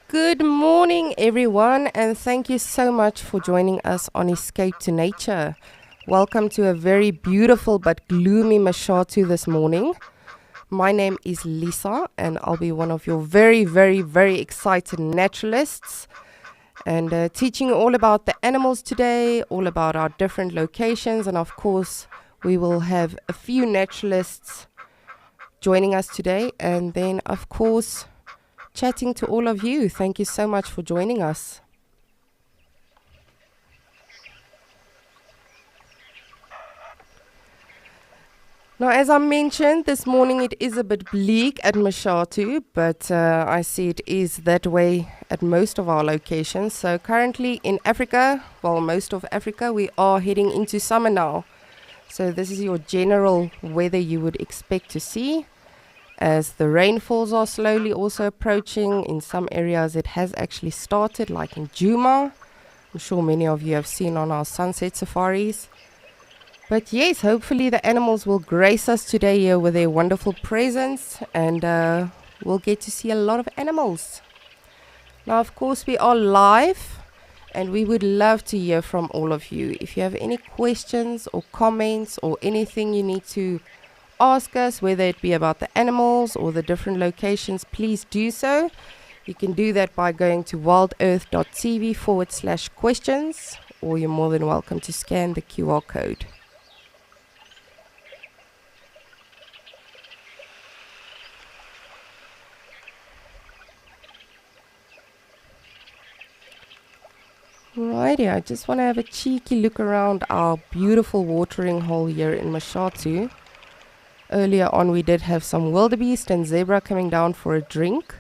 Good morning, everyone, and thank you so much for joining us on Escape to Nature. Welcome to a very beautiful but gloomy Mashatu this morning. My name is Lisa, and I'll be one of your very excited naturalists and teaching you all about the animals today, all about our different locations, and of course, we will have a few naturalists joining us today, and then, of course, chatting to all of you. Thank you so much for joining us. Now, as I mentioned, this morning it is a bit bleak at Mashatu, but I see it is that way at most of our locations. So currently in Africa, well, most of Africa, we are heading into summer now. So this is your general weather you would expect to see. As the rainfalls are slowly also approaching, in some areas it has actually started, like in Juma. I'm sure many of you have seen on our sunset safaris. But yes, hopefully the animals will grace us today here with their wonderful presence, and we'll get to see a lot of animals. Now, of course, we are live, and we would love to hear from all of you. If you have any questions or comments or anything you need to ask us, whether it be about the animals or the different locations, please do so. You can do that by going to wildearth.tv/questions, or you're more than welcome to scan the QR code. Righty, I just want to have a cheeky look around our beautiful watering hole here in Mashatu. Earlier on we did have some wildebeest and zebra coming down for a drink,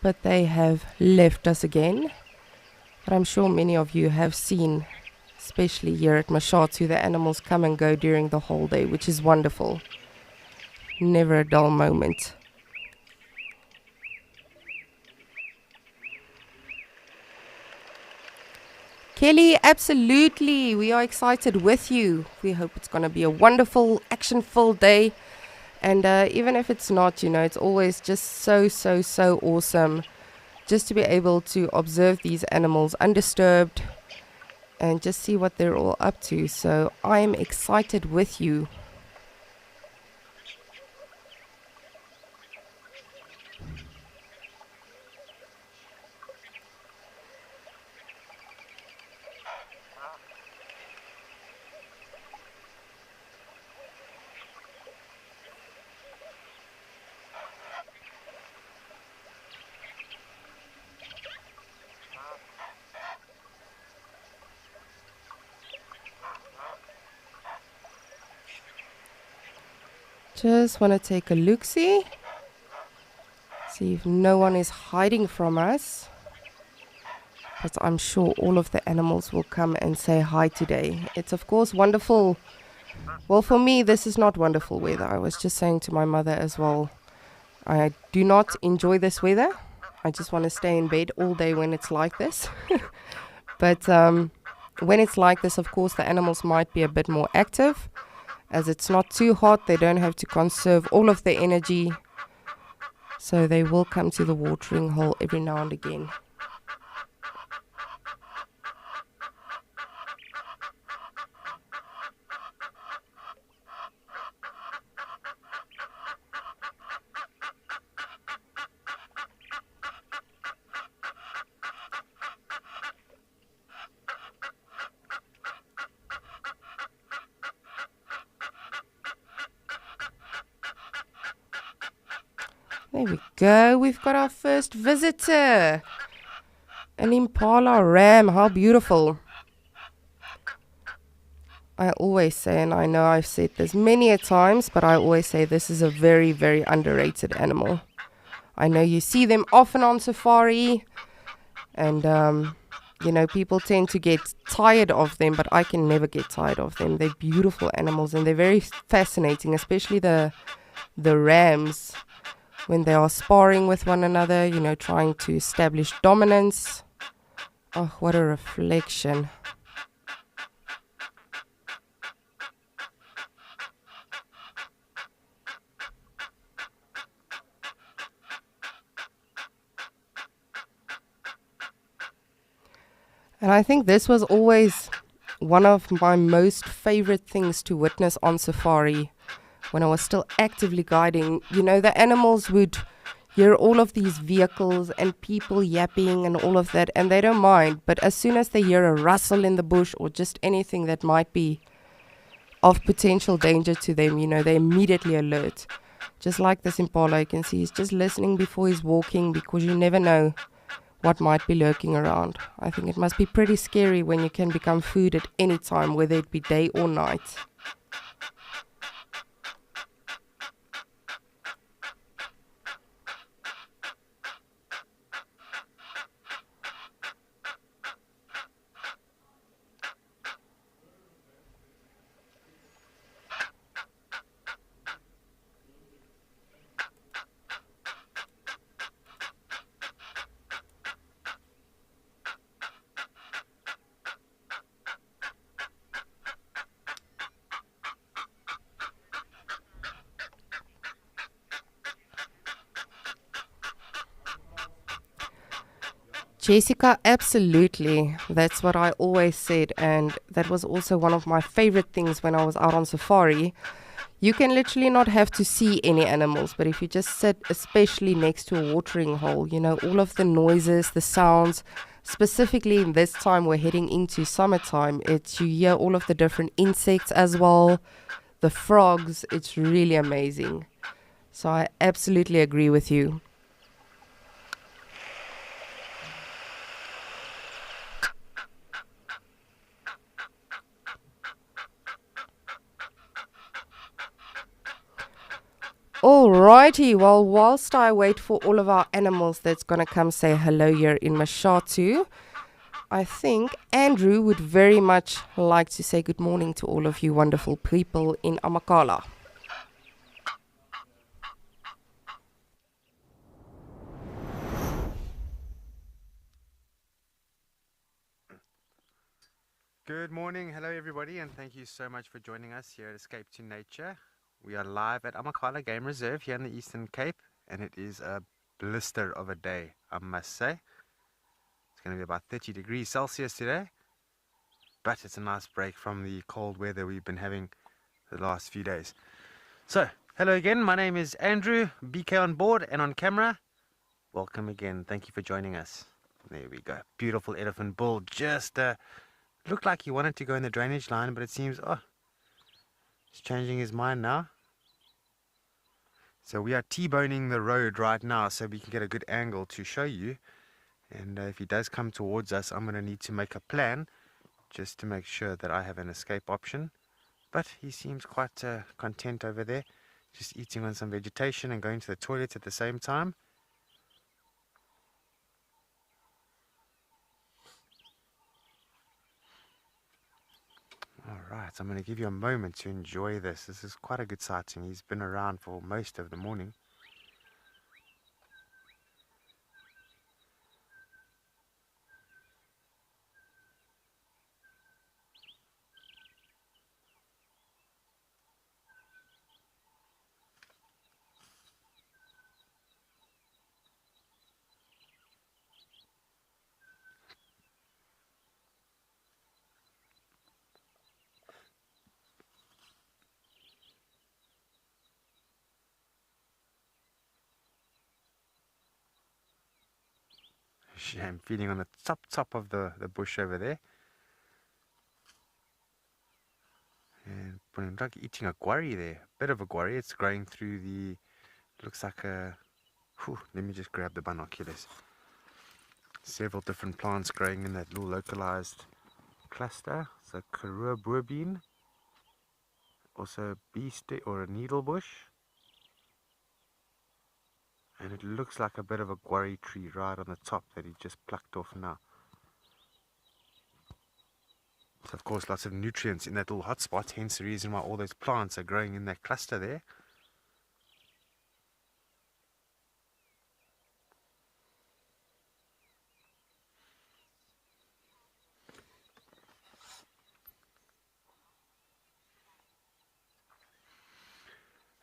but they have left us again. But I'm sure many of you have seen, especially here at Mashatu, the animals come and go during the whole day, which is wonderful. Never a dull moment. Kelly, absolutely. We are excited with you. We hope it's going to be a wonderful, action-filled day. And even if it's not, it's always just so awesome just to be able to observe these animals undisturbed and just see what they're all up to. So I'm excited with you. Just want to take a look-see. See if no one is hiding from us. But I'm sure all of the animals will come and say hi today. It's of course wonderful. Well, for me, this is not wonderful weather. I was just saying to my mother as well, I do not enjoy this weather. I just want to stay in bed all day when it's like this. But when it's like this, of course, the animals might be a bit more active. As it's not too hot, they don't have to conserve all of their energy. So they will come to the watering hole every now and again. There we go. We've got our first visitor. An impala ram. How beautiful. I always say, and I know I've said this many a times, but I always say this is a very underrated animal. I know you see them often on safari, and people tend to get tired of them, but I can never get tired of them. They're beautiful animals, and they're very fascinating, especially the rams when they are sparring with one another, trying to establish dominance. Oh, what a reflection. And I think this was always one of my most favorite things to witness on safari when I was still actively guiding. You know, the animals would hear all of these vehicles and people yapping and all of that, and they don't mind. But as soon as they hear a rustle in the bush or just anything that might be of potential danger to them, you know, they immediately alert. Just like this impala, you can see he's just listening before he's walking, because you never know what might be lurking around. I think it must be pretty scary when you can become food at any time, whether it be day or night. Jessica, absolutely. That's what I always said, and that was also one of my favorite things when I was out on safari. You can literally not have to see any animals, but if you just sit, especially next to a watering hole, you know, all of the noises, the sounds, specifically in this time we're heading into summertime, it's you hear all of the different insects as well, the frogs, it's really amazing. So I absolutely agree with you. Alrighty, well, whilst I wait for all of our animals that's gonna come say hello here in Mashatu, I think Andrew would very much like to say good morning to all of you wonderful people in Amakala. Good morning, hello everybody, and thank you so much for joining us here at Escape to Nature. We are live at Amakala Game Reserve here in the Eastern Cape, and it is a blister of a day, I must say. It's going to be about 30 degrees Celsius today, but it's a nice break from the cold weather we've been having the last few days. So, hello again, my name is Andrew, BK on board and on camera. Welcome again, thank you for joining us. There we go, beautiful elephant bull, just looked like he wanted to go in the drainage line, but it seems, he's changing his mind now. So we are T-boning the road right now so we can get a good angle to show you. And if he does come towards us, I'm going to need to make a plan just to make sure that I have an escape option. But he seems quite content over there, just eating on some vegetation and going to the toilet at the same time. Alright, so I'm going to give you a moment to enjoy this. This is quite a good sighting. He's been around for most of the morning. I'm feeding on the top of the bush over there. And putting like eating a guarri there. Bit of a guarri. It's growing through the, looks like a, let me just grab the binoculars. Several different plants growing in that little localized cluster. So Karua boerbean, also a bee stick or a needle bush. And it looks like a bit of a guarri tree right on the top that he just plucked off now. So of course lots of nutrients in that little hotspot, hence the reason why all those plants are growing in that cluster there.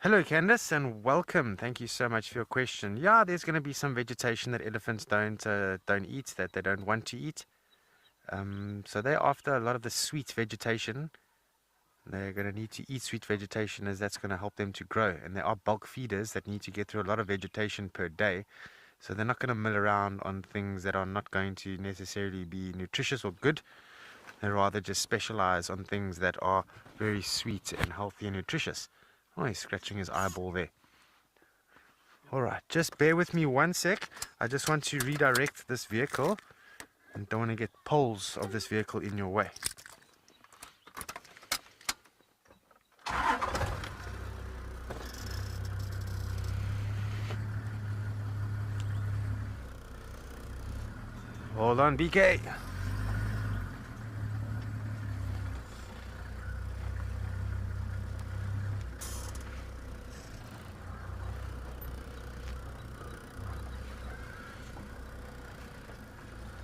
Hello Candice and welcome. Thank you so much for your question. Yeah, there's going to be some vegetation that elephants don't eat, that they don't want to eat. So they're after a lot of the sweet vegetation. They're going to need to eat sweet vegetation as that's going to help them to grow. And there are bulk feeders that need to get through a lot of vegetation per day. So they're not going to mill around on things that are not going to necessarily be nutritious or good. They rather just specialize on things that are very sweet and healthy and nutritious. Oh, he's scratching his eyeball there. Alright, just bear with me one sec. I just want to redirect this vehicle and don't want to get poles of this vehicle in your way. Hold on, BK.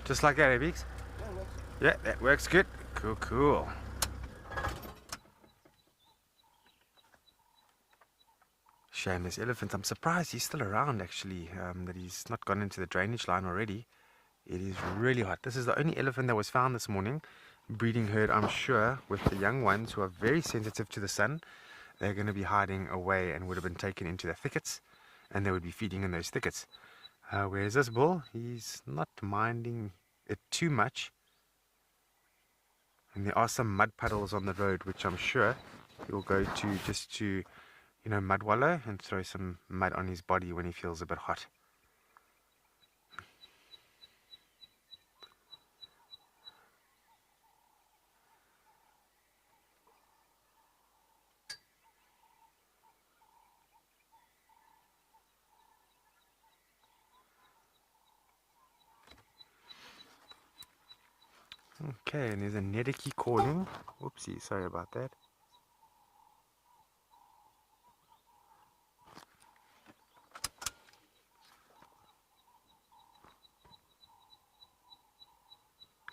Just like that, eh, Beeks? Yeah, that works good. Cool, cool. Shame, this elephant. I'm surprised he's still around, actually, that he's not gone into the drainage line already. It is really hot. This is the only elephant that was found this morning. Breeding herd, I'm sure, with the young ones who are very sensitive to the sun. They're going to be hiding away and would have been taken into the thickets, and they would be feeding in those thickets. Whereas this bull, he's not minding it too much. And there are some mud puddles on the road, which I'm sure he'll go to just to, mud wallow and throw some mud on his body when he feels a bit hot. Okay, and there's a Nedeki calling. Oopsie, sorry about that.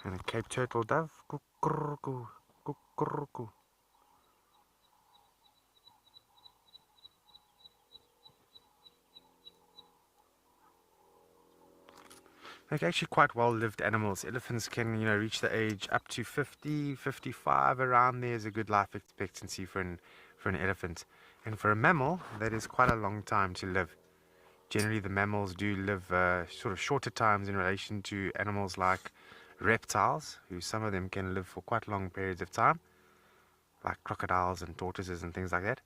And a Cape turtle dove. Kukuruku, kukuruku. They're actually quite well-lived animals. Elephants can, reach the age up to 50, 55, around there is a good life expectancy for an elephant. And for a mammal, that is quite a long time to live. Generally, the mammals do live sort of shorter times in relation to animals like reptiles, who some of them can live for quite long periods of time, like crocodiles and tortoises and things like that.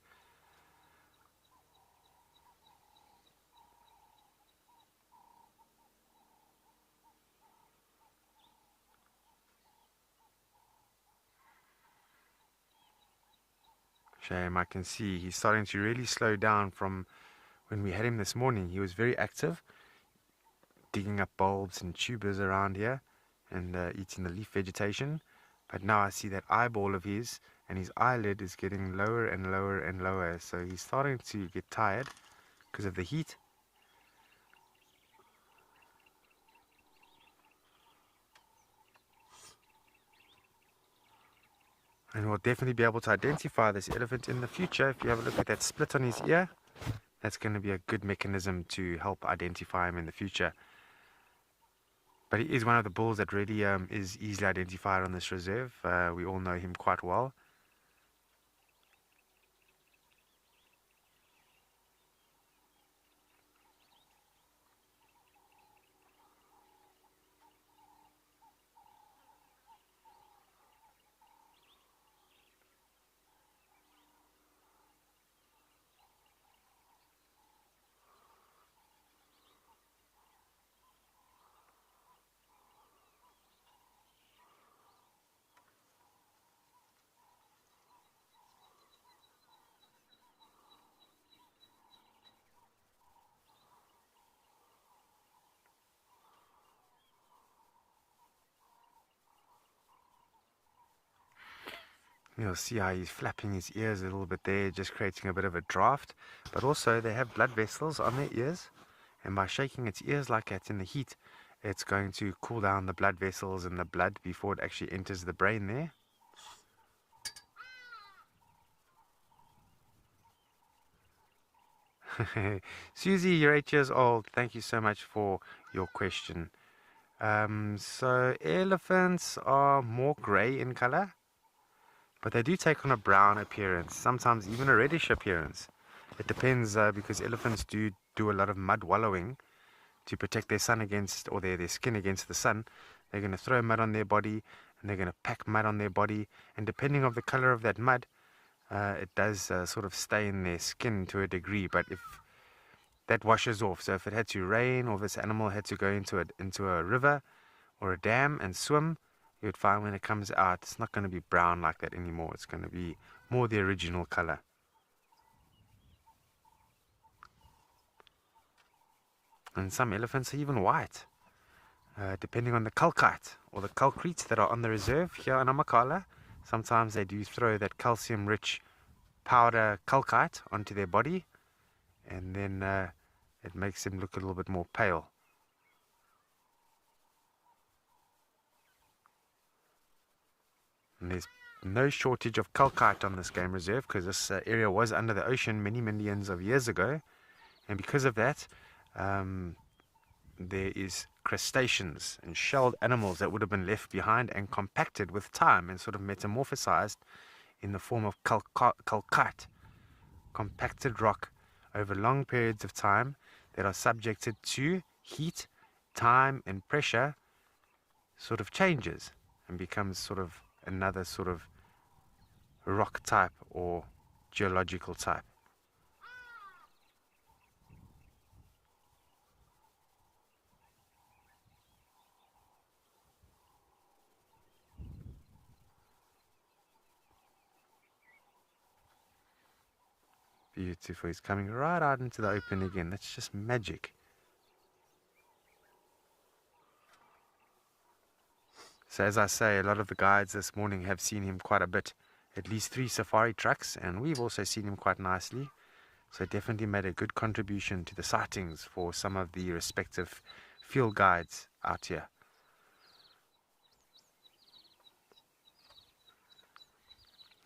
Shame, I can see he's starting to really slow down from when we had him this morning. He was very active, digging up bulbs and tubers around here and eating the leaf vegetation. But now I see that eyeball of his and his eyelid is getting lower and lower and lower. So he's starting to get tired because of the heat. And we'll definitely be able to identify this elephant in the future. If you have a look at that split on his ear, that's going to be a good mechanism to help identify him in the future. But he is one of the bulls that really is easily identified on this reserve. We all know him quite well. You'll see how he's flapping his ears a little bit there, just creating a bit of a draft. But also they have blood vessels on their ears, and by shaking its ears like that in the heat, it's going to cool down the blood vessels and the blood before it actually enters the brain there. Susie, you're 8 years old. Thank you so much for your question. So elephants are more gray in color, but they do take on a brown appearance, sometimes even a reddish appearance. It depends because elephants do a lot of mud wallowing to protect their sun against, or their skin against the sun. They're going to throw mud on their body, and they're going to pack mud on their body, and depending on the color of that mud, it does sort of stay in their skin to a degree. But if that washes off, so if it had to rain, or this animal had to go into a river or a dam and swim, you would find when it comes out, it's not going to be brown like that anymore. It's going to be more the original color. And some elephants are even white, depending on the calcite or the calcretes that are on the reserve here on Amakhala. Sometimes they do throw that calcium-rich powder calcite onto their body, and then it makes them look a little bit more pale. And there's no shortage of calcite on this game reserve because this area was under the ocean many millions of years ago, and because of that there is crustaceans and shelled animals that would have been left behind and compacted with time and sort of metamorphosized in the form of calcite, compacted rock over long periods of time that are subjected to heat, time and pressure, sort of changes and becomes sort of another sort of rock type or geological type. Beautiful. He's coming right out into the open again. That's just magic. So as I say, a lot of the guides this morning have seen him quite a bit. At least 3 safari trucks, and we've also seen him quite nicely. So definitely made a good contribution to the sightings for some of the respective field guides out here.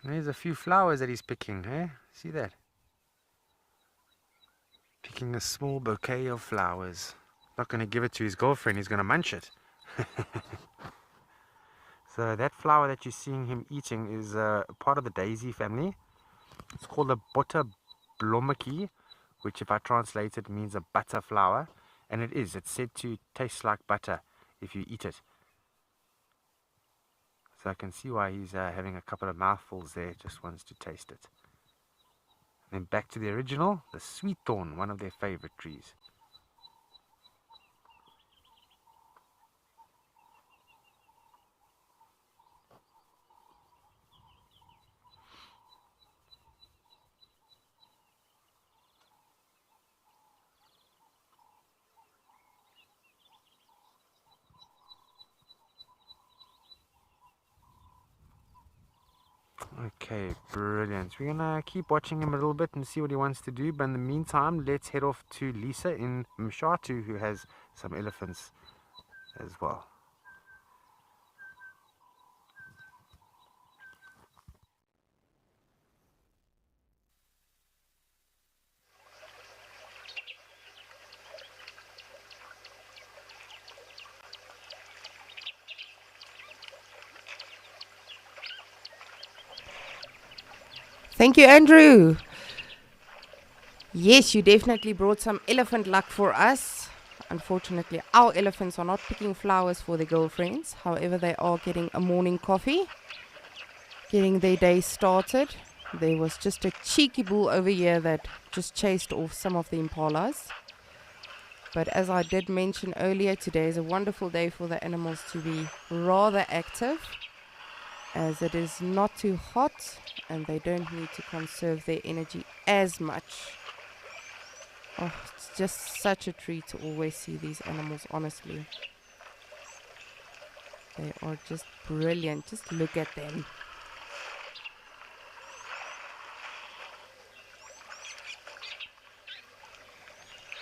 There's a few flowers that he's picking, eh? See that? Picking a small bouquet of flowers. Not going to give it to his girlfriend, he's going to munch it. So that flower that you're seeing him eating is part of the daisy family. It's called a butterblommetjie, which if I translate it means a butter flower. And it is. It's said to taste like butter if you eat it. So I can see why he's having a couple of mouthfuls there, just wants to taste it. Then back to the original, the sweet thorn, one of their favorite trees. Okay, brilliant. We're gonna keep watching him a little bit and see what he wants to do, but in the meantime, let's head off to Lisa in Mshatu, who has some elephants as well. Thank you, Andrew. Yes, you definitely brought some elephant luck for us. Unfortunately, our elephants are not picking flowers for their girlfriends. However, they are getting a morning coffee, getting their day started. There was just a cheeky bull over here that just chased off some of the impalas. But as I did mention earlier, today is a wonderful day for the animals to be rather active, as it is not too hot and they don't need to conserve their energy as much. Oh, it's just such a treat to always see these animals, honestly. They are just brilliant. Just look at them.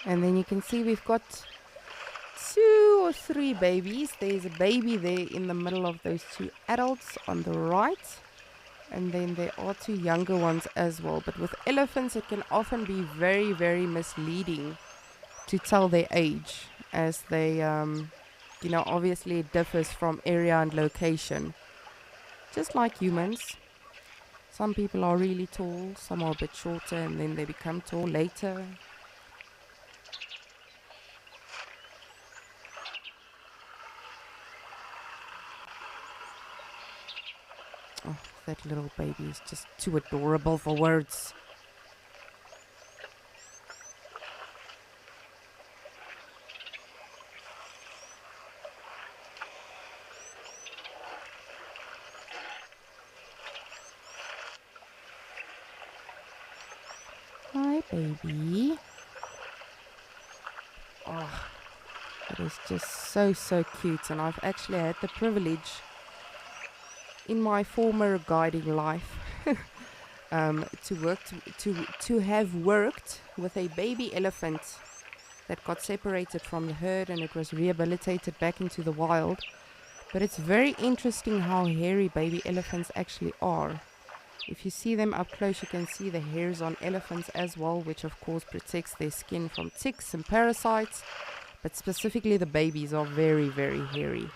And then you can see we've got 2 or 3 babies. There's a baby there in the middle of those 2 adults on the right. And then there are 2 younger ones as well. But with elephants, it can often be very, very misleading to tell their age, as they obviously it differs from area and location. Just like humans. Some people are really tall, some are a bit shorter, and then they become tall later. Oh, that little baby is just too adorable for words. Hi, baby. Oh, it is just so cute, and I've actually had the privilege in my former guiding life to have worked with a baby elephant that got separated from the herd, and it was rehabilitated back into the wild. But it's very interesting how hairy baby elephants actually are. If you see them up close, you can see the hairs on elephants as well, which of course protects their skin from ticks and parasites. But specifically the babies are very hairy.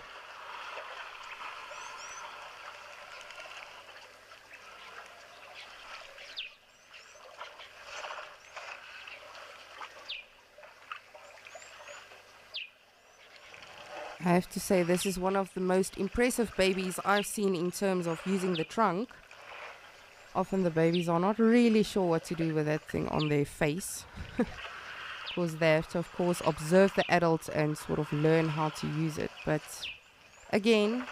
I have to say, this is one of the most impressive babies I've seen in terms of using the trunk. Often the babies are not really sure what to do with that thing on their face. Because they have to, of course, observe the adults and sort of learn how to use it. But again,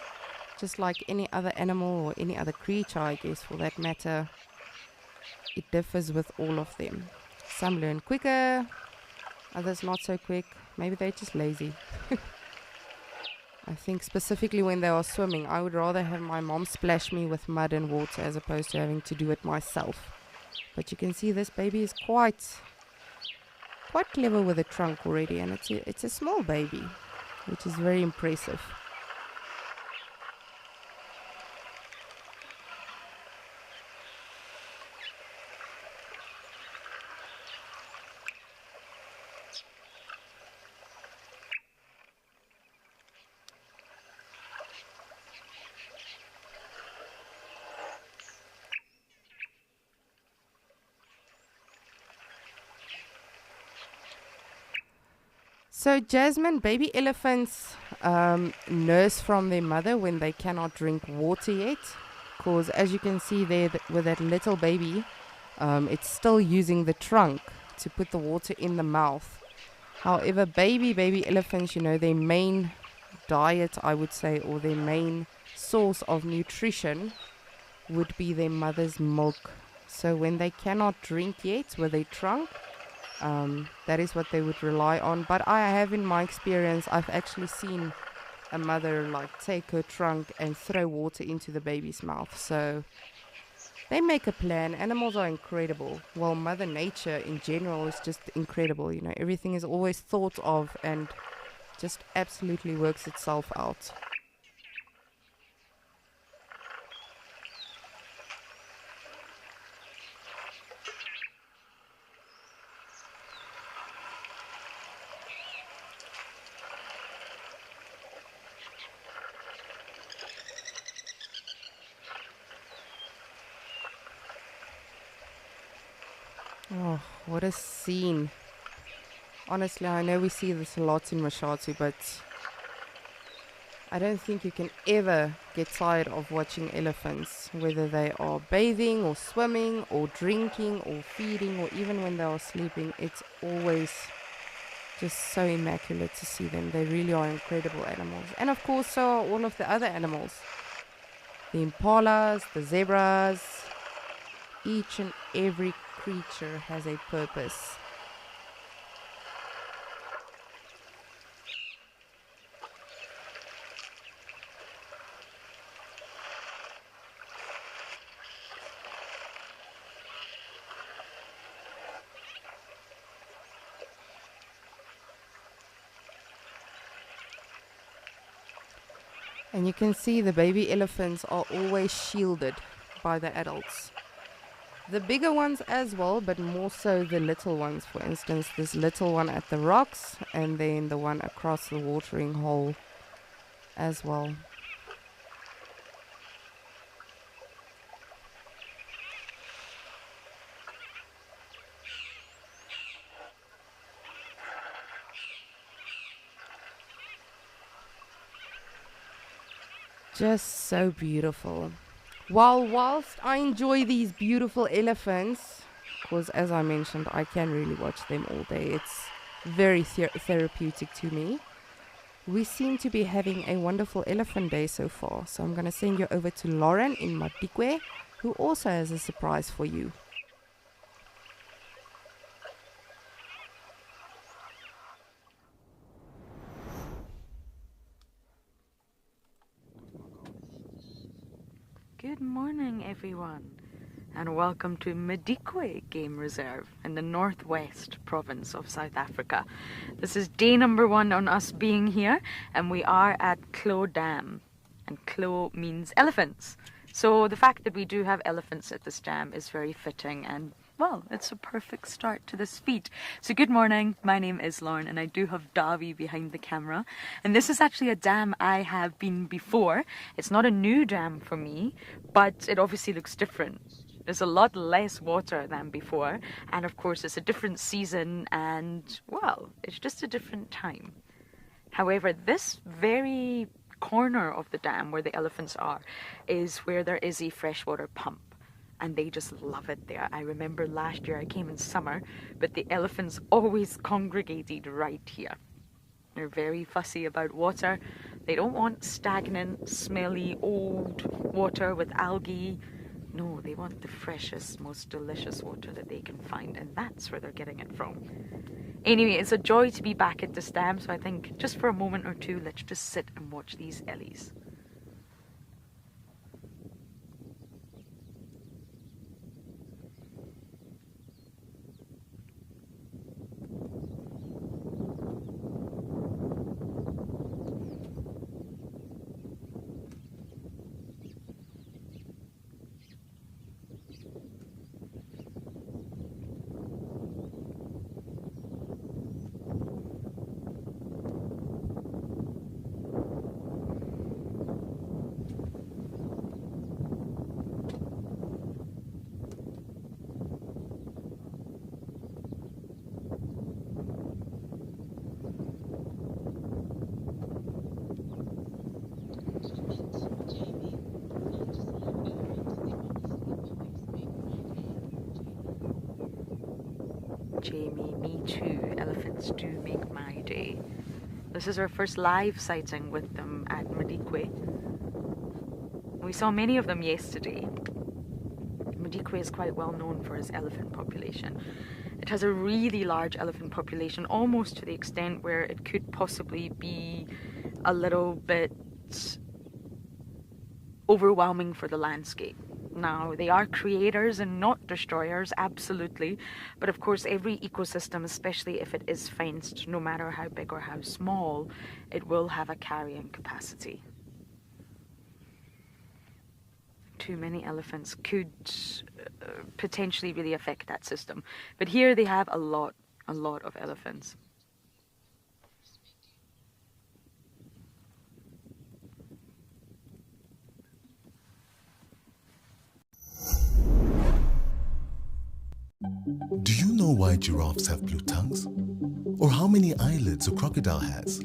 just like any other animal or any other creature, I guess, for that matter, it differs with all of them. Some learn quicker, others not so quick. Maybe they're just lazy. I think specifically when they are swimming, I would rather have my mom splash me with mud and water as opposed to having to do it myself. But you can see this baby is quite clever with a trunk already, and it's a small baby, which is very impressive. So Jasmine, baby elephants nurse from their mother when they cannot drink water yet. Because as you can see there with that little baby, it's still using the trunk to put the water in the mouth. However, baby elephants, their main diet, I would say, or their main source of nutrition would be their mother's milk. So when they cannot drink yet with a trunk, that is what they would rely on. But I have, in my experience, I've actually seen a mother take her trunk and throw water into the baby's mouth. So they make a plan. Animals are incredible. Well, Mother Nature in general is just incredible. Everything is always thought of and just absolutely works itself out. Oh, what a scene. Honestly, I know we see this a lot in Mashatu, but I don't think you can ever get tired of watching elephants, whether they are bathing or swimming or drinking or feeding or even when they are sleeping. It's always just so immaculate to see them. They really are incredible animals. And of course, so are all of the other animals. The impalas, the zebras, each and every creature has a purpose. And you can see the baby elephants are always shielded by the adults. The bigger ones as well, but more so the little ones. For instance, this little one at the rocks and then the one across the watering hole as well. Just so beautiful. Whilst I enjoy these beautiful elephants, because as I mentioned, I can really watch them all day. It's very therapeutic to me. We seem to be having a wonderful elephant day so far. So I'm going to send you over to Lauren in Madikwe, who also has a surprise for you. Good morning, everyone, and welcome to Madikwe Game Reserve in the northwest province of South Africa. This is day number 1 on us being here, and we are at Klo Dam, and Klo means elephants. So the fact that we do have elephants at this dam is very fitting, and well, it's a perfect start to this feat. So good morning, my name is Lauren and I do have Davi behind the camera. And this is actually a dam I have been before. It's not a new dam for me, but it obviously looks different. There's a lot less water than before. And of course it's a different season and, well, it's just a different time. However, this very corner of the dam where the elephants are is where there is a freshwater pump. And they just love it there. I remember last year I came in summer, but the elephants always congregated right here. They're very fussy about water. They don't want stagnant, smelly, old water with algae. No, they want the freshest, most delicious water that they can find, and that's where they're getting it from. Anyway, it's a joy to be back at this dam, so I think just for a moment or two, let's just sit and watch these ellies. Jamie, me too. Elephants do make my day. This is our first live sighting with them at Madikwe. We saw many of them yesterday. Madikwe is quite well known for its elephant population. It has a really large elephant population, almost to the extent where it could possibly be a little bit overwhelming for the landscape. Now, they are creators and not destroyers, absolutely. But of course, every ecosystem, especially if it is fenced, no matter how big or how small, it will have a carrying capacity. Too many elephants could potentially really affect that system. But here they have a lot of elephants. Do you know why giraffes have blue tongues? Or how many eyelids a crocodile has?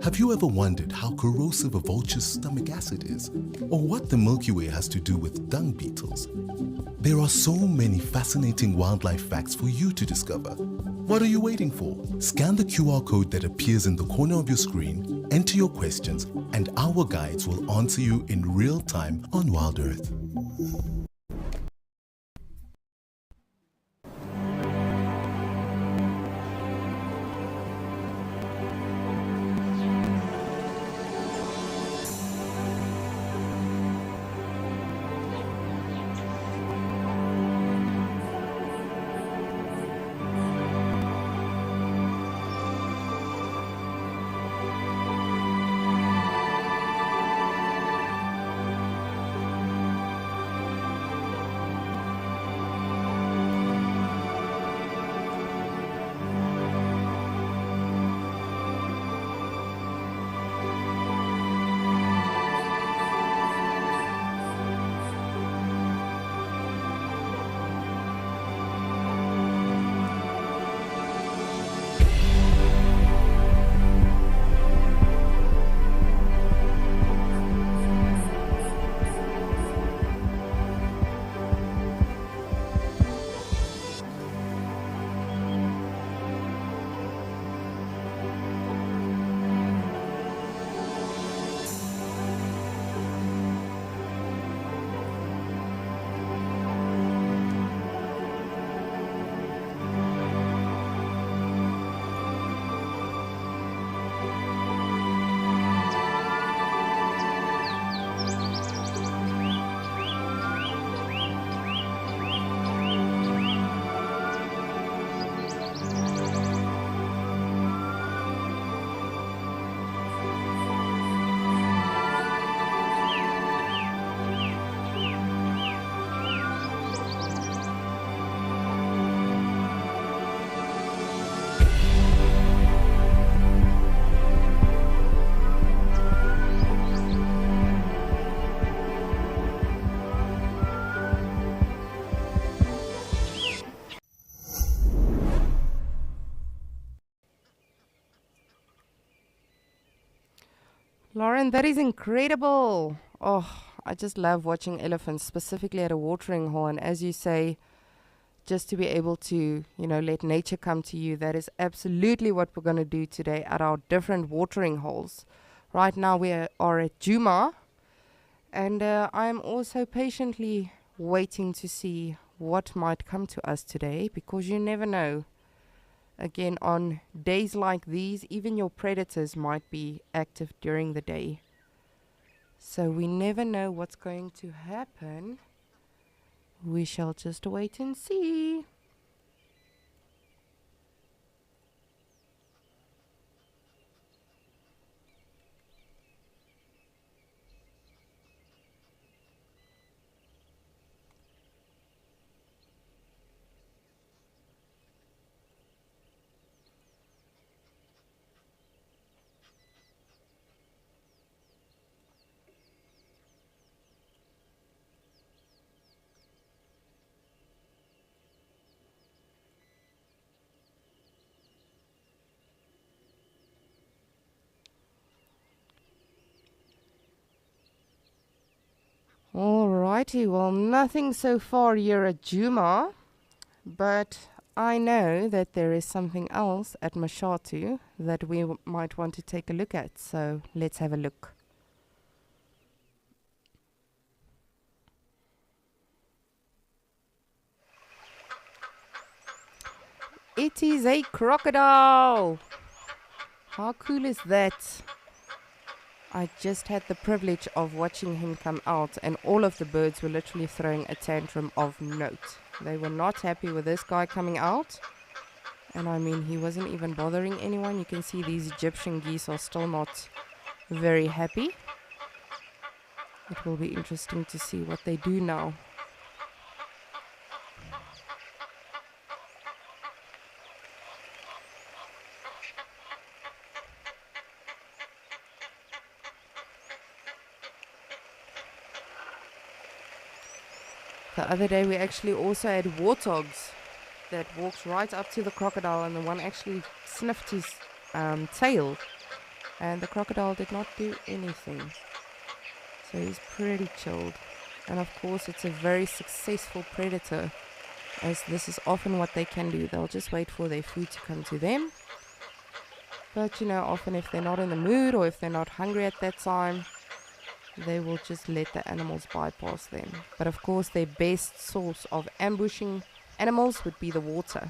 Have you ever wondered how corrosive a vulture's stomach acid is? Or what the Milky Way has to do with dung beetles? There are so many fascinating wildlife facts for you to discover. What are you waiting for? Scan the QR code that appears in the corner of your screen, enter your questions, and our guides will answer you in real time on Wild Earth. Lauren, that is incredible. Oh, I just love watching elephants, specifically at a watering hole. And as you say, just to be able to, let nature come to you, that is absolutely what we're going to do today at our different watering holes. Right now we are at Djuma, and I'm also patiently waiting to see what might come to us today, because you never know. Again, on days like these, even your predators might be active during the day. So we never know what's going to happen. We shall just wait and see. Alrighty, well, nothing so far here at Djuma, but I know that there is something else at Mashatu that we might want to take a look at, so let's have a look. It is a crocodile! How cool is that? I just had the privilege of watching him come out, and all of the birds were literally throwing a tantrum of note. They were not happy with this guy coming out. And I mean, he wasn't even bothering anyone. You can see these Egyptian geese are still not very happy. It will be interesting to see what they do now. The other day we actually also had warthogs that walked right up to the crocodile, and the one actually sniffed his tail, and the crocodile did not do anything. So he's pretty chilled. And of course it's a very successful predator, as this is often what they can do. They'll just wait for their food to come to them. But often if they're not in the mood, or if they're not hungry at that time, they will just let the animals bypass them. But of course their best source of ambushing animals would be the water.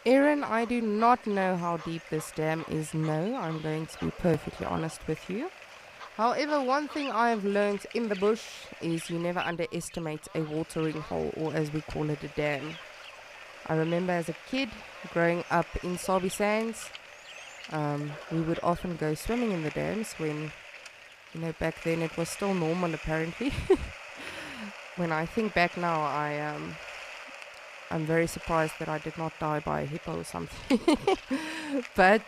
Aaron, I do not know how deep this dam is. No, I'm going to be perfectly honest with you. However, one thing I have learned in the bush is you never underestimate a watering hole, or as we call it, a dam. I remember as a kid growing up in Sabi Sands, we would often go swimming in the dams when, back then it was still normal apparently. When I think back now, I'm very surprised that I did not die by a hippo or something. But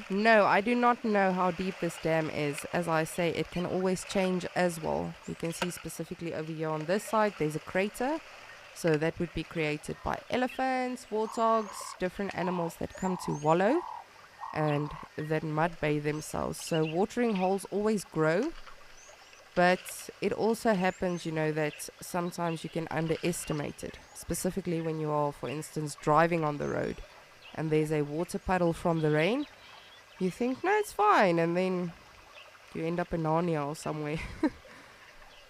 no, I do not know how deep this dam is. As I say, it can always change as well. You can see specifically over here on this side, there's a crater. So that would be created by elephants, warthogs, different animals that come to wallow and then mud bathe themselves. So watering holes always grow. But it also happens, that sometimes you can underestimate it. Specifically when you are, for instance, driving on the road and there's a water puddle from the rain. You think, no, it's fine. And then you end up in Narnia or somewhere.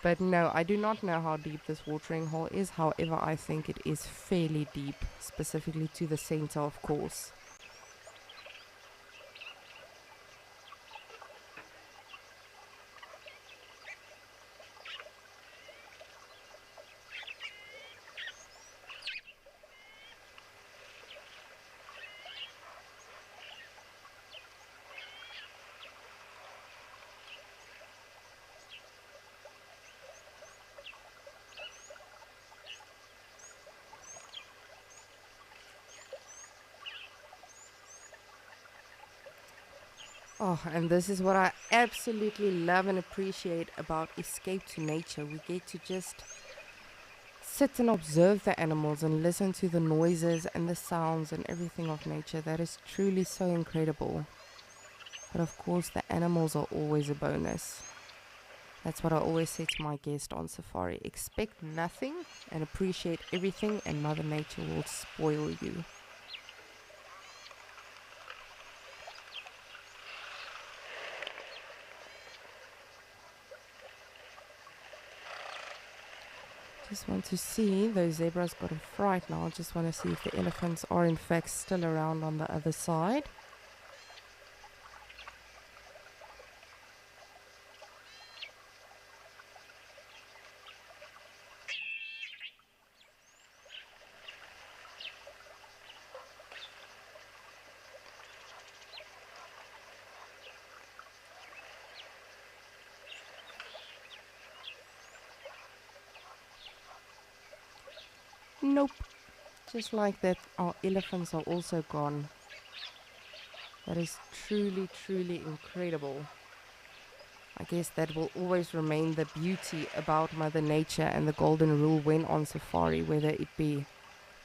But no, I do not know how deep this watering hole is. However, I think it is fairly deep, specifically to the center, of course. Oh, and this is what I absolutely love and appreciate about Escape to Nature. We get to just sit and observe the animals and listen to the noises and the sounds and everything of nature. That is truly so incredible. But of course, the animals are always a bonus. That's what I always say to my guests on safari. Expect nothing and appreciate everything, and Mother Nature will spoil you. Just want to see, those zebras got a fright now. I just want to see if the elephants are in fact still around on the other side. Nope. Just like that, our elephants are also gone. That is truly, truly incredible. I guess that will always remain the beauty about Mother Nature and the golden rule when on safari, whether it be,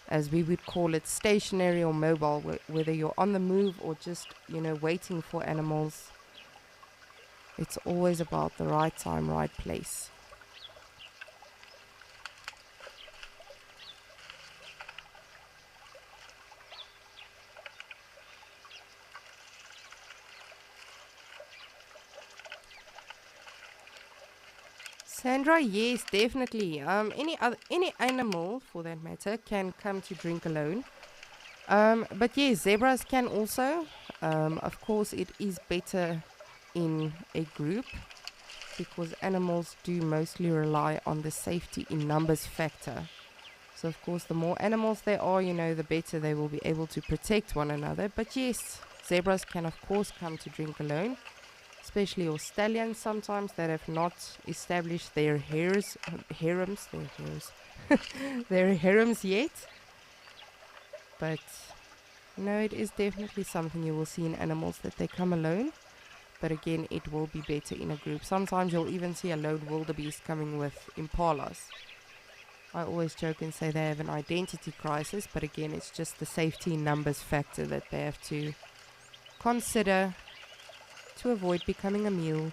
as we would call it, stationary or mobile, whether you're on the move or just, waiting for animals. It's always about the right time, right place. Sandra, yes, definitely. Any animal, for that matter, can come to drink alone. But yes, zebras can also. Of course, it is better in a group because animals do mostly rely on the safety in numbers factor. So, of course, the more animals there are, the better they will be able to protect one another. But yes, zebras can, of course, come to drink alone, especially your stallions sometimes that have not established their their harems yet. But no, it is definitely something you will see in animals that they come alone. But again, it will be better in a group. Sometimes you'll even see a lone wildebeest coming with impalas. I always joke and say they have an identity crisis, but again, it's just the safety in numbers factor that they have to consider to avoid becoming a mule.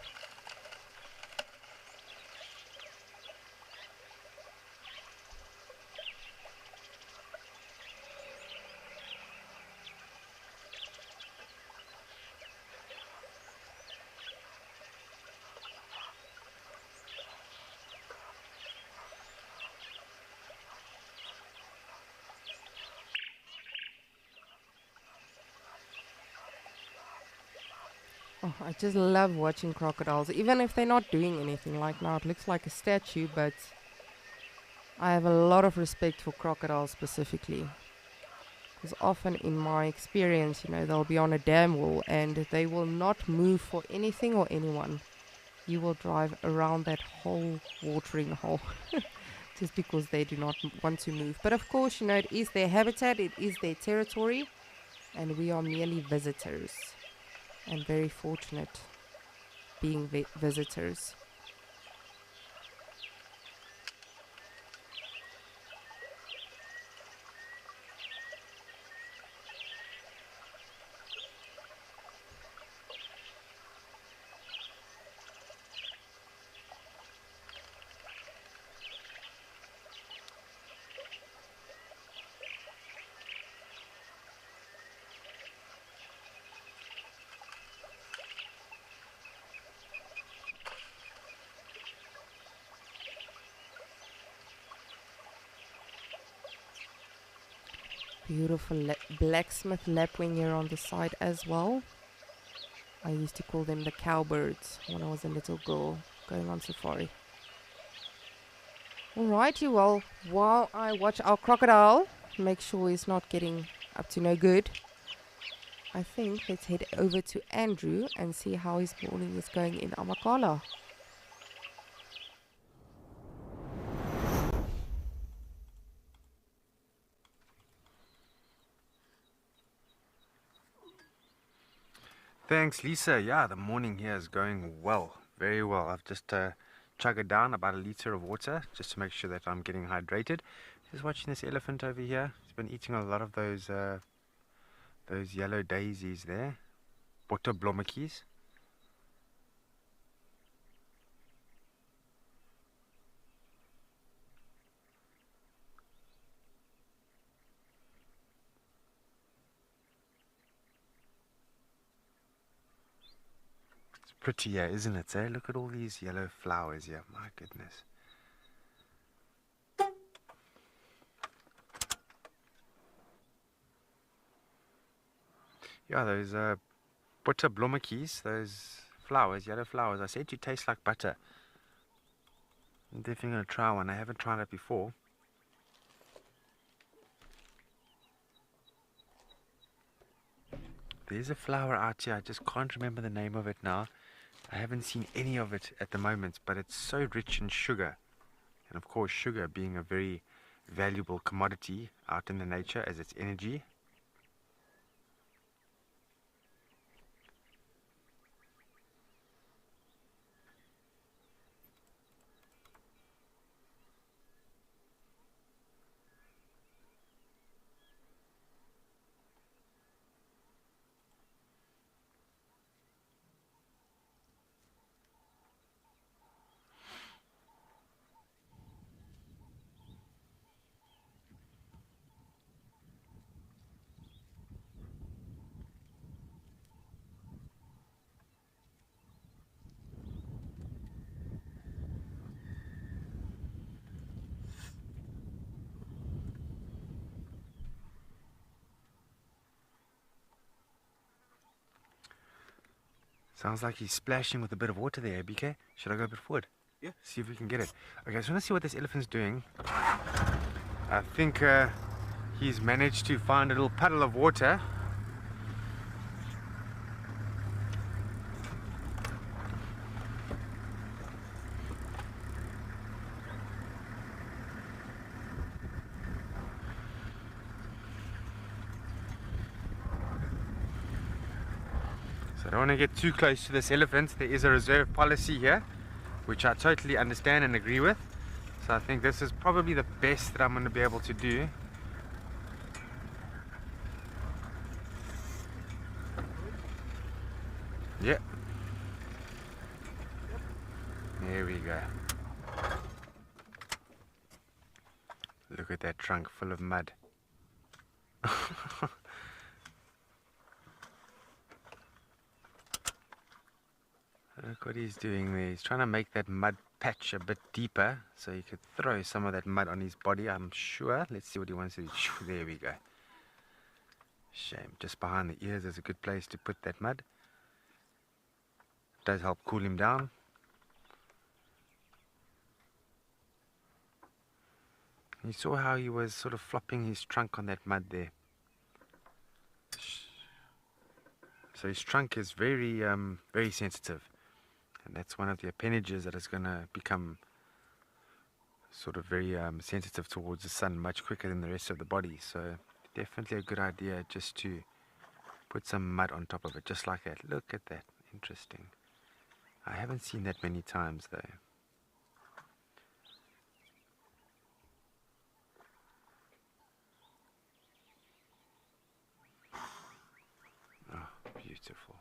Oh, I just love watching crocodiles, even if they're not doing anything. Like now, it looks like a statue, but I have a lot of respect for crocodiles specifically. Because often in my experience, they'll be on a dam wall and they will not move for anything or anyone. You will drive around that whole watering hole just because they do not want to move. But of course, it is their habitat, it is their territory, and we are merely visitors. And very fortunate being visitors. Beautiful blacksmith lapwing here on the side as well. I used to call them the cowbirds when I was a little girl going on safari. Alrighty, well, while I watch our crocodile, make sure he's not getting up to no good, I think let's head over to Andrew and see how his morning is going in Amakhala. Thanks, Lisa. Yeah, the morning here is going well, very well. I've just chugged down about a liter of water just to make sure that I'm getting hydrated. Just watching this elephant over here. He's been eating a lot of those yellow daisies there, botterbloemetjies. It's pretty here, isn't it? Eh? Look at all these yellow flowers here. My goodness. Yeah, those botterbloemetjies, those flowers, yellow flowers. I said you taste like butter. I'm definitely going to try one. I haven't tried it before. There's a flower out here. I just can't remember the name of it now. I haven't seen any of it at the moment, but it's so rich in sugar. And of course, sugar being a very valuable commodity out in the nature as its energy. Sounds like he's splashing with a bit of water there, BK. Should I go a bit forward? Yeah. See if we can get it. Okay, I just want to see what this elephant's doing. I think he's managed to find a little puddle of water. So I don't want to get too close to this elephant. There is a reserve policy here, which I totally understand and agree with. So I think this is probably the best that I'm going to be able to do. Yep. There we go. Look at that trunk full of mud. Look what he's doing there. He's trying to make that mud patch a bit deeper so he could throw some of that mud on his body, I'm sure. Let's see what he wants to do. There we go. Shame. Just behind the ears is a good place to put that mud. Does help cool him down. You saw how he was sort of flopping his trunk on that mud there. So his trunk is very, very sensitive. And that's one of the appendages that is going to become sort of very sensitive towards the sun much quicker than the rest of the body. So definitely a good idea just to put some mud on top of it, just like that. Look at that. Interesting. I haven't seen that many times though. Oh, beautiful.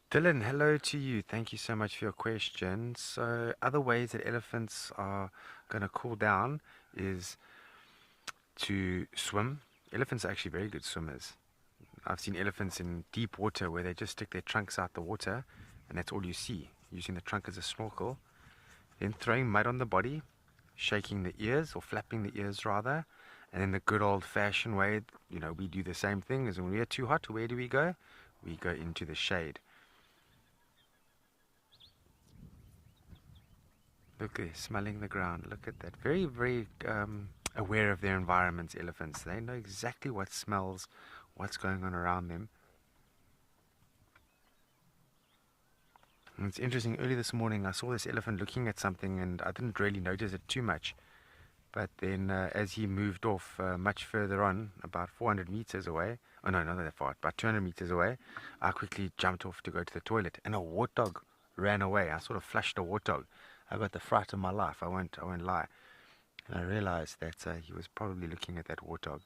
Dylan, hello to you. Thank you so much for your question. So, other ways that elephants are going to cool down is to swim. Elephants are actually very good swimmers. I've seen elephants in deep water where they just stick their trunks out the water and that's all you see, using the trunk as a snorkel. Then throwing mud on the body, shaking the ears or flapping the ears rather. And then the good old-fashioned way, you know, we do the same thing is when we are too hot, where do we go? We go into the shade. Look there, smelling the ground. Look at that. Very, very aware of their environments, elephants. They know exactly what smells what's going on around them. And it's interesting, early this morning I saw this elephant looking at something and I didn't really notice it too much. But then as he moved off much further on, about 400 meters away, oh no, not that far, about 200 meters away, I quickly jumped off to go to the toilet and a warthog ran away. I sort of flushed a warthog. I got the fright of my life, I won't lie. And I realized that he was probably looking at that warthog.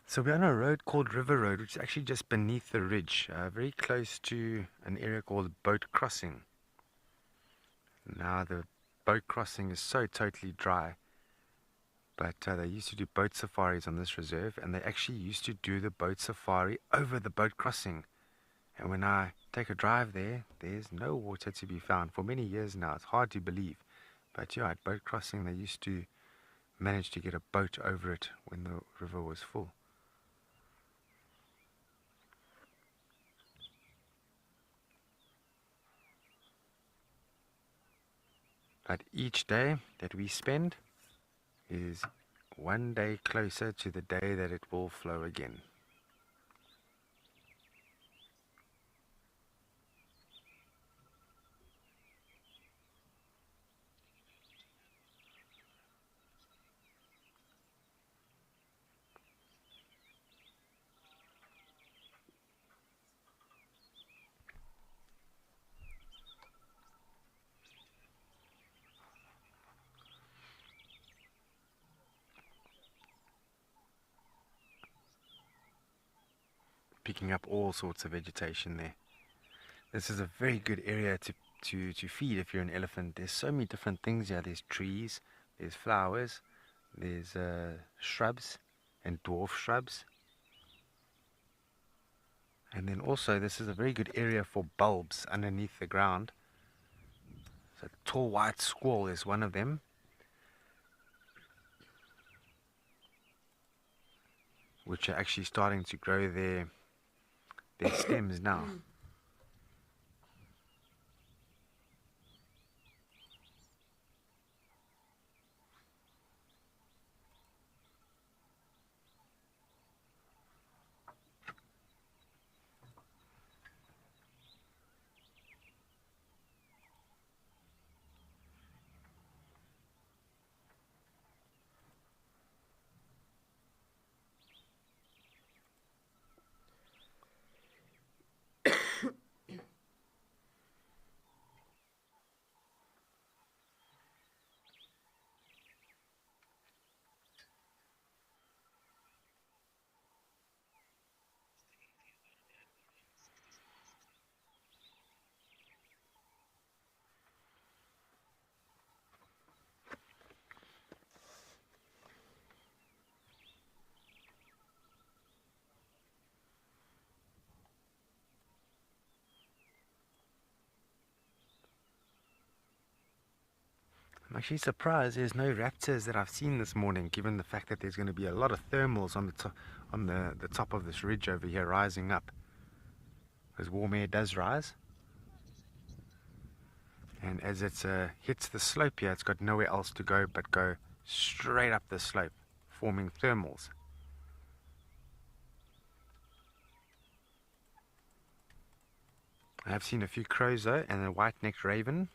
So we're on a road called River Road, which is actually just beneath the ridge, very close to an area called Boat Crossing. Now the boat crossing is so totally dry, but they used to do boat safaris on this reserve, and they actually used to do the boat safari over the boat crossing. And when I take a drive there, there's no water to be found for many years now. It's hard to believe, but yeah, at boat crossing they used to manage to get a boat over it when the river was full. But each day that we spend is one day closer to the day that it will flow again. Picking up all sorts of vegetation there. This is a very good area to feed if you're an elephant. There's so many different things here. There's trees, there's flowers, there's shrubs and dwarf shrubs. And then also this is a very good area for bulbs underneath the ground. So tall white squall is one of them. Which are actually starting to grow their stems now. I'm actually surprised there's no raptors that I've seen this morning, given the fact that there's going to be a lot of thermals on the top of this ridge over here rising up. Because warm air does rise. And as it hits the slope here, it's got nowhere else to go but go straight up the slope, forming thermals. I have seen a few crows though, and a white-necked raven.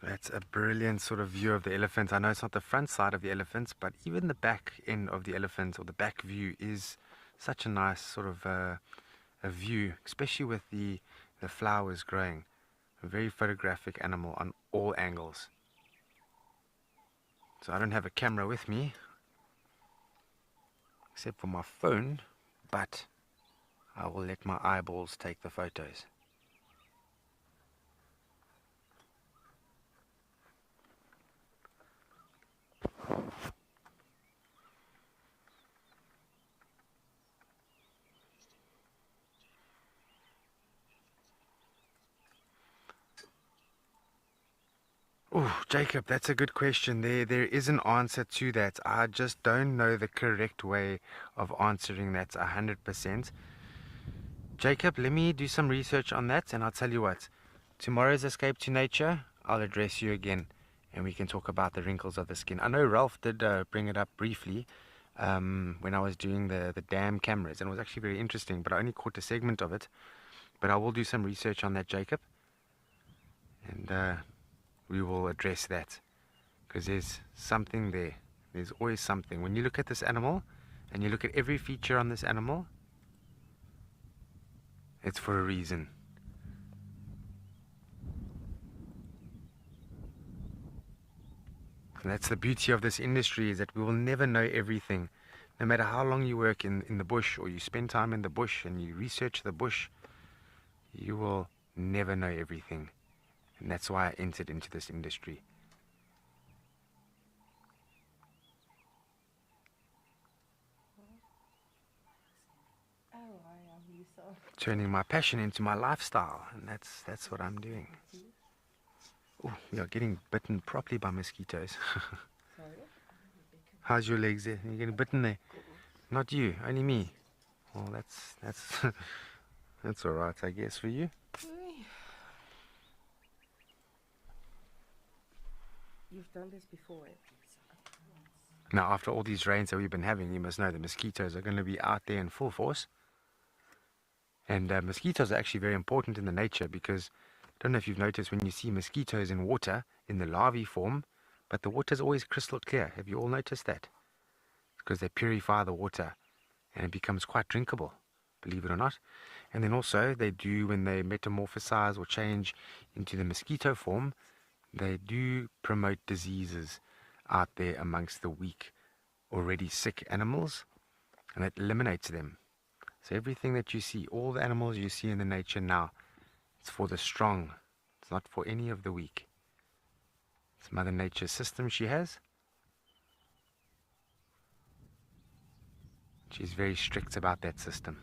That's a brilliant sort of view of the elephant. I know it's not the front side of the elephant, but even the back end of the elephant, or the back view, is such a nice sort of a view, especially with the flowers growing. A very photographic animal on all angles. So I don't have a camera with me, except for my phone, but I will let my eyeballs take the photos. Oh, Jacob, that's a good question. There is an answer to that. I just don't know the correct way of answering that 100%. Jacob, let me do some research on that, and I'll tell you what. Tomorrow's Escape to Nature, I'll address you again, and we can talk about the wrinkles of the skin. I know Ralph did bring it up briefly when I was doing the dam cameras, and it was actually very interesting, but I only caught a segment of it. But I will do some research on that, Jacob, and we will address that, because there's something there. There's always something. When you look at this animal, and you look at every feature on this animal, it's for a reason. And that's the beauty of this industry, is that we will never know everything. No matter how long you work in the bush, or you spend time in the bush and you research the bush, you will never know everything. And that's why I entered into this industry. Turning my passion into my lifestyle, and that's what I'm doing. Oh, we are getting bitten properly by mosquitoes. Sorry? How's your legs there? You're getting bitten there? Not you, only me. Well, that's that's all right, I guess, for you. You've done this before. Now, after all these rains that we've been having, you must know the mosquitoes are going to be out there in full force. And mosquitoes are actually very important in the nature, because I don't know if you've noticed, when you see mosquitoes in water in the larvae form, but the water is always crystal clear. Have you all noticed that? Because they purify the water and it becomes quite drinkable, believe it or not. And then also they do, when they metamorphosize or change into the mosquito form, they do promote diseases out there amongst the weak, already sick animals, and it eliminates them. So everything that you see, all the animals you see in the nature now, it's for the strong. It's not for any of the weak. It's Mother Nature's system she has. She's very strict about that system.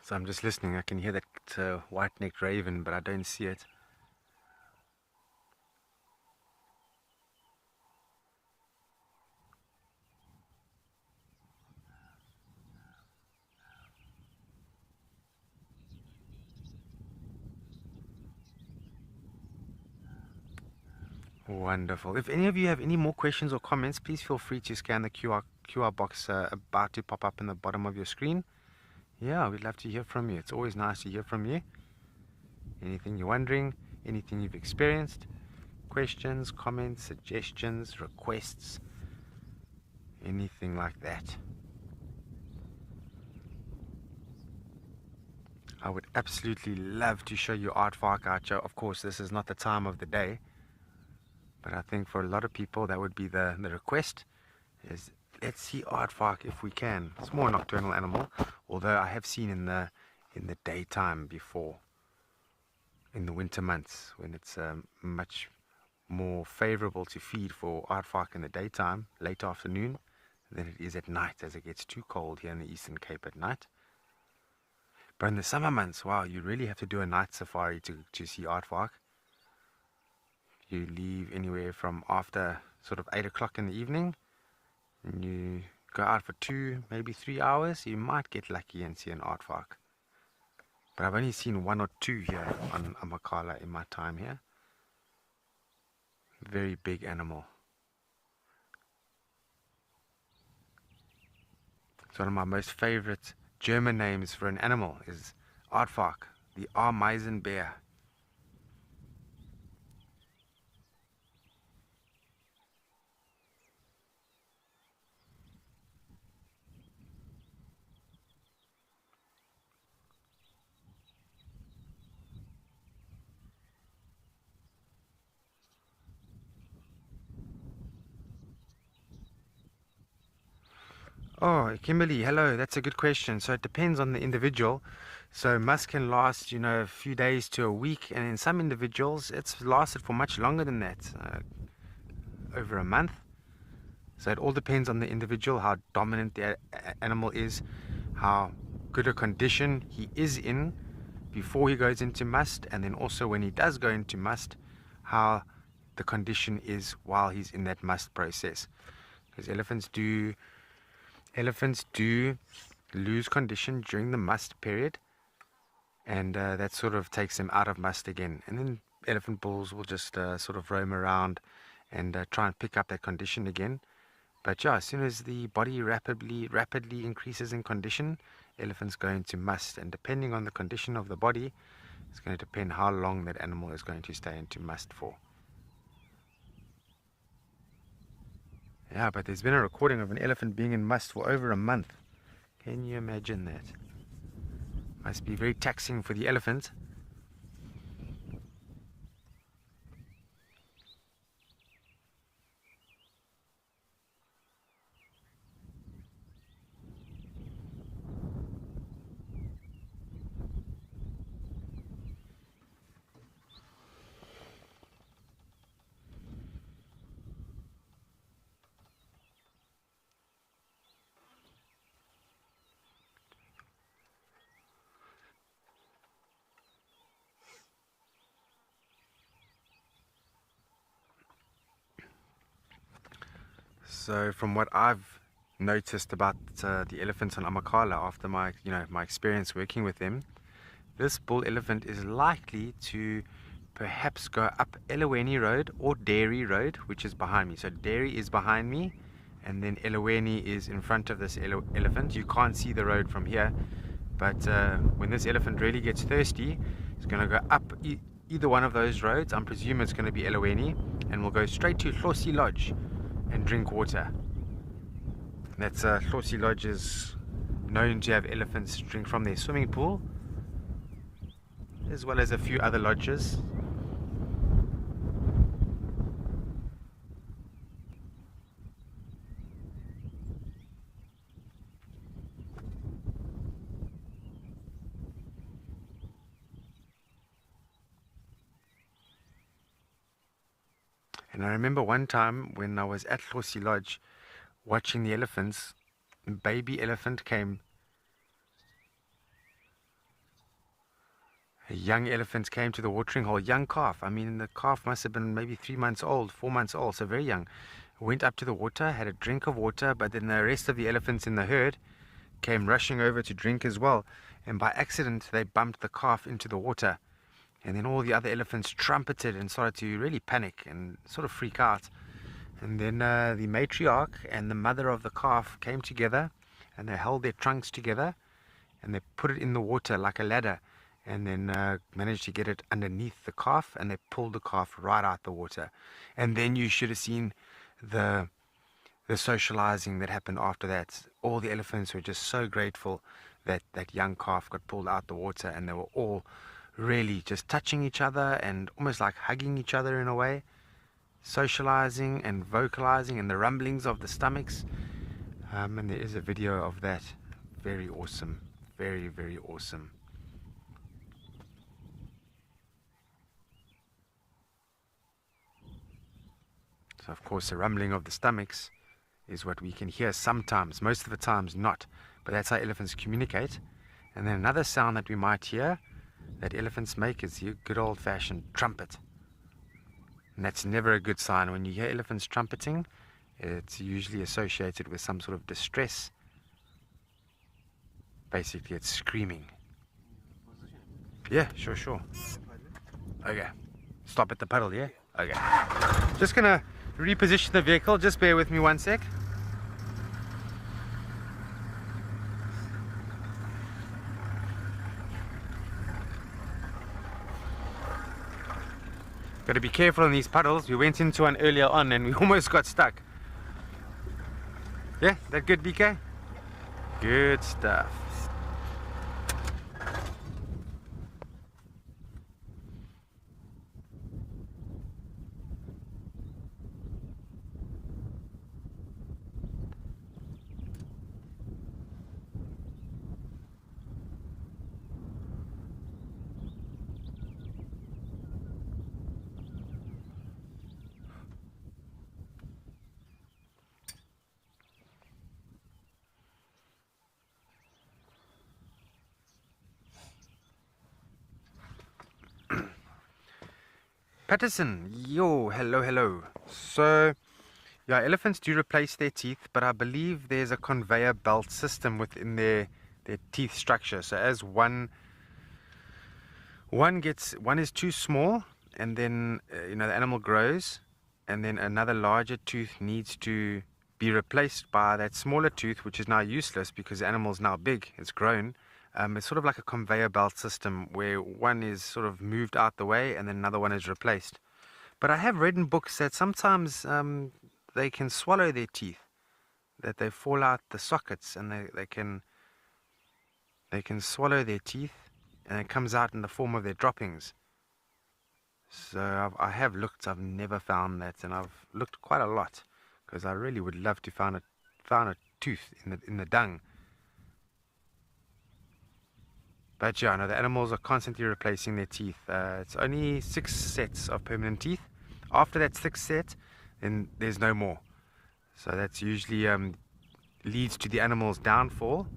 So I'm just listening. I can hear that white-necked raven, but I don't see it. Wonderful. If any of you have any more questions or comments, please feel free to scan the QR box about to pop up in the bottom of your screen. Yeah, we'd love to hear from you. It's always nice to hear from you. Anything you're wondering, anything you've experienced, questions, comments, suggestions, requests, anything like that. I would absolutely love to show you aardvark out here. Of course, this is not the time of the day, but I think for a lot of people that would be the request, is let's see aardvark if we can. It's more a nocturnal animal, although I have seen in the daytime before, in the winter months, when it's much more favorable to feed for aardvark in the daytime, late afternoon, than it is at night, as it gets too cold here in the Eastern Cape at night. But in the summer months, wow, you really have to do a night safari to see aardvark. You leave anywhere from after sort of 8 o'clock in the evening, and you go out for 2, maybe 3 hours. You might get lucky and see an aardvark. But I've only seen 1 or 2 here on Amakhala in my time here. Very big animal. It's one of my most favorite German names for an animal is Aardvark, the Ameisenbär. Oh, Kimberly, hello. That's a good question. So it depends on the individual. So musk can last, a few days to a week, and in some individuals, it's lasted for much longer than that, over a month. So it all depends on the individual, how dominant the animal is, how good a condition he is in before he goes into must, and then also when he does go into must, how the condition is while he's in that must process. Because elephants do lose condition during the must period, and that sort of takes them out of must again. And then elephant bulls will just sort of roam around and try and pick up that condition again. But yeah, as soon as the body rapidly increases in condition, elephants go into must. And depending on the condition of the body, it's going to depend how long that animal is going to stay into must for. Yeah, but there's been a recording of an elephant being in must for over a month. Can you imagine that? Must be very taxing for the elephant. So from what I've noticed about the elephants on Amakhala after my experience working with them, this bull elephant is likely to perhaps go up Eloweni Road or Dairy Road, which is behind me. So Dairy is behind me, and then Eloweni is in front of this elephant. You can't see the road from here, but when this elephant really gets thirsty, it's going to go up either one of those roads. I'm presuming it's going to be Eloweni, and we'll go straight to Hlosi Lodge and drink water. That's Hlosi Lodge is known to have elephants drink from their swimming pool, as well as a few other lodges. And I remember one time when I was at Hlosi Lodge watching the elephants, a baby elephant came. A young elephant came to the watering hole, young calf. I mean, the calf must have been maybe 3 months old, 4 months old, so very young. Went up to the water, had a drink of water, but then the rest of the elephants in the herd came rushing over to drink as well. And by accident, they bumped the calf into the water. And then all the other elephants trumpeted and started to really panic and sort of freak out. And then the matriarch and the mother of the calf came together, and they held their trunks together, and they put it in the water like a ladder, and then managed to get it underneath the calf, and they pulled the calf right out the water. And then you should have seen the socializing that happened after that. All the elephants were just so grateful that that young calf got pulled out the water, and they were all really just touching each other and almost like hugging each other in a way, socializing and vocalizing, and the rumblings of the stomachs. And there is a video of that. Very awesome. Very, very awesome. So of course the rumbling of the stomachs is what we can hear sometimes, most of the times not, but that's how elephants communicate. And then another sound that we might hear that elephants make is the good old-fashioned trumpet. And that's never a good sign. When you hear elephants trumpeting, it's usually associated with some sort of distress. Basically, it's screaming. Yeah, sure. Okay. Stop at the puddle, yeah? Okay. Just gonna reposition the vehicle. Just bear with me one sec. Got to be careful in these puddles. We went into one earlier on and we almost got stuck. Yeah, that good, BK? Good stuff. Patterson, yo, hello. So, yeah, elephants do replace their teeth, but I believe there's a conveyor belt system within their teeth structure. So as one is too small, and then the animal grows, and then another larger tooth needs to be replaced by that smaller tooth, which is now useless because the animal's now big, it's grown. It's sort of like a conveyor belt system where one is sort of moved out the way and then another one is replaced. But I have read in books that sometimes they can swallow their teeth, that they fall out the sockets and they can swallow their teeth and it comes out in the form of their droppings. So I have looked, I've never found that, and I've looked quite a lot because I really would love to find a tooth in the dung. But yeah, no, the animals are constantly replacing their teeth. It's only 6 sets of permanent teeth. After that 6th set, then there's no more. So that's usually leads to the animal's downfall.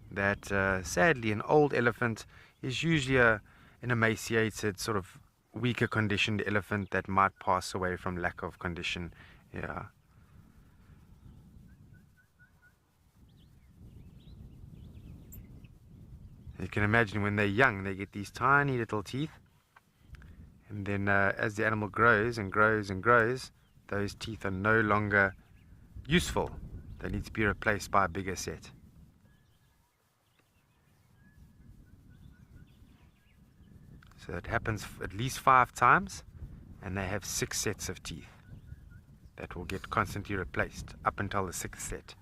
That sadly, an old elephant is usually an emaciated, sort of weaker conditioned elephant that might pass away from lack of condition. Yeah. You can imagine when they're young, they get these tiny little teeth. And then as the animal grows and grows and grows, those teeth are no longer useful. They need to be replaced by a bigger set. So it happens at least 5 times, and they have 6 sets of teeth that will get constantly replaced up until the 6th set.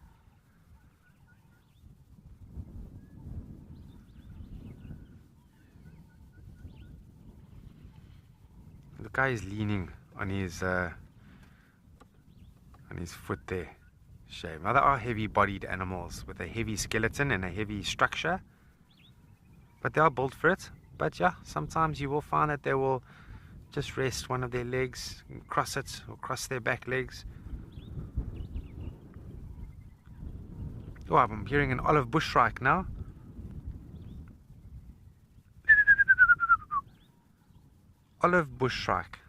The guy is leaning on his foot there. Shame. Now, they are heavy-bodied animals with a heavy skeleton and a heavy structure, but they are built for it. But yeah, sometimes you will find that they will just rest one of their legs, and cross it, or cross their back legs. Oh, I'm hearing an olive bushshrike now. Olive bushshrike.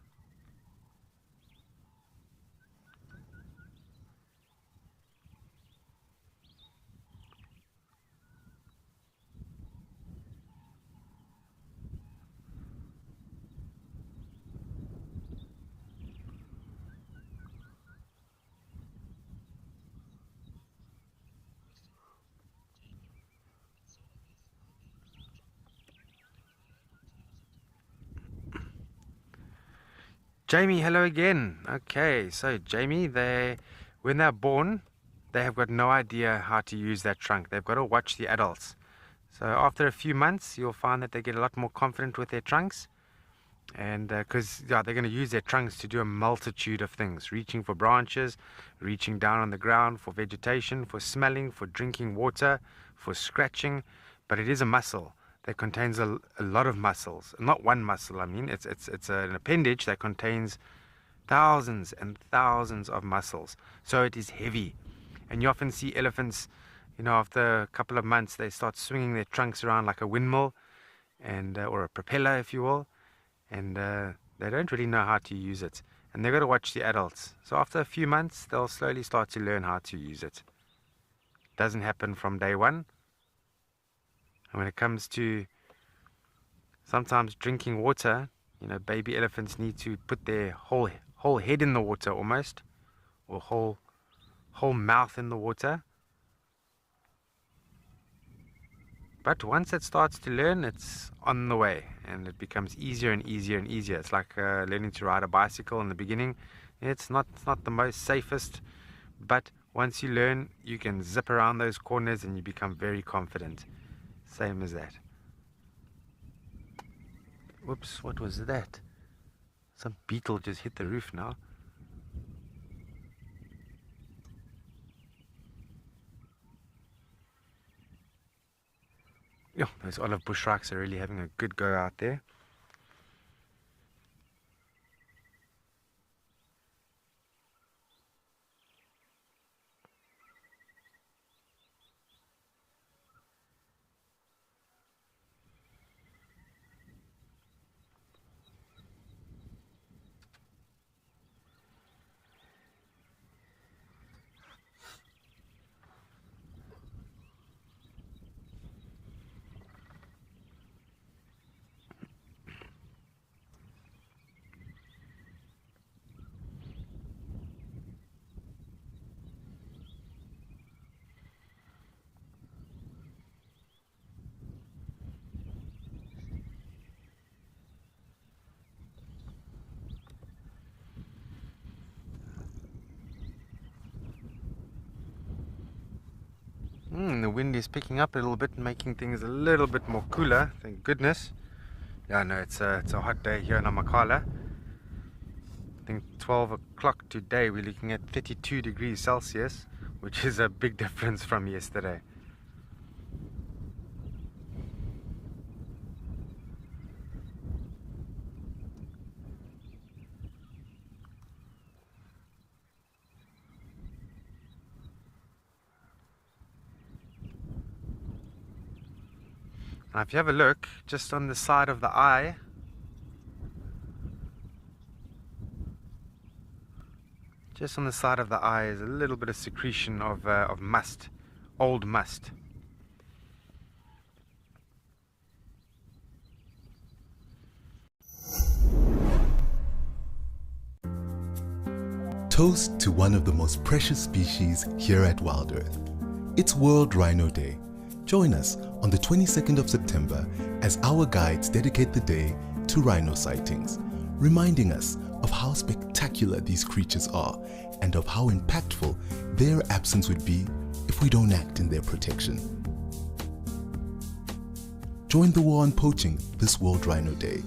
Jamie, hello again. Okay, so Jamie, when they're born, they have got no idea how to use that trunk. They've got to watch the adults. So after a few months, you'll find that they get a lot more confident with their trunks. And because they're going to use their trunks to do a multitude of things, reaching for branches, reaching down on the ground for vegetation, for smelling, for drinking water, for scratching. But it is a muscle that contains a lot of muscles. Not one muscle, I mean, it's an appendage that contains thousands and thousands of muscles. So it is heavy. And you often see elephants, after a couple of months, they start swinging their trunks around like a windmill, and or a propeller, if you will. And they don't really know how to use it. And they've got to watch the adults. So after a few months, they'll slowly start to learn how to use it. Doesn't happen from day one. And when it comes to sometimes drinking water, baby elephants need to put their whole head in the water almost, or whole mouth in the water. But once it starts to learn, it's on the way, and it becomes easier and easier and easier. It's like learning to ride a bicycle in the beginning. It's not the most safest, but once you learn, you can zip around those corners and you become very confident. Same as that. Whoops, what was that? Some beetle just hit the roof now. Yeah, those olive bush shrikes are really having a good go out there. The wind is picking up a little bit, making things a little bit more cooler, thank goodness. Yeah, no, it's a hot day here in Amakhala. I think 12 o'clock today we're looking at 32 degrees Celsius, which is a big difference from yesterday. Now if you have a look, just on the side of the eye, is a little bit of secretion of must, old must. Toast to one of the most precious species here at Wild Earth. It's World Rhino Day. Join us on the 22nd of September as our guides dedicate the day to rhino sightings, reminding us of how spectacular these creatures are and of how impactful their absence would be if we don't act in their protection. Join the war on poaching this World Rhino Day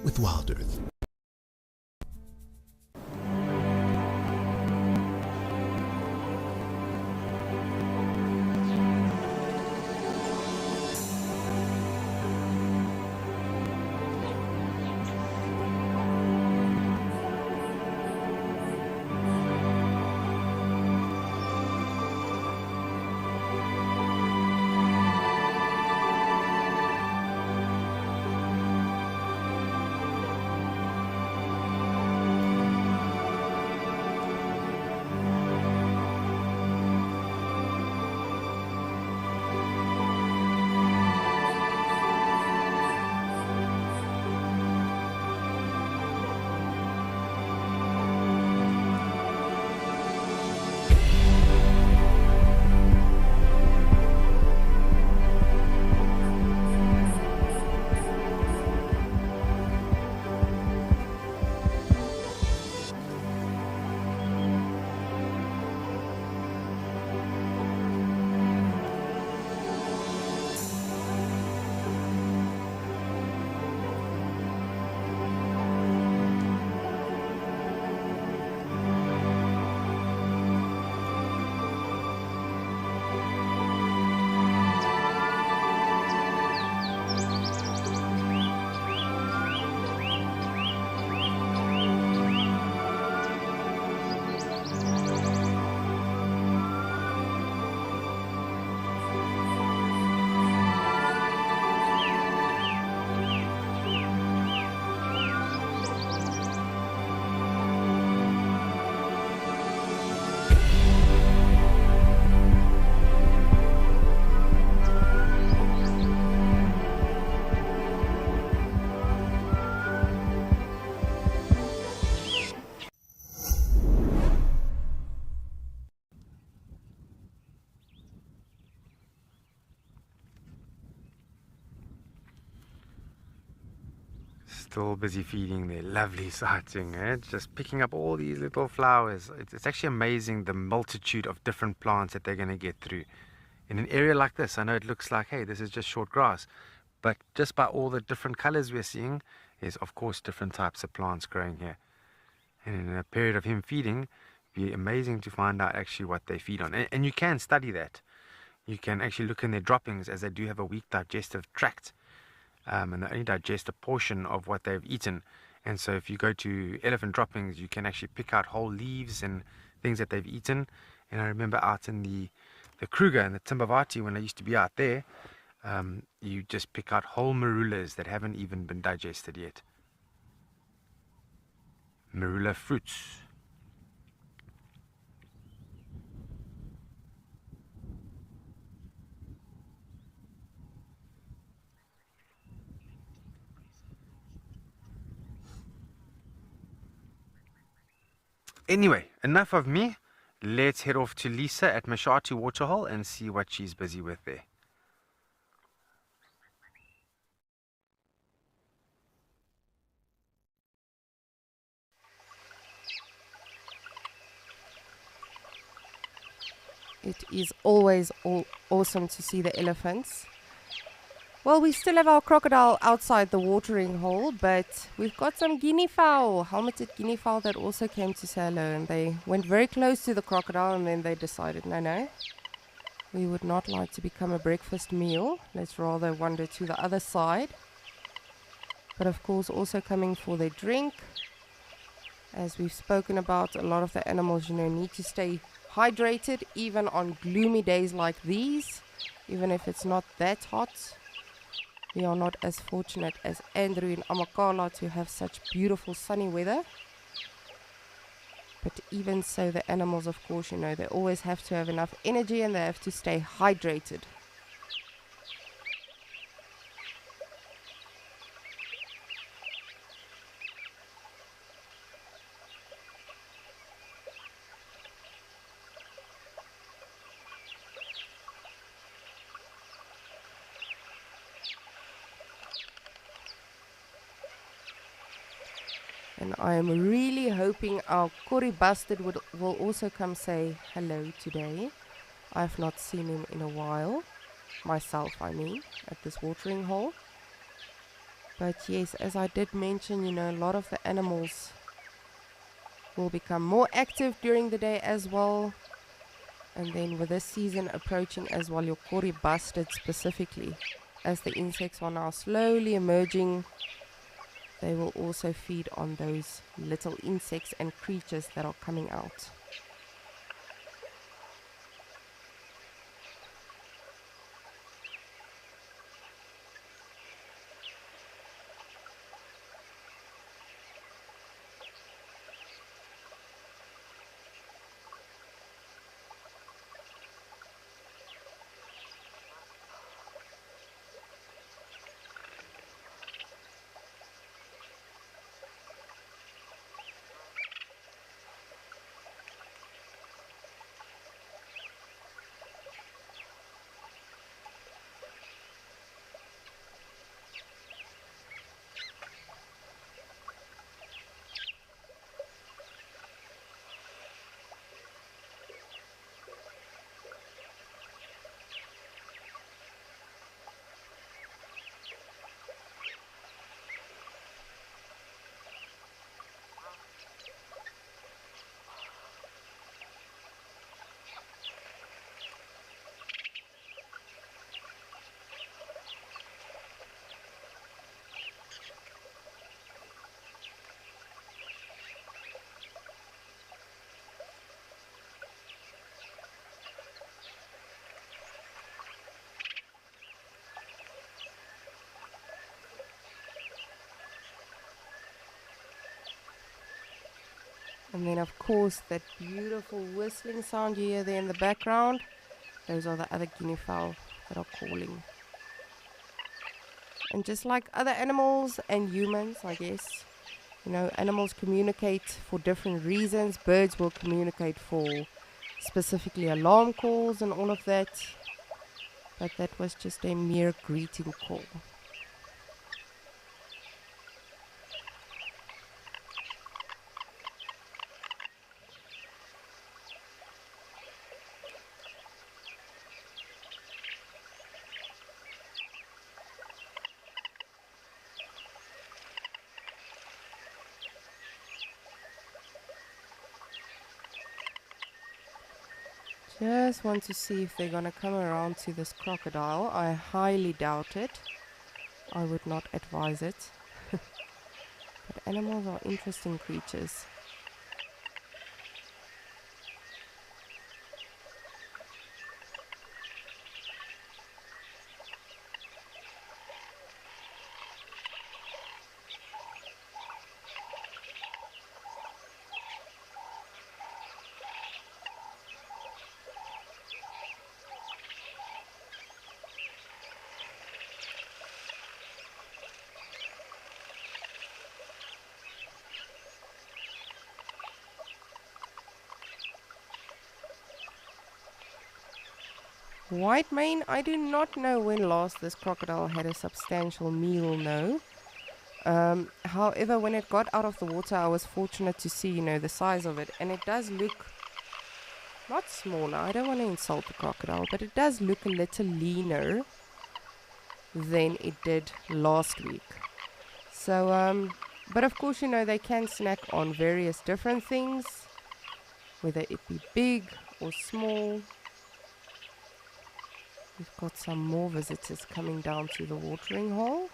with Wild Earth. still busy feeding their lovely sighting, eh? Just picking up all these little flowers. It's actually amazing the multitude of different plants that they're going to get through. In an area like this, I know it looks like, hey, this is just short grass, but just by all the different colors we're seeing, there's of course different types of plants growing here. And in a period of him feeding, it'd be amazing to find out actually what they feed on. And you can study that. You can actually look in their droppings, as they do have a weak digestive tract. And they only digest a portion of what they've eaten. And so if you go to elephant droppings, you can actually pick out whole leaves and things that they've eaten. And I remember out in the Kruger and the Timbavati, when I used to be out there, you just pick out whole marulas that haven't even been digested yet. Marula fruits. Anyway, enough of me. Let's head off to Lisa at Mashati Waterhole and see what she's busy with there. It is always awesome to see the elephants. Well, we still have our crocodile outside the watering hole, but we've got some guinea fowl, helmeted guinea fowl, that also came to say hello, and they went very close to the crocodile, and then they decided, no, we would not like to become a breakfast meal. Let's rather wander to the other side. But of course also coming for their drink. As we've spoken about, a lot of the animals, need to stay hydrated even on gloomy days like these, even if it's not that hot. We are not as fortunate as Andrew in Amakala to have such beautiful sunny weather. But even so, the animals, of course, they always have to have enough energy and they have to stay hydrated. And I am really hoping our Kori Bastard will also come say hello today. I've not seen him in a while. Myself, I mean, at this watering hole. But yes, as I did mention, a lot of the animals will become more active during the day as well. And then with this season approaching as well, your Kori Bastard specifically, as the insects are now slowly emerging, they will also feed on those little insects and creatures that are coming out. And then of course that beautiful whistling sound you hear there in the background, those are the other guinea fowl that are calling. And just like other animals and humans, I guess, animals communicate for different reasons. Birds will communicate for specifically alarm calls and all of that. But that was just a mere greeting call. Just want to see if they're gonna come around to this crocodile. I highly doubt it. I would not advise it. But animals are interesting creatures. White mane, I do not know when last this crocodile had a substantial meal, no. However, when it got out of the water, I was fortunate to see, the size of it. And it does look not smaller. I don't want to insult the crocodile, but it does look a little leaner than it did last week. So, but of course, they can snack on various different things, whether it be big or small. We've got some more visitors coming down to the watering hole.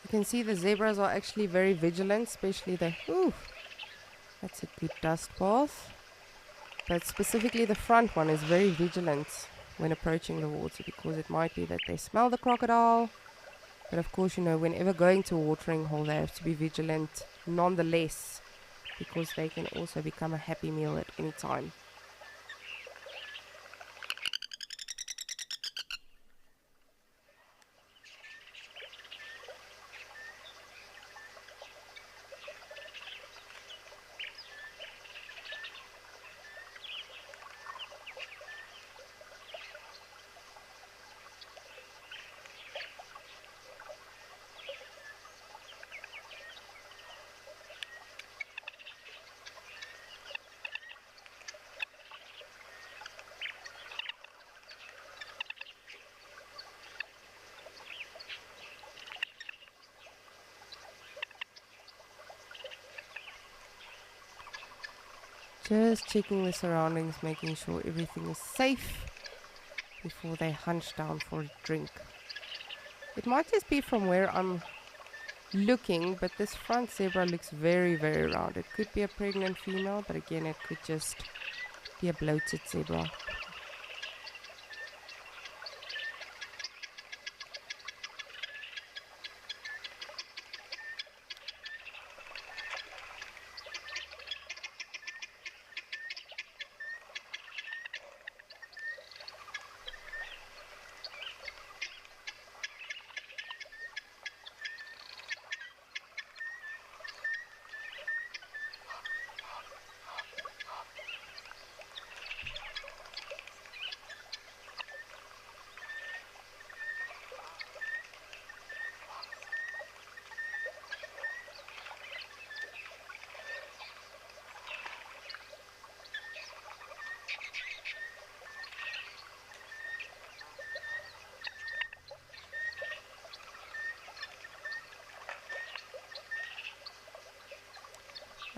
You can see the zebras are actually very vigilant, especially that's a good dust path. But specifically the front one is very vigilant when approaching the water, because it might be that they smell the crocodile. But of course, whenever going to a watering hole, they have to be vigilant nonetheless, because they can also become a happy meal at any time. Just checking the surroundings, making sure everything is safe before they hunch down for a drink. It might just be from where I'm looking, but this front zebra looks very, very round. It could be a pregnant female, but again, it could just be a bloated zebra.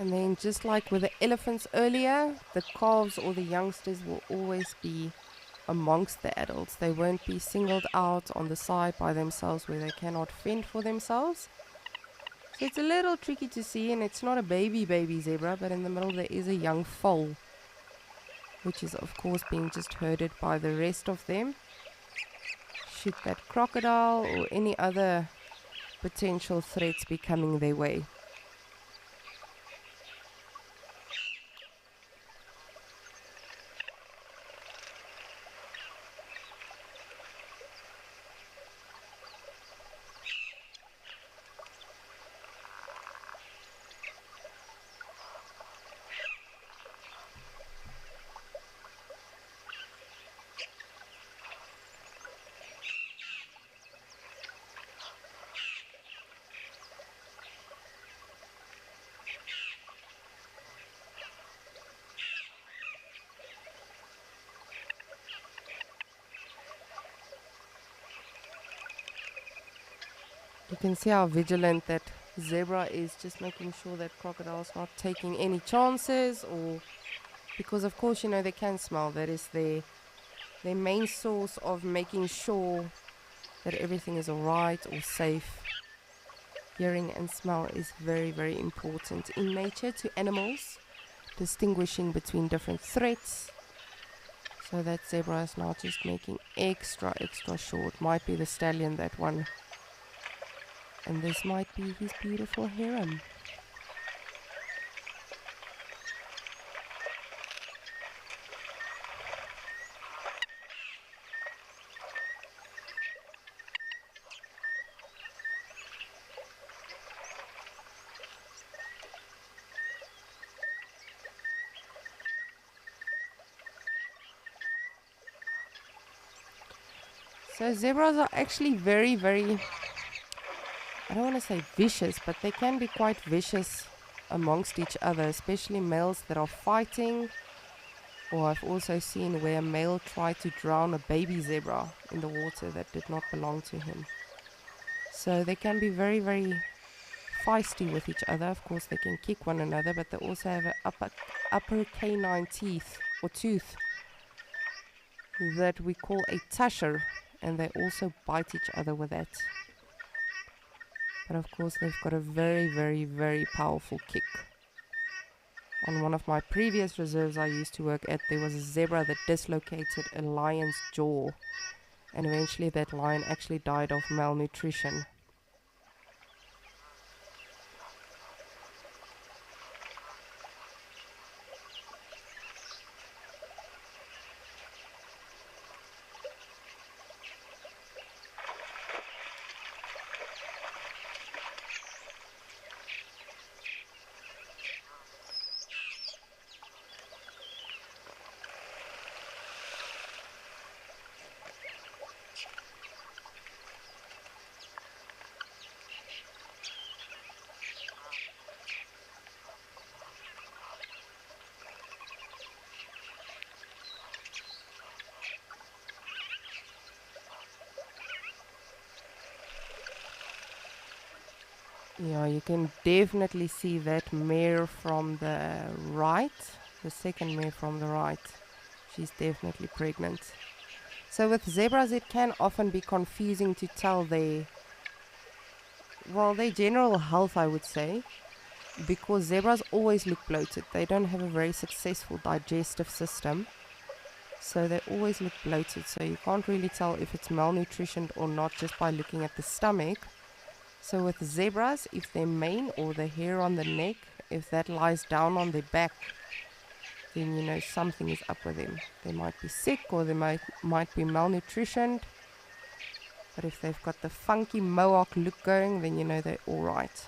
And then just like with the elephants earlier, the calves or the youngsters will always be amongst the adults. They won't be singled out on the side by themselves where they cannot fend for themselves. So it's a little tricky to see, and it's not a baby zebra, but in the middle there is a young foal, which is of course being just herded by the rest of them. Should that crocodile or any other potential threats be coming their way. can see how vigilant that zebra is, just making sure that crocodile's not taking any chances, or because of course, you know, they can smell. That is their main source of making sure that everything is alright or safe. Hearing and smell is very, very important in nature to animals, distinguishing between different threats. So that zebra is now just making extra short. Might be the stallion, that one. And this might be his beautiful heron. So zebras are actually very, very, I don't want to say vicious, but they can be quite vicious amongst each other, especially males that are fighting. Or I've also seen where a male tried to drown a baby zebra in the water that did not belong to him. So they can be very, very feisty with each other. Of course, they can kick one another, but they also have an upper canine teeth or tooth that we call a tusher, and they also bite each other with that. But of course, they've got a very, very, very powerful kick. On one of my previous reserves I used to work at, there was a zebra that dislocated a lion's jaw, and eventually that lion actually died of malnutrition. Yeah, you can definitely see that mare from the right, the second mare from the right. She's definitely pregnant. So with zebras, it can often be confusing to tell their general health, I would say, because zebras always look bloated. They don't have a very successful digestive system, so they always look bloated. So you can't really tell if it's malnutritioned or not just by looking at the stomach. So with zebras, if their mane or the hair on the neck, if that lies down on their back, then you know something is up with them. They might be sick, or they might be malnutritioned. But if they've got the funky mohawk look going, then you know they're all right.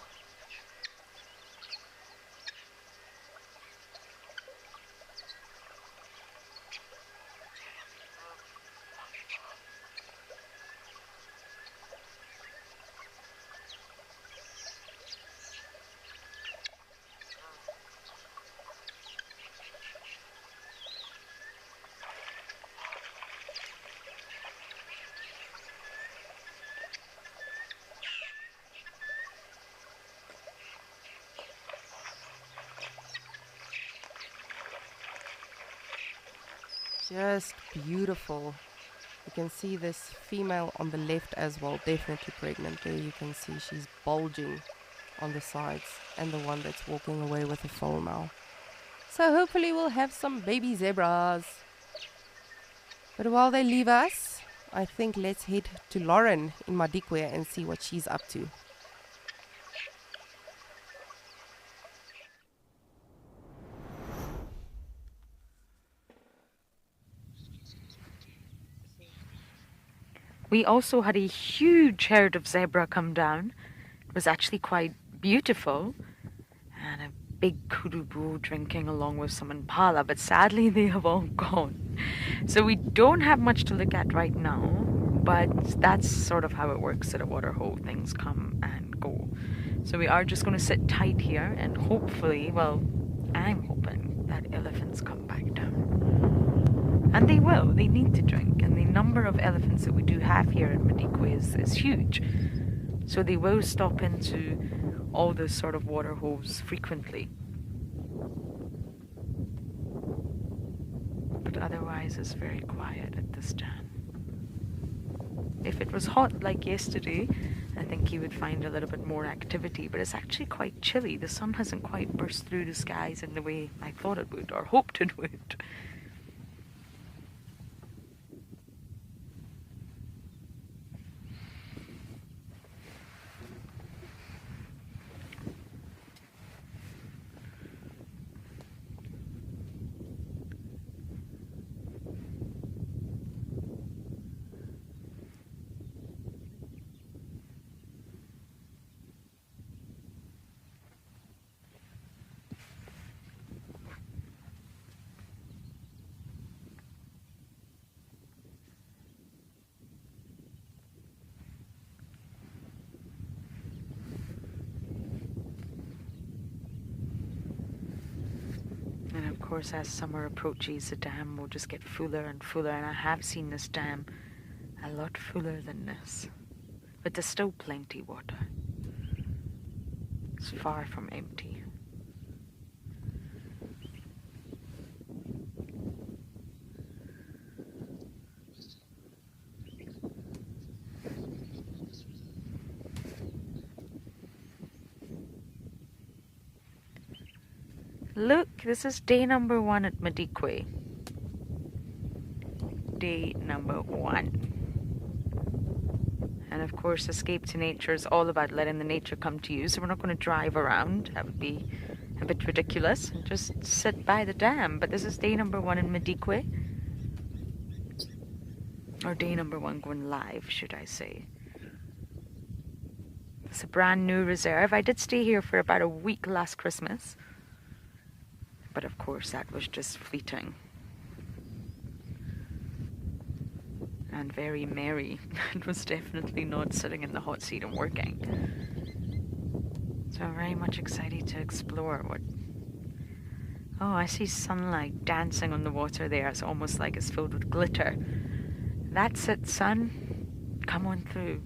Just beautiful. You can see this female on the left as well, definitely pregnant. There you can see she's bulging on the sides, and the one that's walking away with the foal now. So hopefully we'll have some baby zebras. But while they leave us, I think let's head to Lauren in Madikwe and see what she's up to. We also had a huge herd of zebra come down. It was actually quite beautiful. And a big kurubu drinking along with some impala, but sadly they have all gone. So we don't have much to look at right now, but that's sort of how it works at a water hole. Things come and go. So we are just going to sit tight here and hopefully, well, I'm hoping that elephants come back down. And they will. They need to drink. And the number of elephants that we do have here in Madikwe is huge. So they will stop into all those sort of water holes frequently. But otherwise it's very quiet at this dam. If it was hot like yesterday, I think you would find a little bit more activity, but it's actually quite chilly. The sun hasn't quite burst through the skies in the way I thought it would, or hoped it would. And of course, as summer approaches, the dam will just get fuller and fuller. And I have seen this dam a lot fuller than this. But there's still plenty water. It's far from empty. Look, this is day number 1 at Madikwe. Day number 1. And of course, Escape to Nature is all about letting the nature come to you. So we're not going to drive around. That would be a bit ridiculous. And just sit by the dam. But this is day number 1 in Madikwe. Or day number 1 going live, should I say. It's a brand new reserve. I did stay here for about a week last Christmas. But of course, that was just fleeting. And very merry. It was definitely not sitting in the hot seat and working. So I'm very much excited to explore what... Oh, I see sunlight dancing on the water there. It's almost like it's filled with glitter. That's it, sun. Come on through.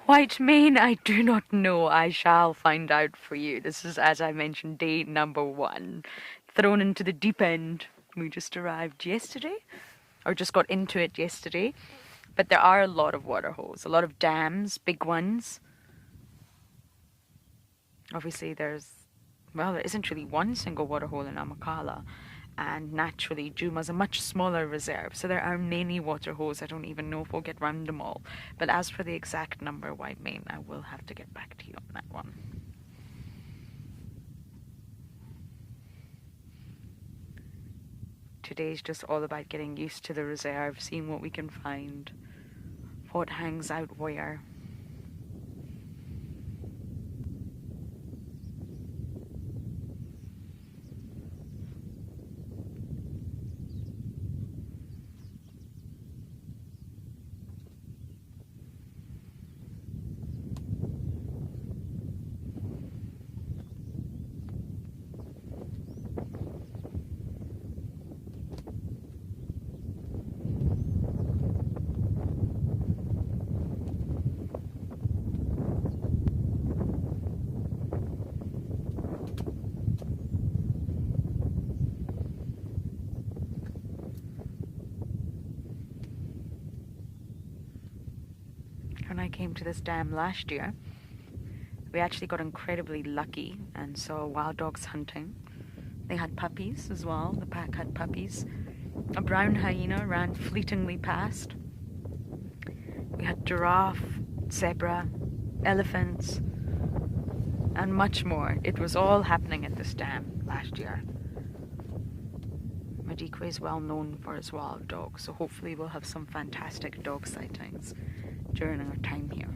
White mane, I do not know. I shall find out for you. This is, as I mentioned, day number 1. Thrown into the deep end. We just arrived yesterday, or just got into it yesterday. But there are a lot of water holes, a lot of dams, big ones. Obviously, there isn't really one single water hole in Amakhala. And naturally, Djuma's a much smaller reserve, so there are many water holes. I don't even know if we'll get round them all. But as for the exact number, White Mane, I will have to get back to you on that one. Today's just all about getting used to the reserve, seeing what we can find, what hangs out where. When I came to this dam last year, we actually got incredibly lucky and saw wild dogs hunting. They had puppies as well. The pack had puppies. A brown hyena ran fleetingly past. We had giraffe, zebra, elephants, and much more. It was all happening at this dam last year. Madikwe is well known for its wild dogs, so hopefully we'll have some fantastic dog sightings during our time here.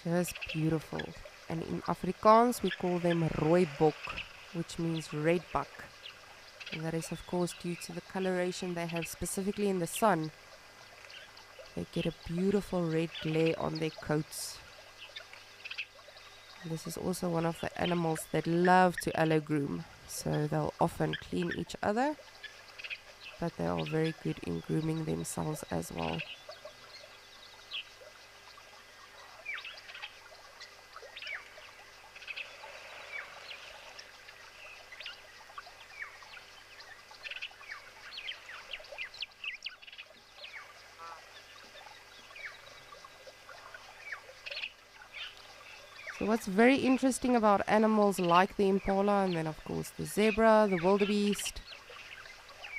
Just beautiful. And in Afrikaans we call them rooibok, which means red buck. And that is of course due to the coloration they have specifically in the sun. They get a beautiful red glare on their coats. This is also one of the animals that love to allo groom, so they'll often clean each other, but they are very good in grooming themselves as well. So what's very interesting about animals like the impala and then of course the zebra, the wildebeest,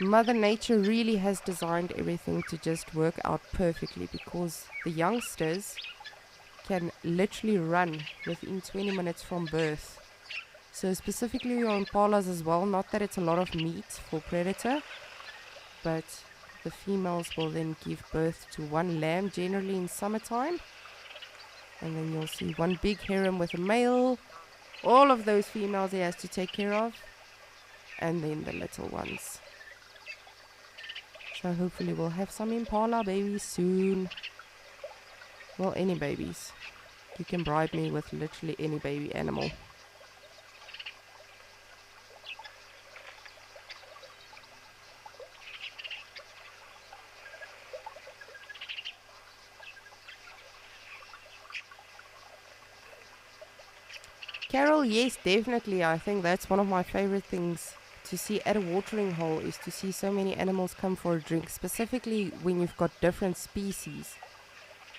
Mother Nature really has designed everything to just work out perfectly, because the youngsters can literally run within 20 minutes from birth. So specifically your impalas as well, not that it's a lot of meat for predator, but the females will then give birth to one lamb, generally in summertime. And then you'll see one big harem with a male. All of those females he has to take care of. And then the little ones. So hopefully we'll have some impala babies soon. Well, any babies. You can bribe me with literally any baby animal. Carol, yes, definitely. I think that's one of my favorite things to see at a watering hole, is to see so many animals come for a drink, specifically when you've got different species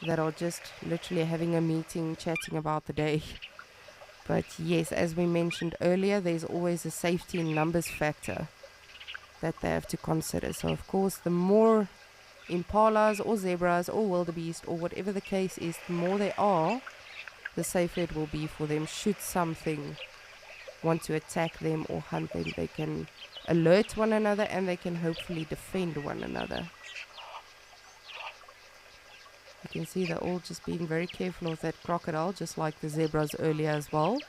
that are just literally having a meeting, chatting about the day. But yes, as we mentioned earlier, there's always a safety in numbers factor that they have to consider. So of course, the more impalas or zebras or wildebeest or whatever the case is, the more they are, the safer it will be for them. Should something want to attack them or hunt them, they can alert one another and they can hopefully defend one another. You can see they're all just being very careful of that crocodile, just like the zebras earlier as well.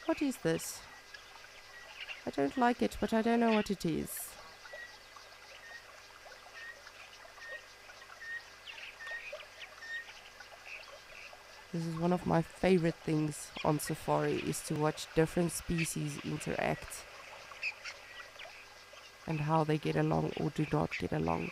What is this? I don't like it, but I don't know what it is. This is one of my favorite things on safari, is to watch different species interact and how they get along or do not get along.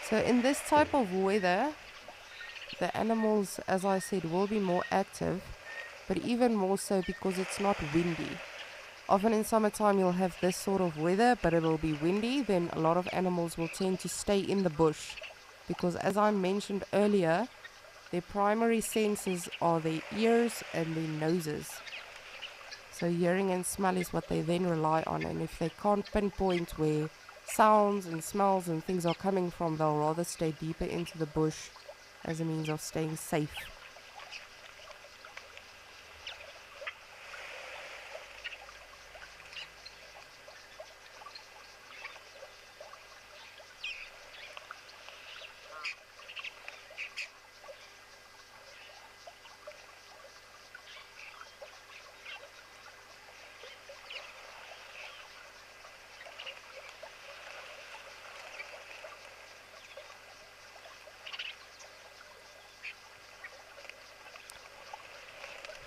So in this type of weather, the animals, as I said, will be more active, but even more so because it's not windy. Often in summertime you'll have this sort of weather, but it'll be windy, then a lot of animals will tend to stay in the bush, because as I mentioned earlier, their primary senses are their ears and their noses. So hearing and smell is what they then rely on, and if they can't pinpoint where sounds and smells and things are coming from, they'll rather stay deeper into the bush as a means of staying safe.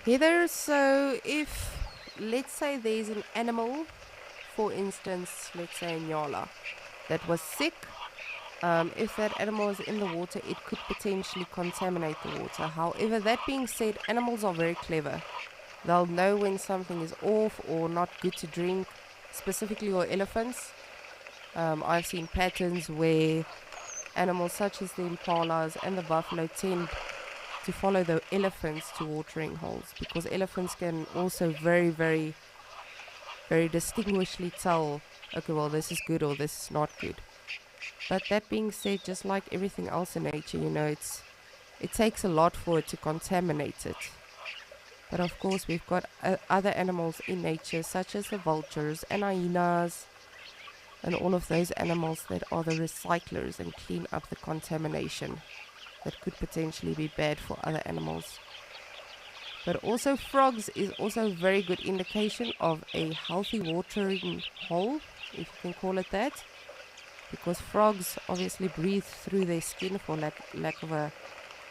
Heather, so if, let's say there's an animal, for instance, let's say a nyala, that was sick, if that animal is in the water, it could potentially contaminate the water. However, that being said, animals are very clever. They'll know when something is off or not good to drink, specifically your elephants. I've seen patterns where animals such as the impalas and the buffalo tend to follow the elephants to watering holes, because elephants can also very, very, very distinguishedly tell, okay, well, this is good or this is not good. But that being said, just like everything else in nature, you know, it takes a lot for it to contaminate it. But of course, we've got other animals in nature, such as the vultures and hyenas, and all of those animals that are the recyclers and clean up the contamination that could potentially be bad for other animals. But also frogs is also a very good indication of a healthy watering hole, if you can call it that, because frogs obviously breathe through their skin, for lack of a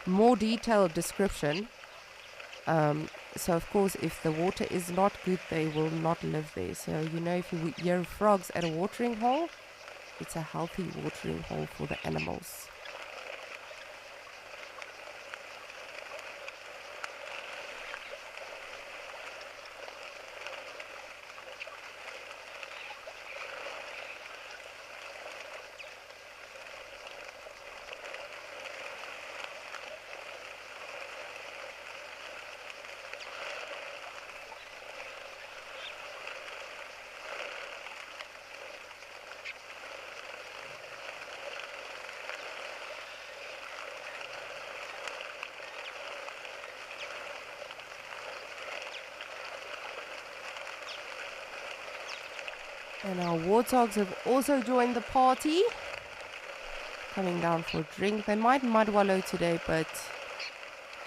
more detailed description. So of course, if the water is not good, they will not live there. So if you hear frogs at a watering hole, it's a healthy watering hole for the animals. And our warthogs have also joined the party, coming down for a drink. They might mud wallow today, but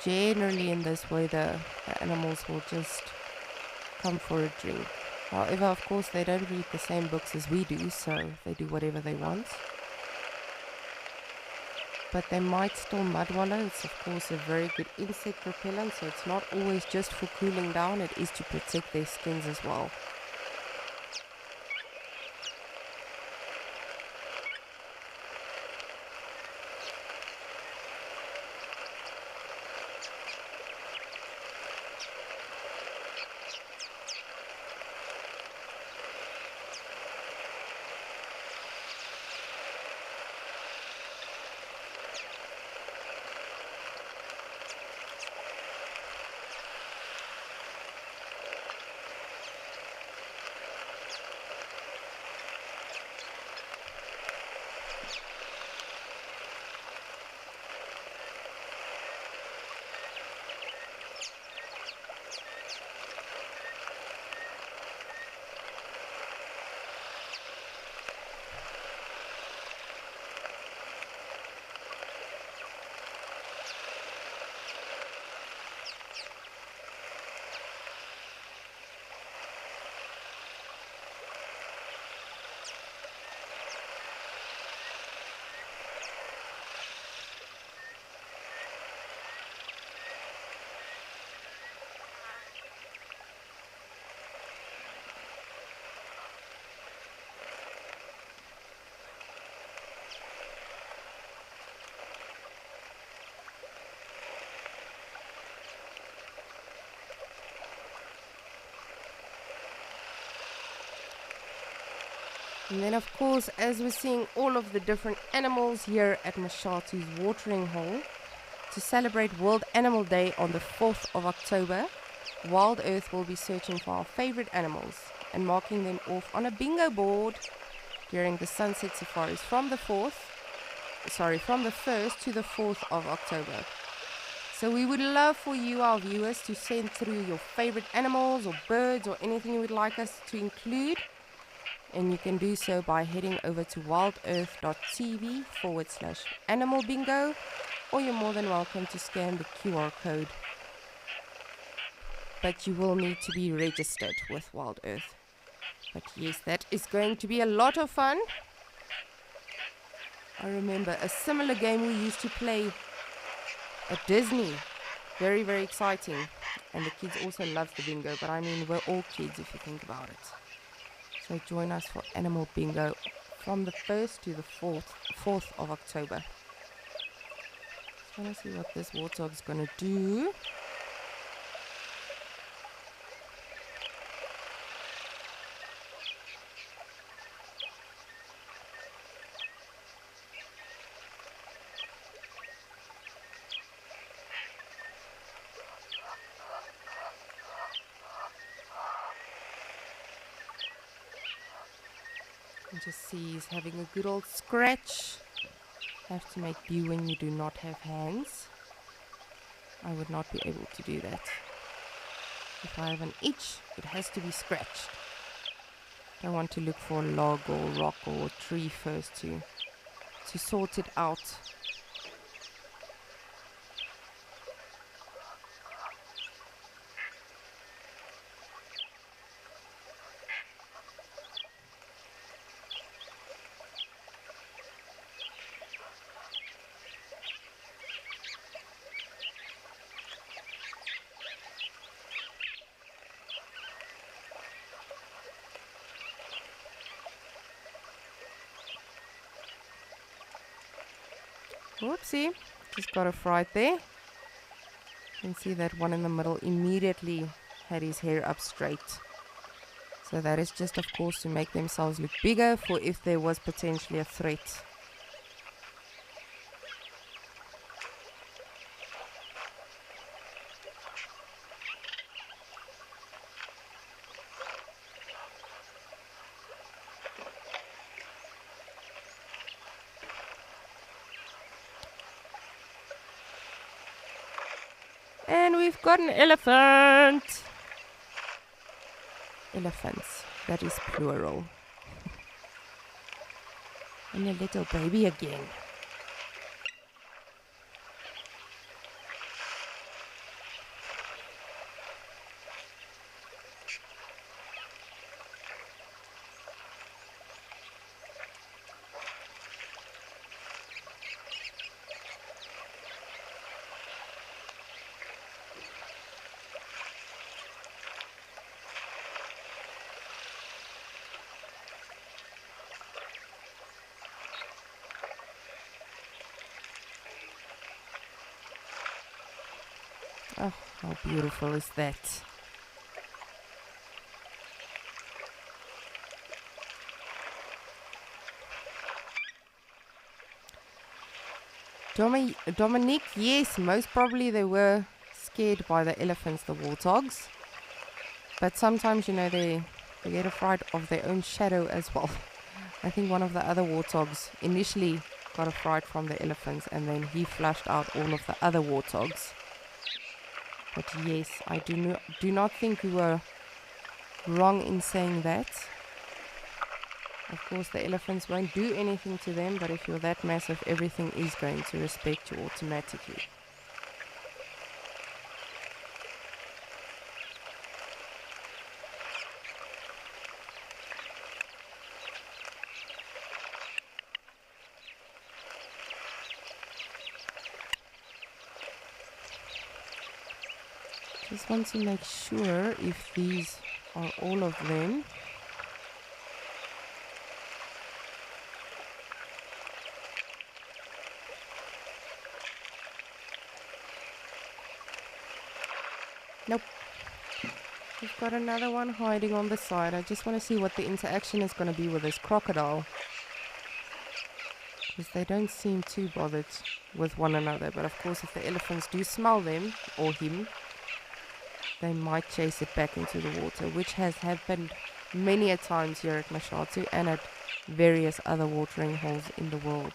generally in this weather, the animals will just come for a drink. However, of course, they don't read the same books as we do, so they do whatever they want. But they might still mud wallow. It's of course a very good insect repellent, so it's not always just for cooling down, it is to protect their skins as well. And then of course, as we're seeing all of the different animals here at Mashatu's watering hole, to celebrate World Animal Day on the 4th of October, Wild Earth will be searching for our favorite animals and marking them off on a bingo board during the sunset safaris from the 1st to the 4th of October. So we would love for you, our viewers, to send through your favorite animals or birds or anything you would like us to include. And you can do so by heading over to wildearth.tv/animal bingo, or you're more than welcome to scan the QR code. But you will need to be registered with Wild Earth. But yes, that is going to be a lot of fun. I remember a similar game we used to play at Disney. Very, very exciting. And the kids also love the bingo, but I mean, we're all kids if you think about it. So join us for Animal Bingo from the 1st to the 4th of October. Just want to see what this warthog's going to do. You can just see he's having a good old scratch. Have to make do when you do not have hands. I would not be able to do that. If I have an itch, it has to be scratched. Don't want to look for a log or rock or a tree first to sort it out. Whoopsie. Just got a fright there. You can see that one in the middle immediately had his hair up straight. So that is just, of course, to make themselves look bigger for if there was potentially a threat. And we've got an elephant. Elephants, that is plural. And a little baby again. Oh, how beautiful is that? Dominique, yes, most probably they were scared by the elephants, the warthogs. But sometimes, you know, they get a fright of their own shadow as well. I think one of the other warthogs initially got a fright from the elephants, and then he flushed out all of the other warthogs. But yes, I do not think we were wrong in saying that. Of course, the elephants won't do anything to them, but if you're that massive, everything is going to respect you automatically. Just want to make sure if these are all of them. Nope. We've got another one hiding on the side. I just want to see what the interaction is going to be with this crocodile, because they don't seem too bothered with one another. But of course, if the elephants do smell them, or him, they might chase it back into the water, which has happened many a times here at Mashatu and at various other watering holes in the world.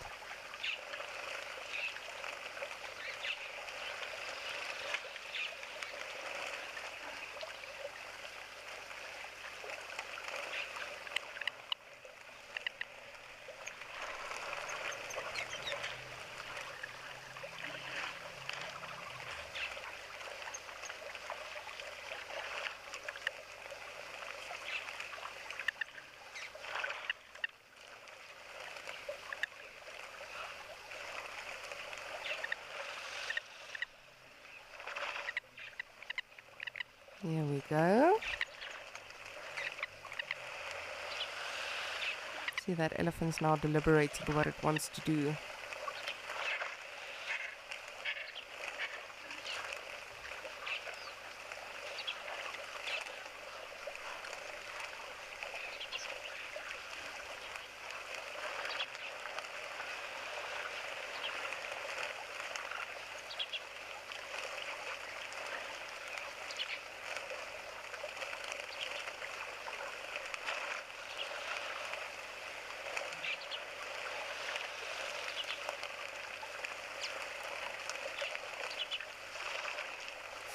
Here we go. See, that elephant's now deliberating what it wants to do.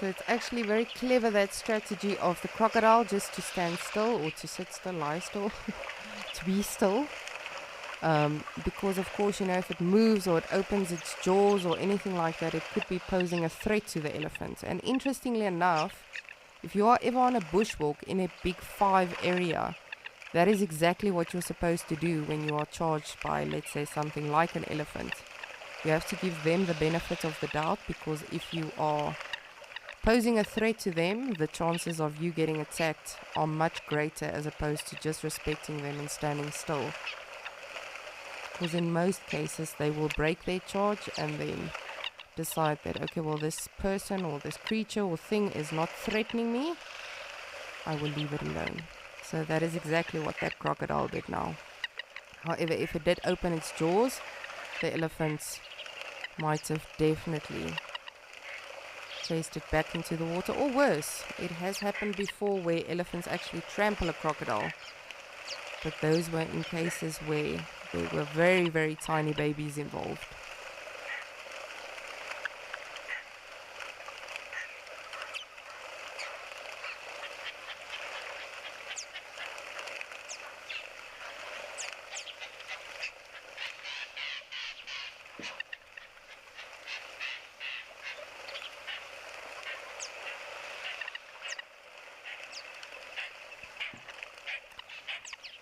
So it's actually very clever, that strategy of the crocodile, just to stand still or to sit still, lie still, to be still. Because of course, you know, if it moves or it opens its jaws or anything like that, it could be posing a threat to the elephant. And interestingly enough, if you are ever on a bushwalk in a big 5 area, that is exactly what you're supposed to do when you are charged by, let's say, something like an elephant. You have to give them the benefit of the doubt, because if you are posing a threat to them, the chances of you getting attacked are much greater, as opposed to just respecting them and standing still. because in most cases they will break their charge and then decide that, okay, well, this person or this creature or thing is not threatening me, I will leave it alone. So that is exactly what that crocodile did now. However, if it did open its jaws, the elephants might have definitely chased it back into the water, or worse, it has happened before where elephants actually trample a crocodile, but those were in cases where there were very, very tiny babies involved.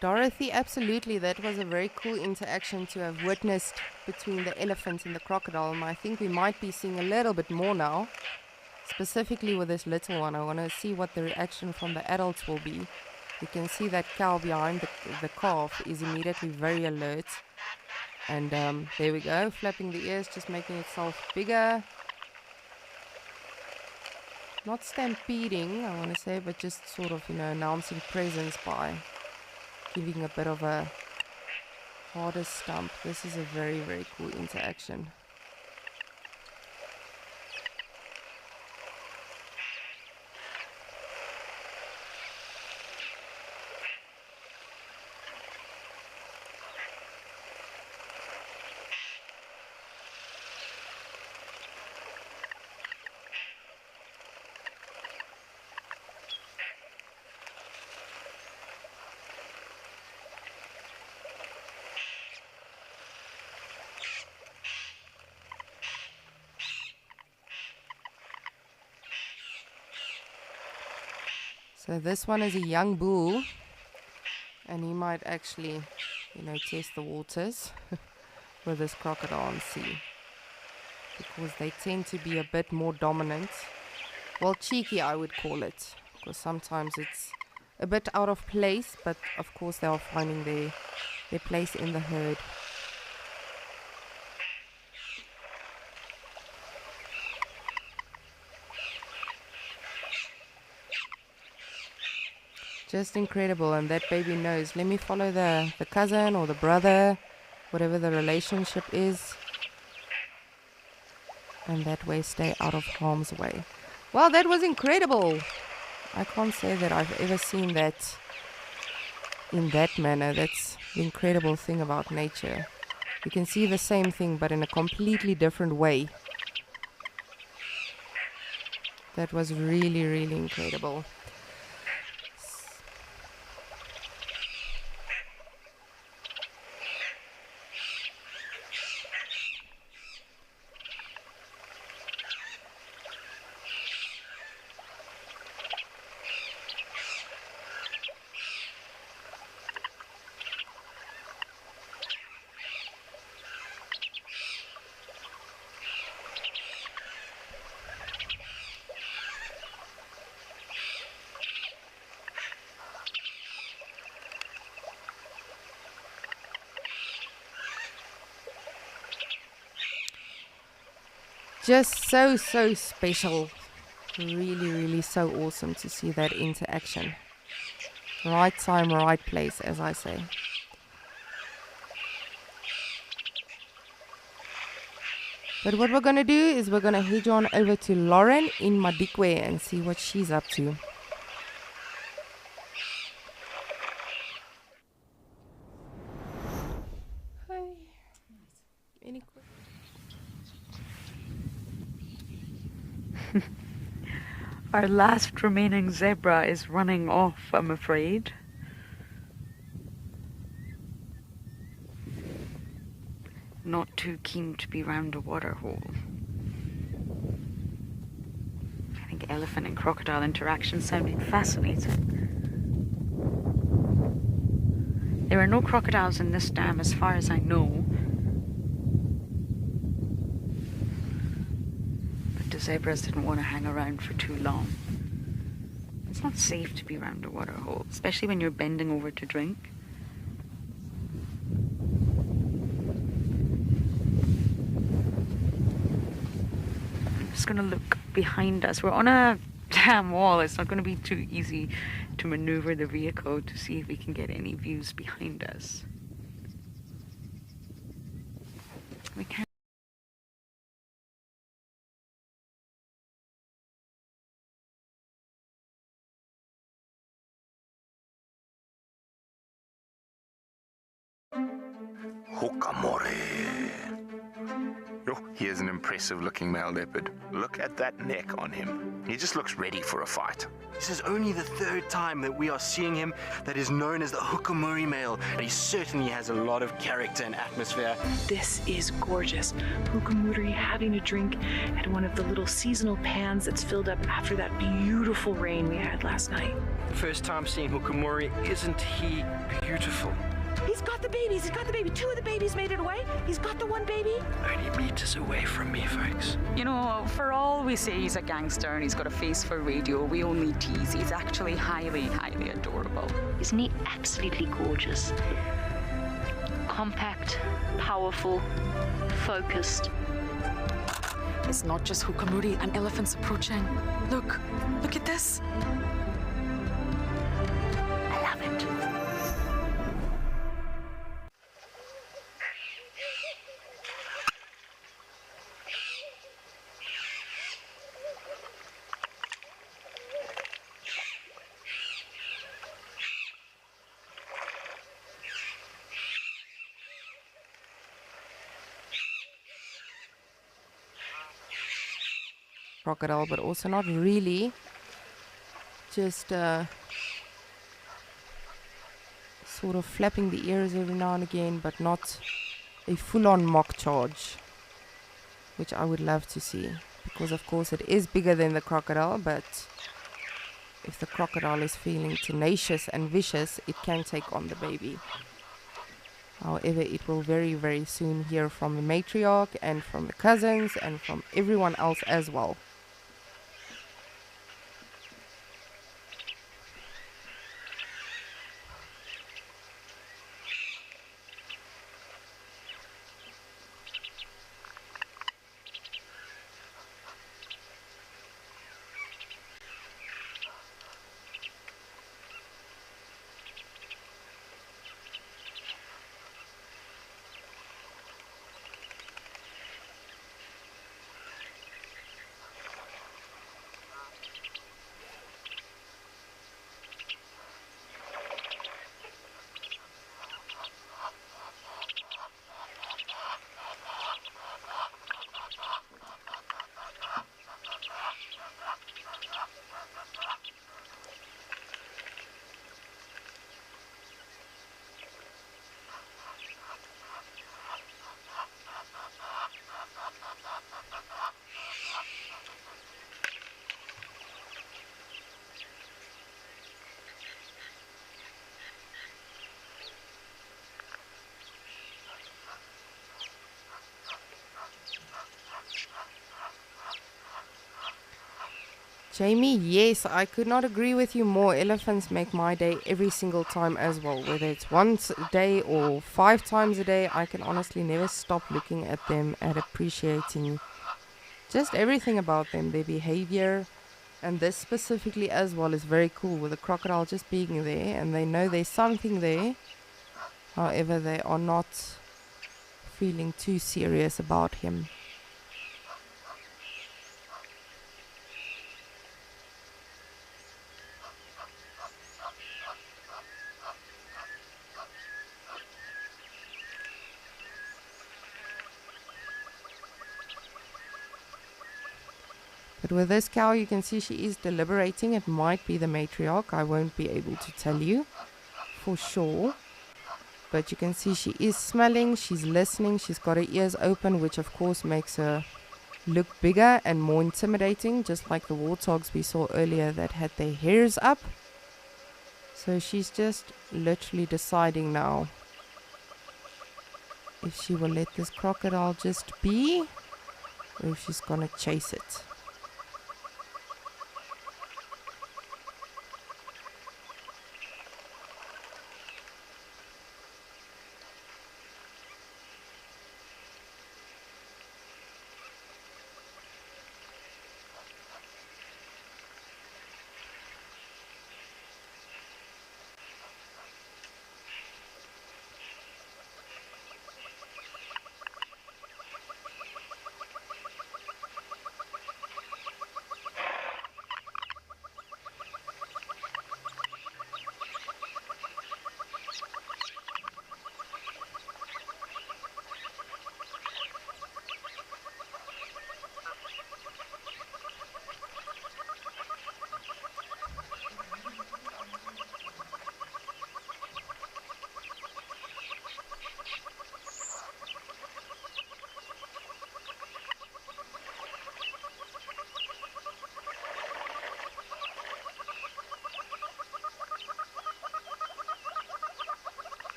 Dorothy, absolutely. That was a very cool interaction to have witnessed between the elephant and the crocodile. And I think we might be seeing a little bit more now, specifically with this little one. I want to see what the reaction from the adults will be. You can see that cow behind the calf is immediately very alert. And there we go, flapping the ears, just making itself bigger. Not stampeding, I want to say, but just sort of, announcing presence by giving a bit of a harder stump. This is a very, very cool interaction. So this one is a young bull, and he might actually, test the waters with this crocodile and see, because they tend to be a bit more dominant. Well, cheeky, I would call it, because sometimes it's a bit out of place, but of course they are finding their place in the herd. Just incredible, and that baby knows, let me follow the cousin or the brother, whatever the relationship is, and that way stay out of harm's way. Well, that was incredible. I can't say that I've ever seen that in that manner. That's the incredible thing about nature. You can see the same thing, but in a completely different way. That was really, really incredible. Just so special. Really, really so awesome to see that interaction. Right time, right place, as I say. But what we're going to do is we're going to head on over to Lauren in Madikwe and see what she's up to. Hi. Any questions? Our last remaining zebra is running off, I'm afraid. Not too keen to be round a water hole. I think elephant and crocodile interaction sounded fascinating. There are no crocodiles in this dam as far as I know. The zebras didn't want to hang around for too long. It's not safe to be around a water hole, especially when you're bending over to drink. going to look behind us. We're on a damn wall. It's not going to be too easy to maneuver the vehicle to see if we can get any views behind us. We can't. Hukamore. Oh, here's an impressive looking male leopard. Look at that neck on him. He just looks ready for a fight. This is only the third time that we are seeing him that is known as the Hukamuri male, and he certainly has a lot of character and atmosphere. This is gorgeous. Hukamuri having a drink at one of the little seasonal pans that's filled up after that beautiful rain we had last night. First time seeing Hukamuri, isn't he beautiful? He's got the babies. He's got the baby. 2 of the babies made it away. He's got the one baby. Only meters away from me, folks. You know, for all we say he's a gangster and he's got a face for radio, we only tease. He's actually highly, highly adorable. Isn't he absolutely gorgeous? Compact, powerful, focused. It's not just Hukamuri, an elephant's approaching. Look at this. I love it. Crocodile, but also not really. Just sort of flapping the ears every now and again, but not a full-on mock charge, which I would love to see, because of course it is bigger than the crocodile, but if the crocodile is feeling tenacious and vicious, it can take on the baby. However, it will very, very soon hear from the matriarch and from the cousins and from everyone else as well. Jamie, yes, I could not agree with you more. Elephants make my day every single time as well. Whether it's once a day or 5 times a day, I can honestly never stop looking at them and appreciating just everything about them, their behavior. And this specifically as well is very cool, with the crocodile just being there, and they know there's something there. However, they are not feeling too serious about him. But with this cow, you can see she is deliberating. It might be the matriarch. I won't be able to tell you for sure. But you can see she is smelling, she's listening, she's got her ears open, which of course makes her look bigger and more intimidating, just like the warthogs we saw earlier that had their hairs up. So she's just literally deciding now if she will let this crocodile just be, or if she's gonna chase it.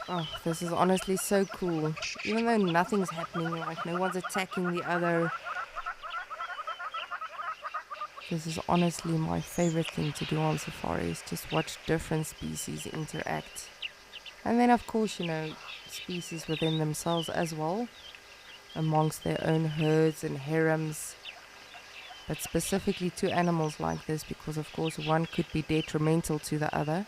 Oh, this is honestly so cool. Even though nothing's happening, like no one's attacking the other. This is honestly my favorite thing to do on safari, is just watch different species interact. And then of course, species within themselves as well, amongst their own herds and harems. But specifically to animals like this, because of course one could be detrimental to the other.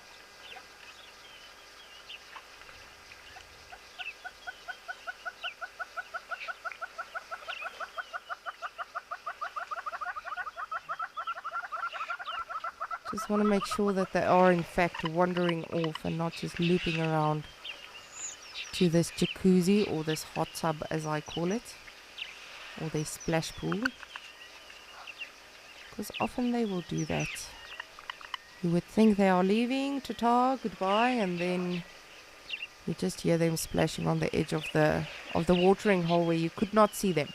Just want to make sure that they are in fact wandering off and not just looping around to this jacuzzi, or this hot tub as I call it, or their splash pool, because often they will do that. You would think they are leaving, ta-ta, goodbye, and then you just hear them splashing on the edge of the watering hole where you could not see them.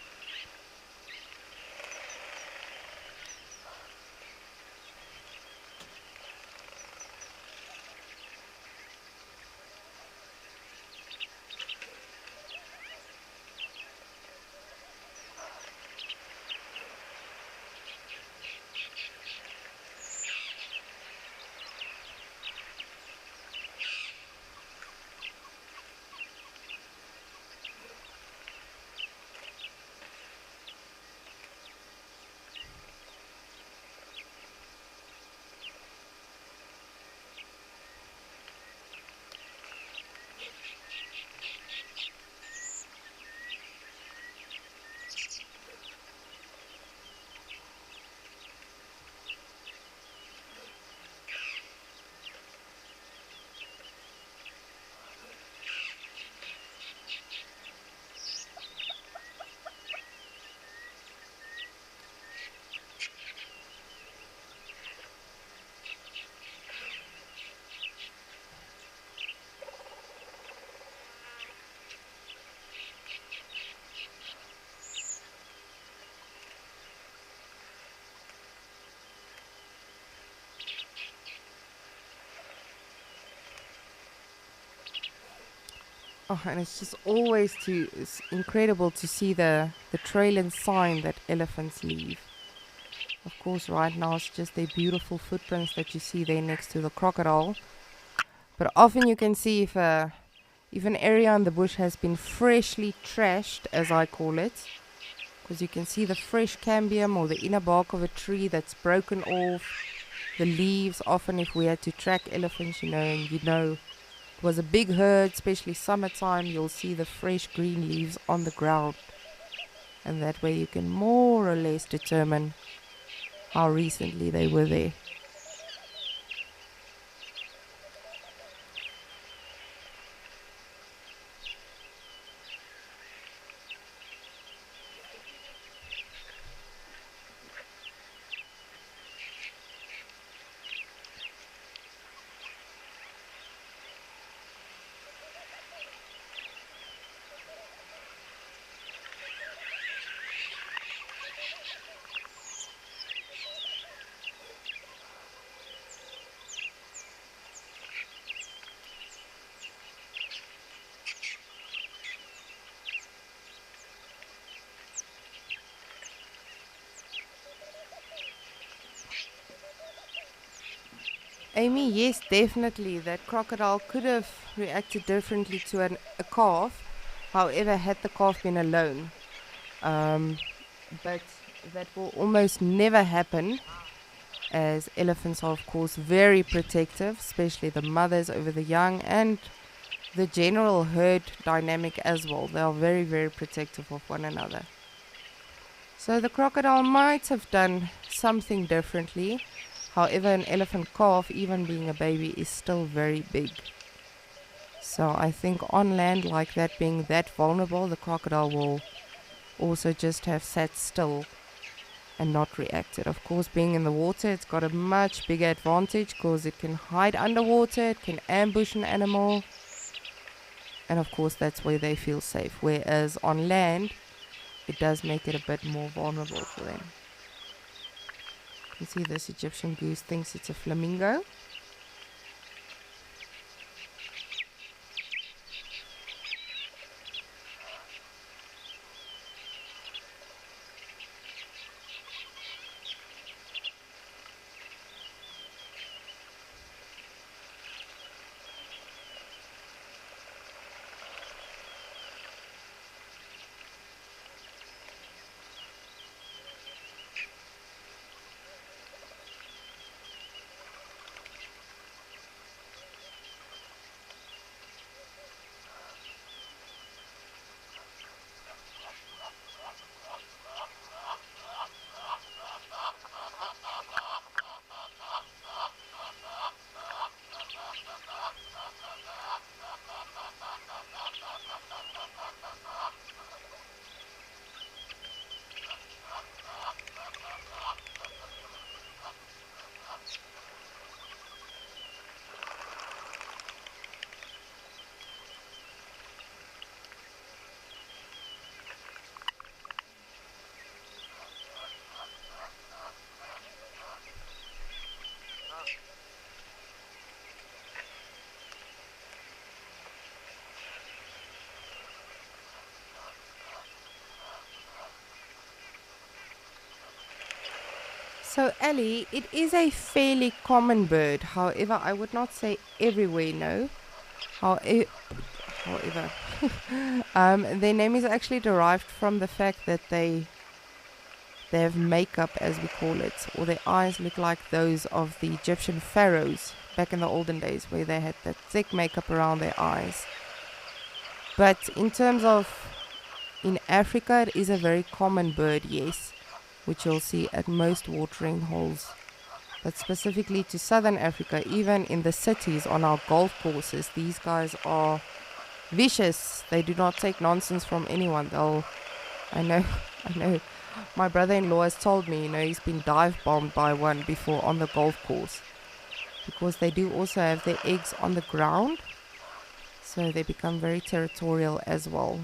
Oh, and it's just it's incredible to see the trail and sign that elephants leave. Of course, right now it's just their beautiful footprints that you see there next to the crocodile. But often you can see if an area in the bush has been freshly trashed, as I call it, because you can see the fresh cambium or the inner bark of a tree that's broken off, the leaves. Often if we had to track elephants, it was a big herd, especially summertime, you'll see the fresh green leaves on the ground. And that way you can more or less determine how recently they were there. Amy, yes, definitely. That crocodile could have reacted differently to a calf. However, had the calf been alone. But that will almost never happen, as elephants are, of course, very protective, especially the mothers over the young, and the general herd dynamic as well. They are very, very protective of one another. So the crocodile might have done something differently. However, an elephant calf, even being a baby, is still very big. So I think on land like that, being that vulnerable, the crocodile will also just have sat still and not reacted. Of course, being in the water, it's got a much bigger advantage because it can hide underwater, it can ambush an animal, and of course that's where they feel safe. Whereas on land, it does make it a bit more vulnerable for them. You see this Egyptian goose thinks it's a flamingo. So, Ellie, it is a fairly common bird. However, I would not say everywhere, no. However, their name is actually derived from the fact that they have makeup, as we call it, or their eyes look like those of the Egyptian pharaohs back in the olden days, where they had that thick makeup around their eyes. But in terms of in Africa, it is a very common bird, yes, which you'll see at most watering holes. But specifically to southern Africa, even in the cities on our golf courses, these guys are vicious. They do not take nonsense from anyone. I know, my brother-in-law has told me, he's been dive bombed by one before on the golf course, because they do also have their eggs on the ground, so they become very territorial as well.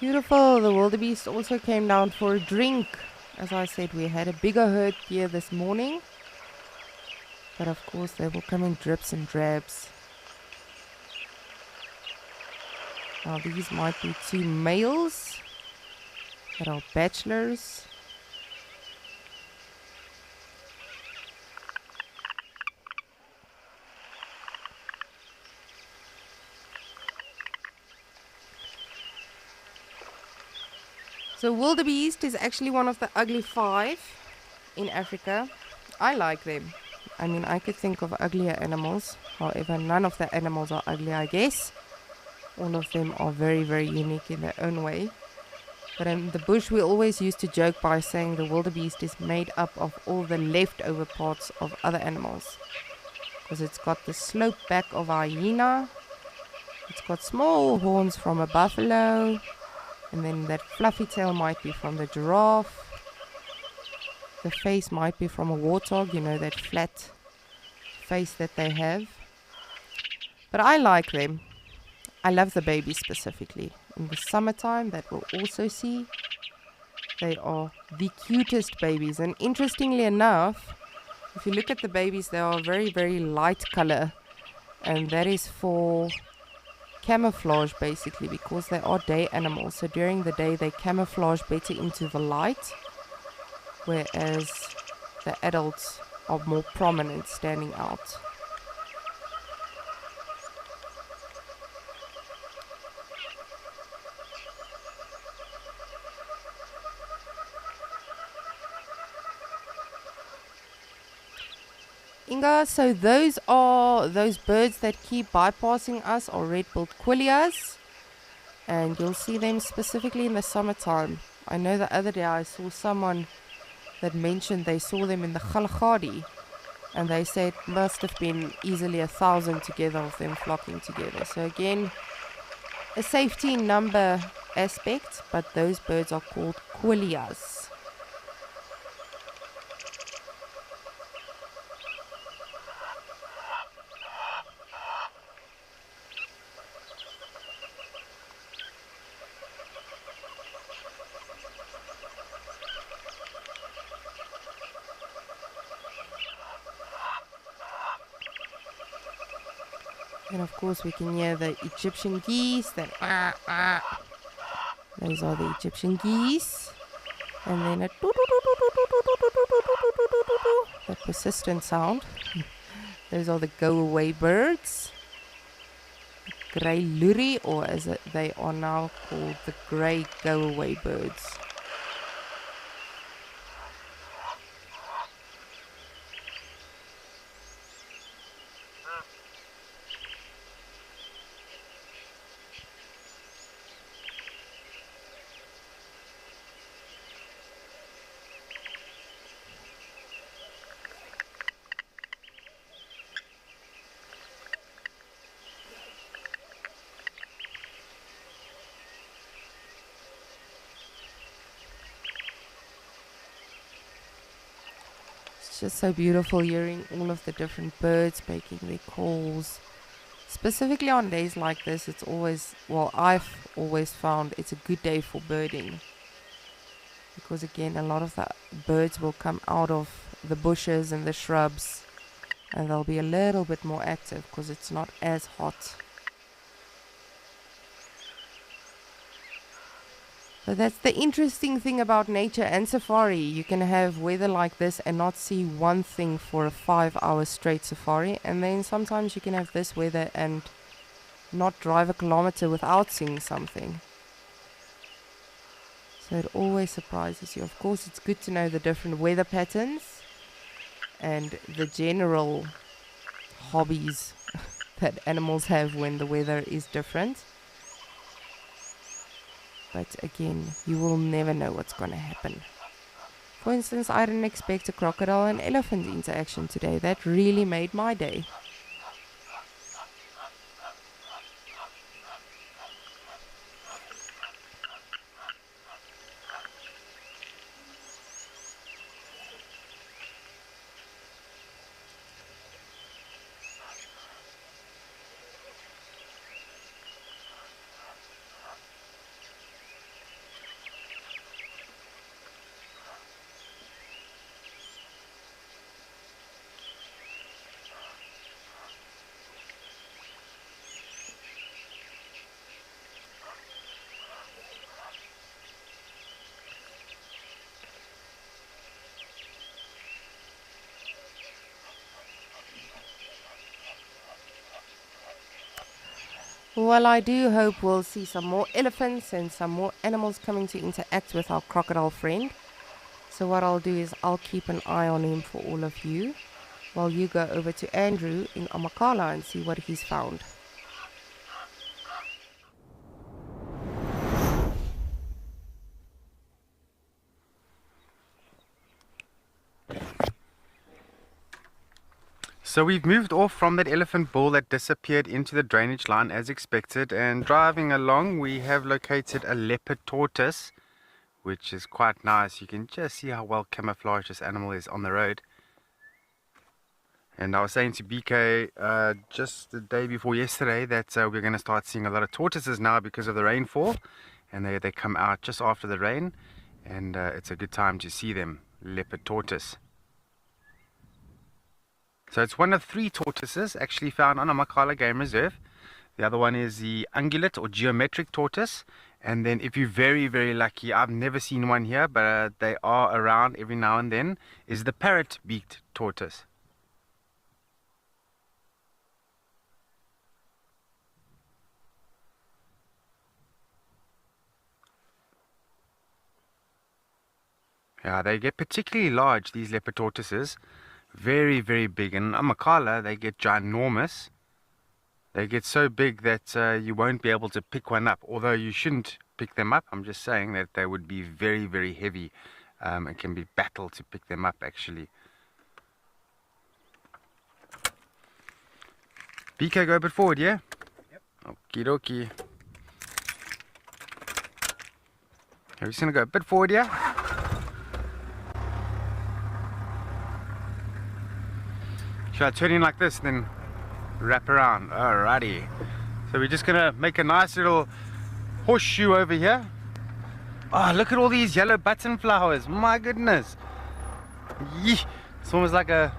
Beautiful. The wildebeest also came down for a drink. As I said, we had a bigger herd here this morning, but of course they will come in drips and drabs. Now these might be two males that are bachelors. So wildebeest is actually one of the ugly five in Africa. I like them. I mean, I could think of uglier animals. However, none of the animals are ugly, I guess. All of them are very, very unique in their own way. But in the bush, we always used to joke by saying the wildebeest is made up of all the leftover parts of other animals. Because it's got the slope back of a hyena. It's got small horns from a buffalo. And then that fluffy tail might be from the giraffe. The face might be from a warthog, that flat face that they have. But I like them. I love the babies specifically. In the summertime, that we'll also see. They are the cutest babies. And interestingly enough, if you look at the babies, they are very, very light color. And that is for camouflage, basically, because they are day animals. So during the day they camouflage better into the light, whereas the adults are more prominent, standing out. Inga, so those birds that keep bypassing us are red-billed quillias, and you'll see them specifically in the summertime. I know the other day I saw someone that mentioned they saw them in the Kalahari, and they said it must have been easily 1,000 together of them flocking together. So again, a safety number aspect, but those birds are called quillias. And of course we can hear the Egyptian geese, that those are the Egyptian geese. And then a that persistent sound Those are the go-away birds. Grey lory, or as they are now called, the grey go-away birds. It's just so beautiful hearing all of the different birds making their calls. Specifically on days like this, it's always, well, I've always found it's a good day for birding. Because again, a lot of the birds will come out of the bushes and the shrubs, and they'll be a little bit more active because it's not as hot. But that's the interesting thing about nature and safari. You can have weather like this and not see one thing for a 5-hour straight safari. And then sometimes you can have this weather and not drive a kilometer without seeing something. So it always surprises you. Of course, it's good to know the different weather patterns and the general hobbies that animals have when the weather is different. But again, you will never know what's going to happen. For instance, I didn't expect a crocodile and elephant interaction today. That really made my day. Well, I do hope we'll see some more elephants and some more animals coming to interact with our crocodile friend. So what I'll do is I'll keep an eye on him for all of you, while you go over to Andrew in Amakhala and see what he's found. So we've moved off from that elephant bull that disappeared into the drainage line as expected, and driving along we have located a leopard tortoise, which is quite nice. You can just see how well camouflaged this animal is on the road. And I was saying to BK just the day before yesterday that we're going to start seeing a lot of tortoises now because of the rainfall, and they come out just after the rain, and it's a good time to see them. Leopard tortoise. So it's one of 3 tortoises actually found on Amakhala Game Reserve. The other one is the ungulate or geometric tortoise. And then if you're very, very lucky, I've never seen one here, but they are around every now and then, is the parrot-beaked tortoise. Yeah, they get particularly large, these leopard tortoises. Very, very big. And in Amakhala, they get ginormous. They get so big that you won't be able to pick one up. Although you shouldn't pick them up. I'm just saying that they would be very, very heavy. It can be battle to pick them up, actually. BK, go a bit forward, yeah? Yep. Okie dokie. We're just going to go a bit forward, yeah? Should I turn in like this, then wrap around? Alrighty. So we're just gonna make a nice little horseshoe over here. Oh, look at all these yellow button flowers. My goodness. Yee. It's almost like a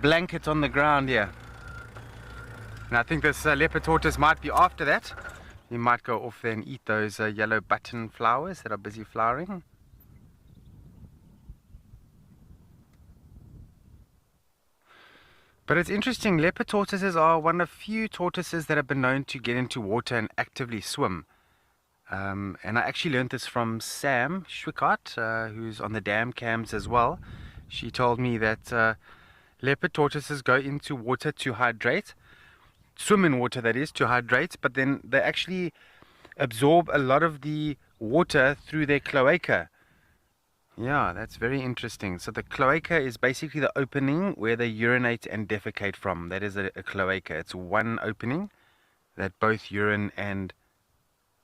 blanket on the ground here. And I think this leopard tortoise might be after that. You might go off there and eat those yellow button flowers that are busy flowering. But it's interesting, leopard tortoises are one of few tortoises that have been known to get into water and actively swim. And I actually learned this from Sam Schwickart, who's on the dam cams as well. She told me that leopard tortoises go into water to hydrate, swim in water that is, to hydrate, but then they actually absorb a lot of the water through their cloaca. Yeah, that's very interesting. So the cloaca is basically the opening where they urinate and defecate from. That is a cloaca. It's one opening that both urine and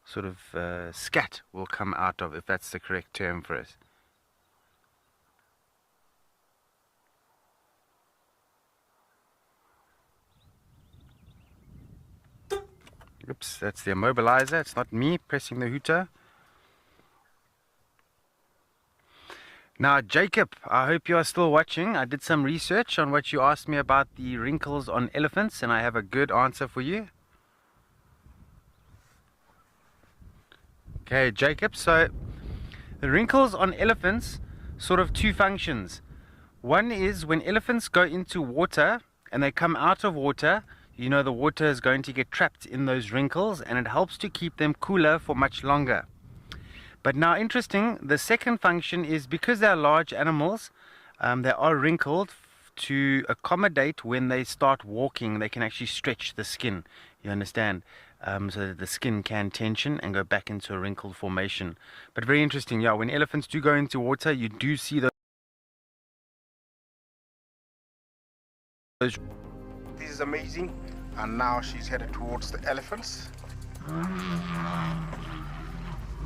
sort of scat will come out of, if that's the correct term for it. Oops, that's the immobilizer. It's not me pressing the hooter. Now, Jacob, I hope you are still watching. I did some research on what you asked me about the wrinkles on elephants, and I have a good answer for you. Okay, Jacob, so the wrinkles on elephants sort of two functions. One is when elephants go into water and they come out of water, you know the water is going to get trapped in those wrinkles, and it helps to keep them cooler for much longer. But now, interesting, the second function is because they are large animals, they are wrinkled to accommodate when they start walking. They can actually stretch the skin, you understand, so that the skin can tension and go back into a wrinkled formation. But very interesting, yeah, when elephants do go into water, you do see those. This is amazing, and now she's headed towards the elephants.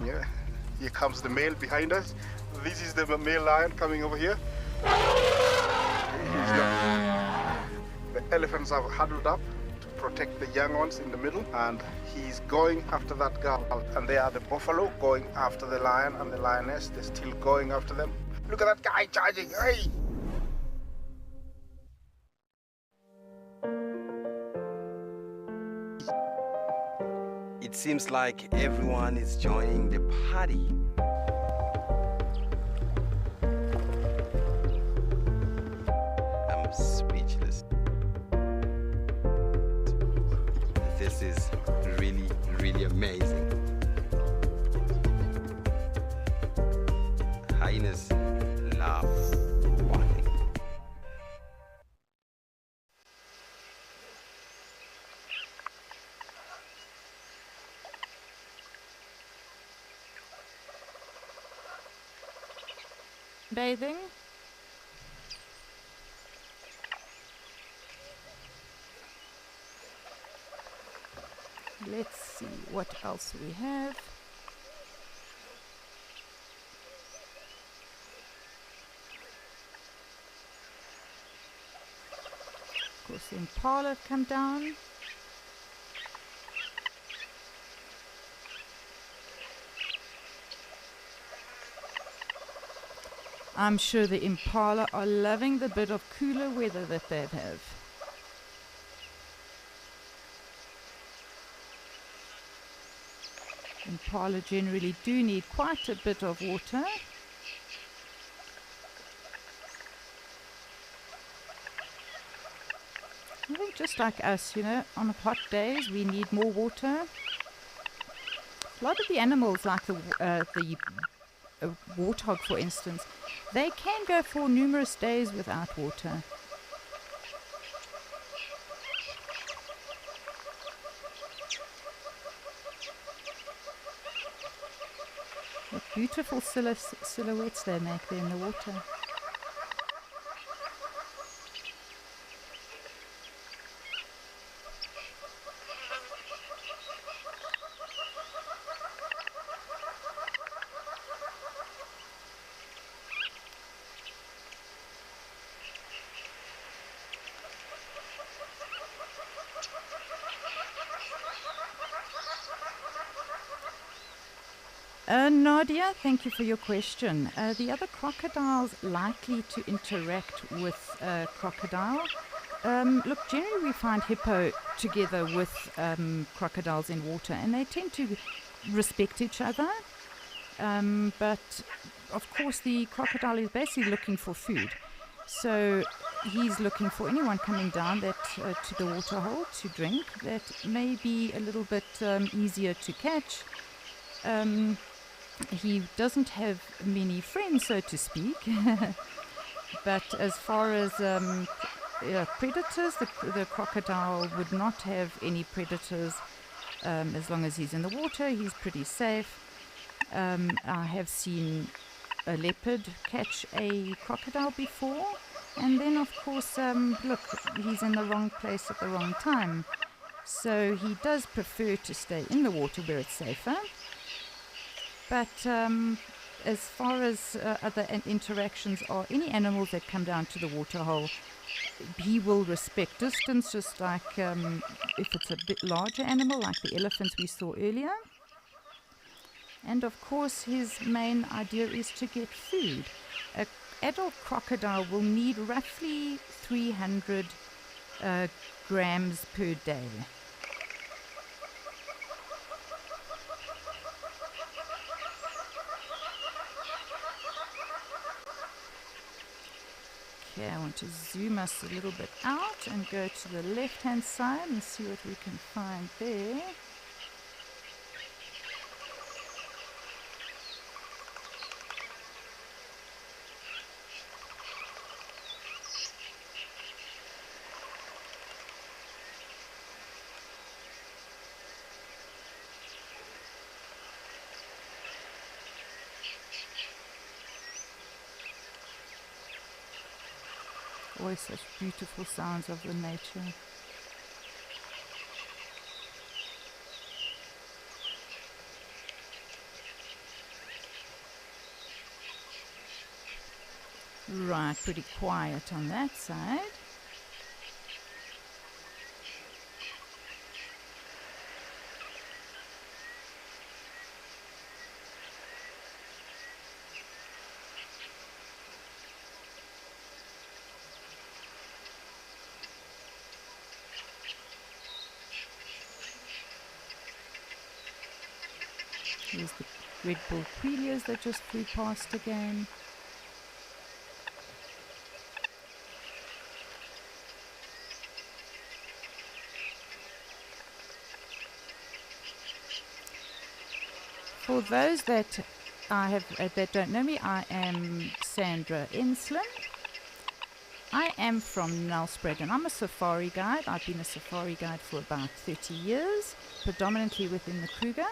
Yeah. Here comes the male behind us. This is the male lion coming over here. The elephants are huddled up to protect the young ones in the middle, and he's going after that girl. And they are the buffalo going after the lion and the lioness. They're still going after them. Look at that guy charging. Hey! It seems like everyone is joining the party. I'm speechless. This is really, really amazing. Hyenas love walking. Bathing. Let's see what else we have. Of course, the impala have come down. I'm sure the impala are loving the bit of cooler weather that they have. Impala generally do need quite a bit of water. I think just like us, you know, on hot days we need more water. A lot of the animals, like the warthog, for instance, they can go for numerous days without water. What beautiful silhouettes they make there in the water. Nadia, thank you for your question. The other crocodiles likely to interact with crocodile. Look, generally we find hippo together with crocodiles in water, and they tend to respect each other. But of course the crocodile is basically looking for food. So he's looking for anyone coming down that to the waterhole to drink that may be a little bit easier to catch. He doesn't have many friends, so to speak. But as far as predators, the crocodile would not have any predators. As long as he's in the water, he's pretty safe. I have seen a leopard catch a crocodile before. And then, of course, look, he's in the wrong place at the wrong time. So he does prefer to stay in the water where it's safer. But as far as other interactions or any animals that come down to the waterhole, he will respect distance, just like if it's a bit larger animal, like the elephants we saw earlier. And of course, his main idea is to get food. An adult crocodile will need roughly 300 grams per day. Okay, I want to zoom us a little bit out and go to the left-hand side and see what we can find there. Always such beautiful sounds of the nature. Right, pretty quiet on that side. Here's the red bull quilias that just flew past again. For those that that don't know me, I am Sandra Enslin. I am from Nelspruit. I'm a safari guide. I've been a safari guide for about 30 years, predominantly within the Kruger.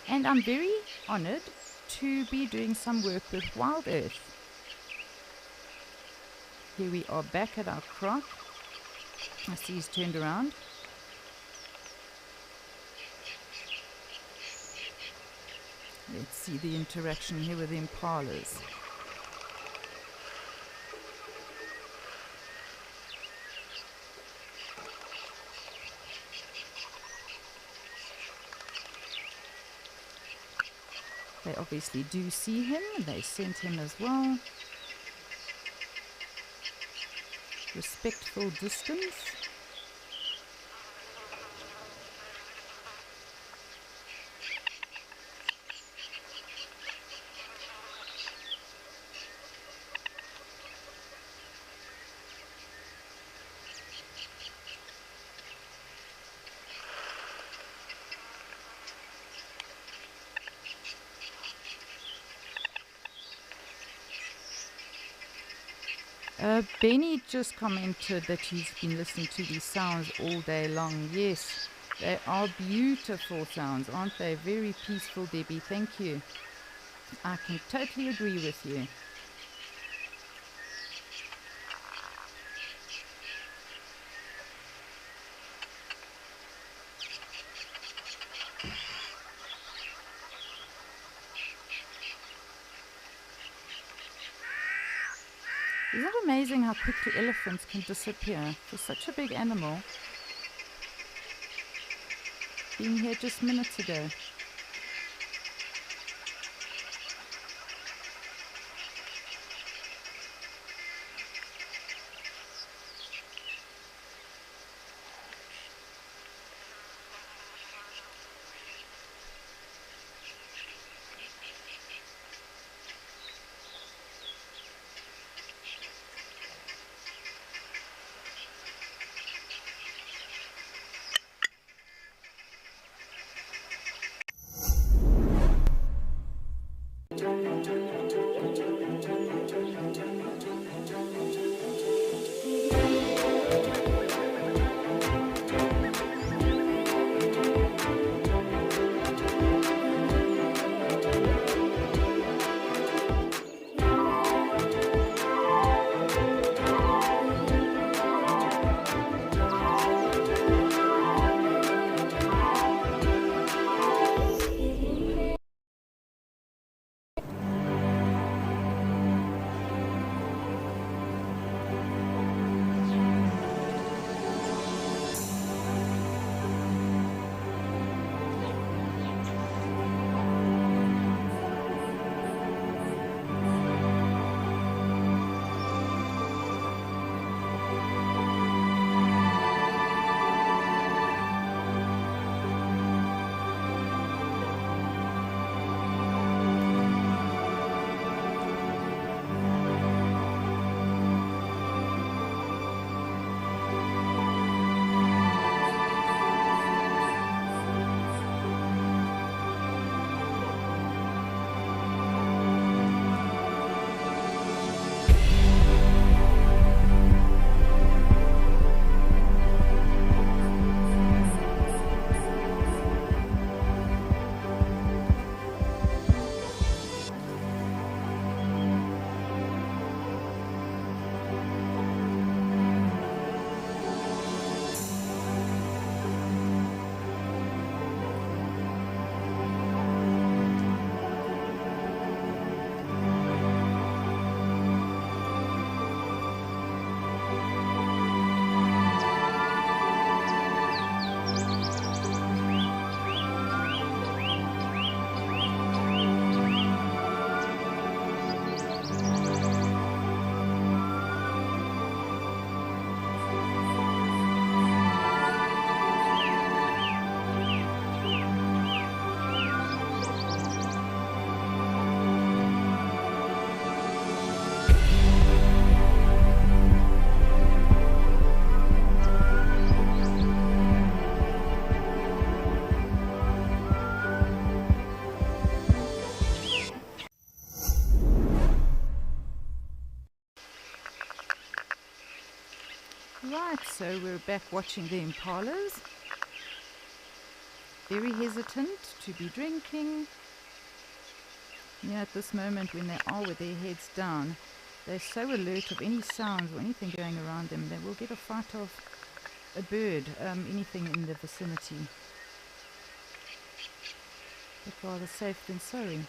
And I'm very honored to be doing some work with Wild Earth. Here we are back at our croc. I see he's turned around. Let's see the interaction here with the impalas. They obviously do see him. They scent him as well. Respectful distance. Benny just commented that he's been listening to these sounds all day long. Yes, they are beautiful sounds, aren't they? Very peaceful, Debbie. Thank you. I can totally agree with you. Isn't it amazing how quickly elephants can disappear for such a big animal? Being here just minutes ago. Right, so we're back watching the impalas. Very hesitant to be drinking. At this moment when they are with their heads down, they're so alert of any sounds or anything going around them. They will get a fright of a bird, anything in the vicinity. But rather safe than sorry.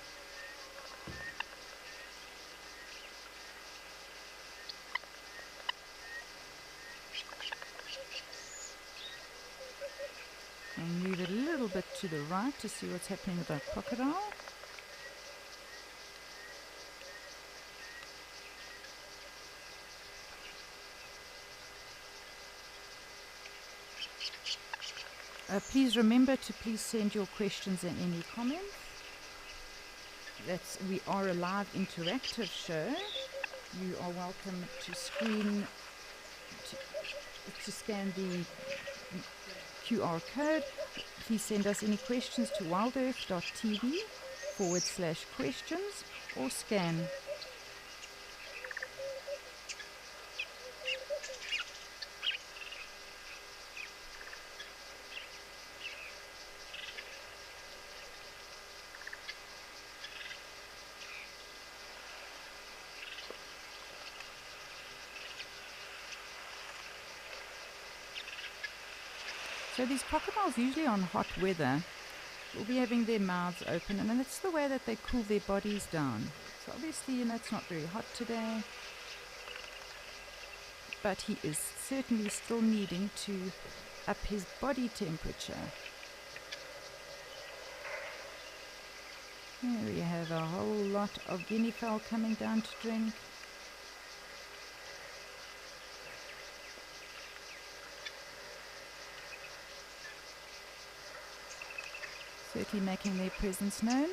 I'll move it a little bit to the right to see what's happening with that crocodile. Please remember to send your questions and any comments. We are a live interactive show. You are welcome to scan the QR code. Please send us any questions to wildearth.tv/questions or scan. So these crocodiles, usually on hot weather, will be having their mouths open, and it's the way that they cool their bodies down. So obviously, it's not very hot today, but he is certainly still needing to up his body temperature. Here we have a whole lot of guinea fowl coming down to drink. Certainly making their presence known.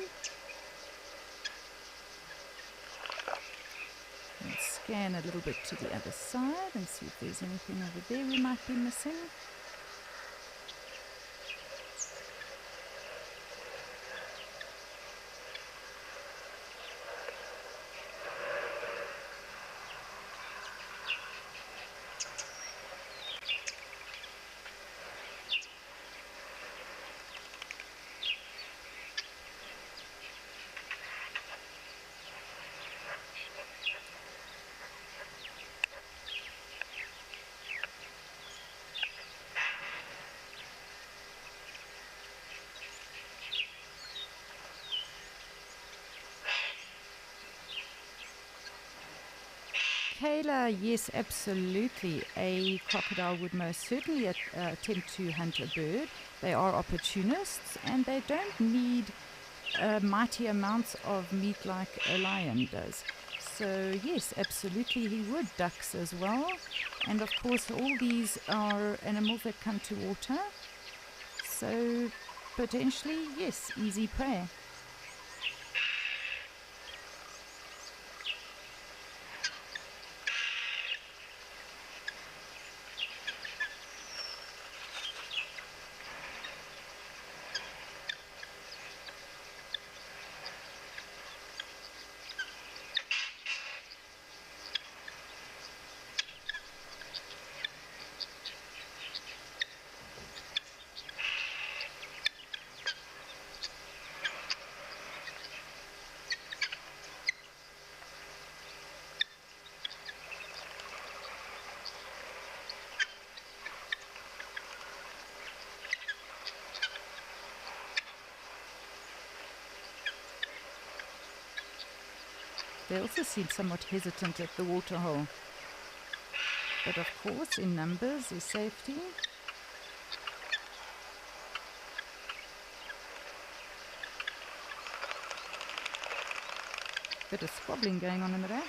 Let's scan a little bit to the other side and see if there's anything over there we might be missing. Kayla, yes, absolutely. A crocodile would most certainly attempt to hunt a bird. They are opportunists and they don't need mighty amounts of meat like a lion does. So yes, absolutely he would. Ducks as well. And of course all these are animals that come to water. So potentially, yes, easy prey. They also seem somewhat hesitant at the waterhole. But of course, in numbers is safety. Bit of squabbling going on in the back.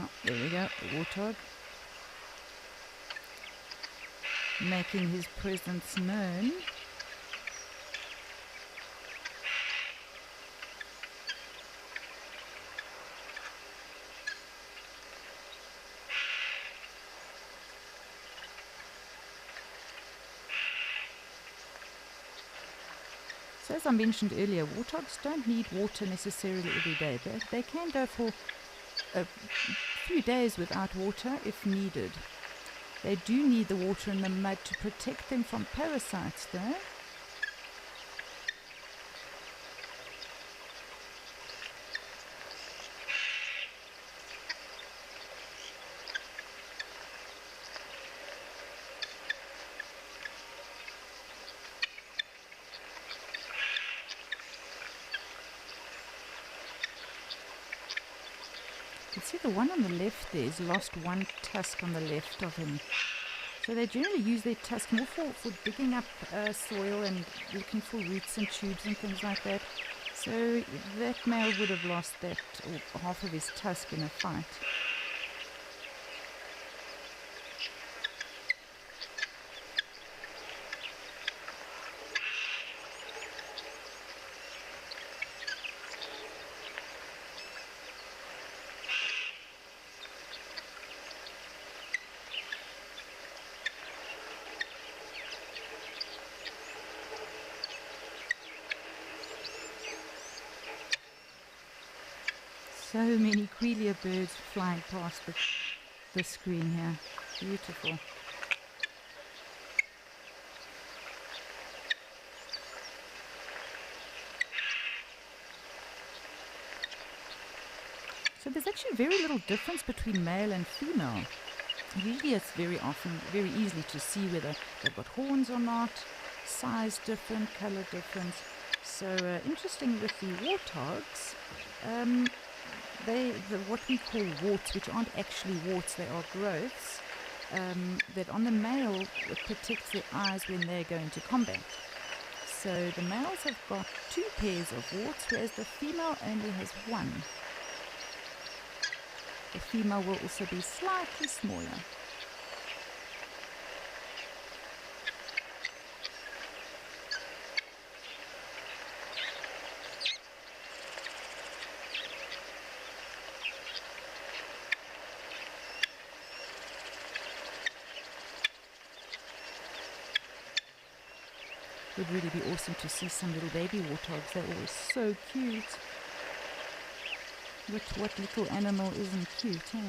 Oh, there we go, the warthog. Making his presence known. So as I mentioned earlier, warthogs don't need water necessarily every day. They can go for a few days without water if needed. They do need the water in the mud to protect them from parasites though. You can see the one on the left there has lost one tusk on the left of him. So they generally use their tusk more for digging up soil and looking for roots and tubes and things like that. So that male would have lost that, or half of his tusk in a fight. So many Quelea birds flying past the screen here. Beautiful. So there's actually very little difference between male and female. Usually it's very easily to see whether they've got horns or not, size different, color difference. So interesting with the warthogs, what we call warts, which aren't actually warts, they are growths, that on the male it protects their eyes when they're going to combat. So the males have got 2 pairs of warts, whereas the female only has 1. The female will also be slightly smaller. It would really be awesome to see some little baby warthogs. They're always so cute. What little animal isn't cute, eh?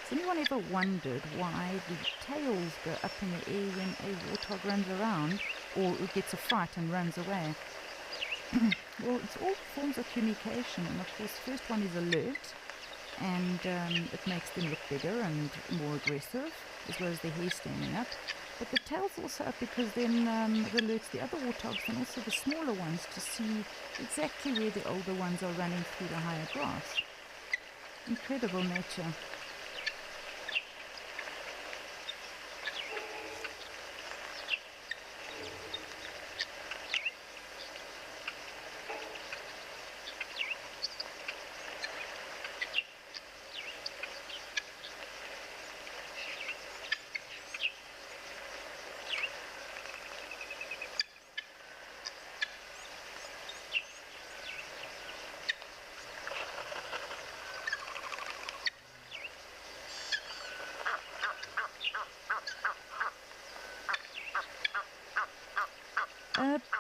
Has anyone ever wondered why the tails go up in the air when a warthog runs around, or it gets a fright and runs away? Well, it's all forms of communication, and of course first one is alert, and it makes them look bigger and more aggressive, as well as their hair standing up. But the tail's also up because then it alerts the other warthogs and also the smaller ones to see exactly where the older ones are running through the higher grass. Incredible nature.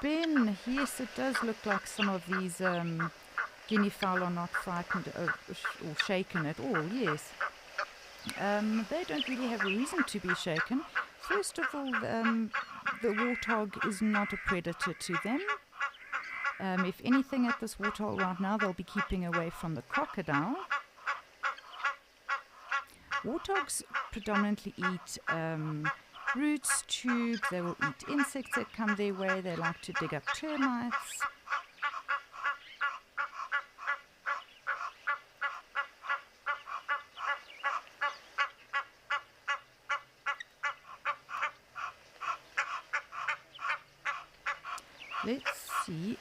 Ben, yes, it does look like some of these guinea fowl are not frightened or shaken at all, yes. They don't really have a reason to be shaken. First of all, the warthog is not a predator to them. If anything, at this waterhole right now, they'll be keeping away from the crocodile. Warthogs predominantly eat roots, tubes, they will eat insects that come their way, they like to dig up termites.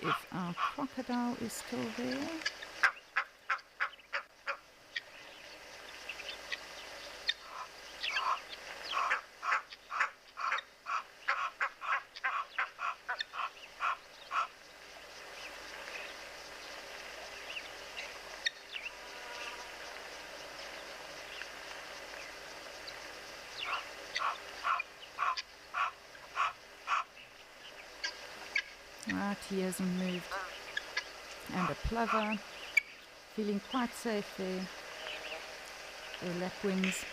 if our crocodile is still there. Right, he hasn't moved. And a plover, feeling quite safe there. Their lapwings.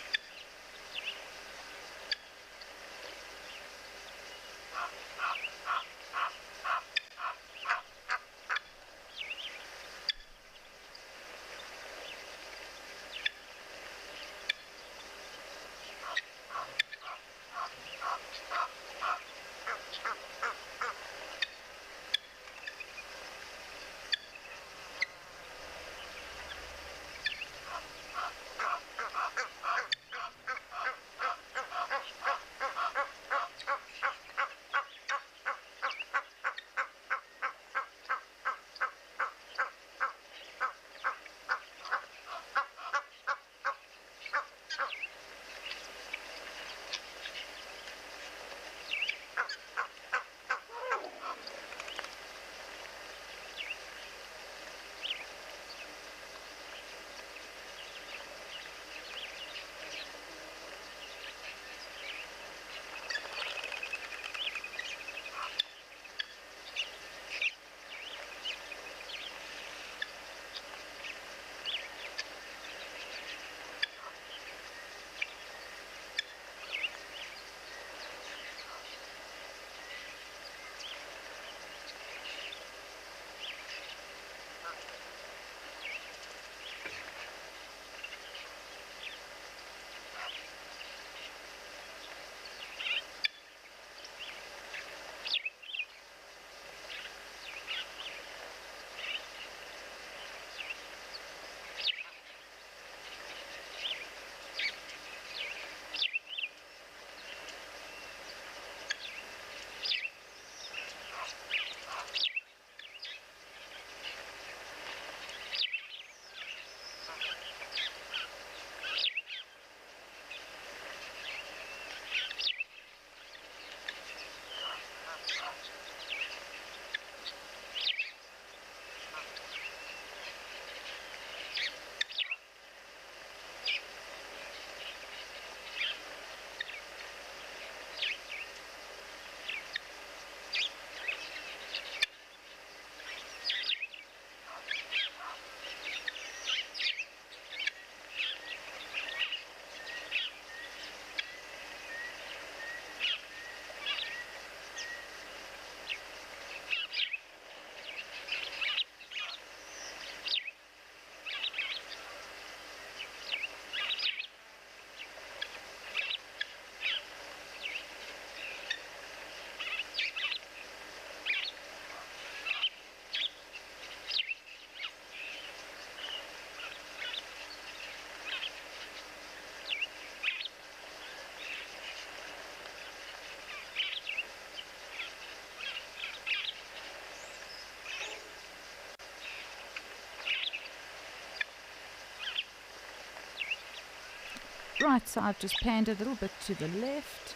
Right, so I've just panned a little bit to the left.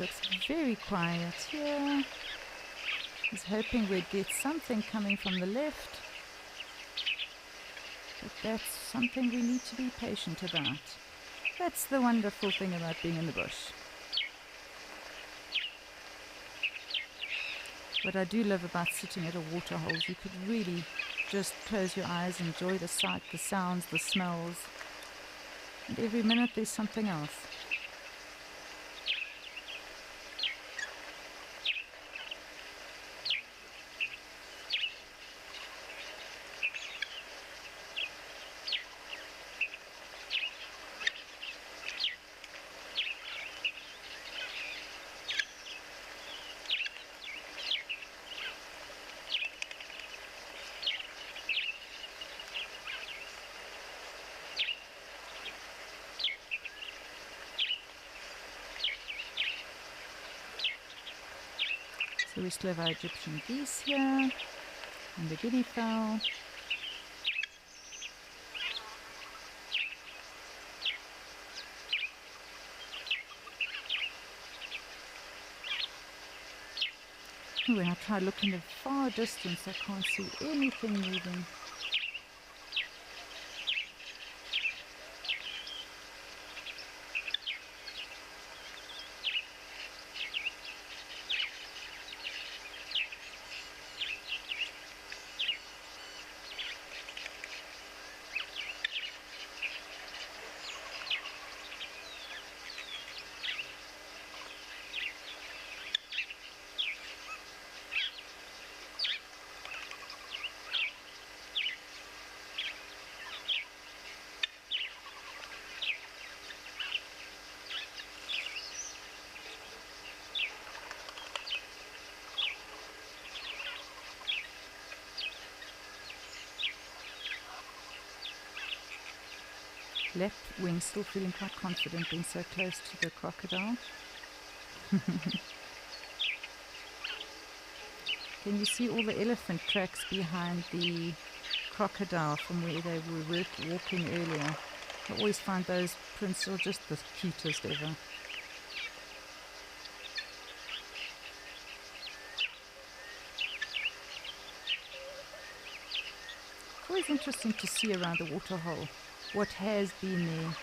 Looks very quiet here. I was hoping we'd get something coming from the left. But that's something we need to be patient about. That's the wonderful thing about being in the bush. What I do love about sitting at a waterhole is you could really just close your eyes, enjoy the sight, the sounds, the smells. And every minute there's something else. we still have our Egyptian geese here, and the guinea fowl. When I try looking at far distance, I can't see anything moving. Left wing still feeling quite confident being so close to the crocodile. Can you see all the elephant tracks behind the crocodile from where they were walking earlier? I always find those prints are just the cutest ever. It's always interesting to see around the waterhole what has been there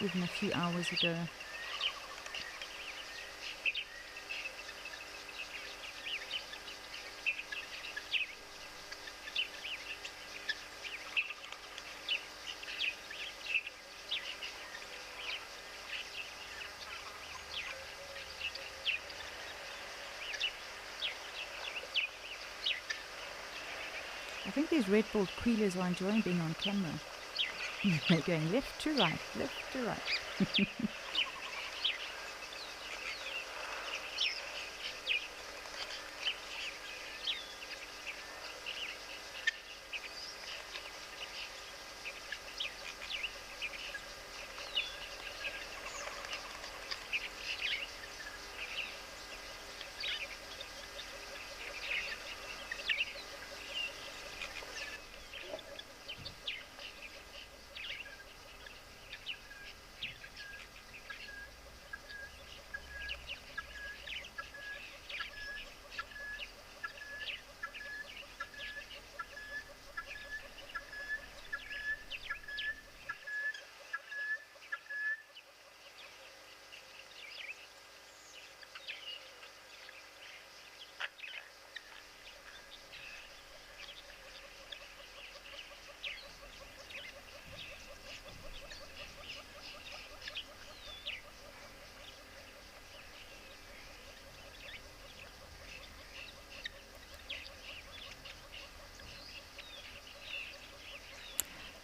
even a few hours ago. I think these red-billed quailers are enjoying being on camera. They're going left to right, left to right.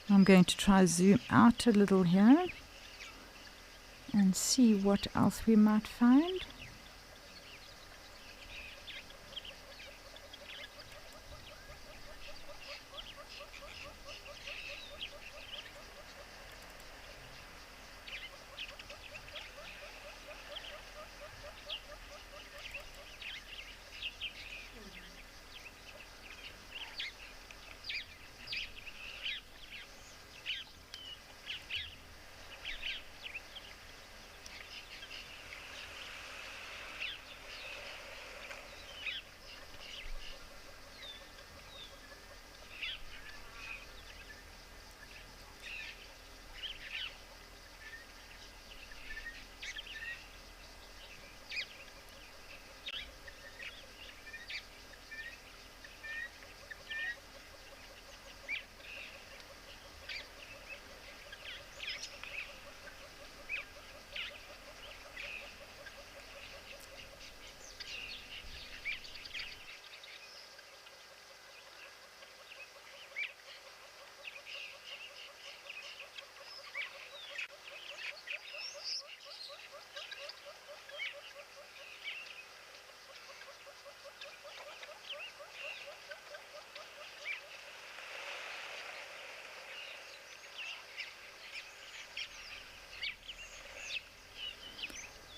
I'm going to try zoom out a little here and see what else we might find.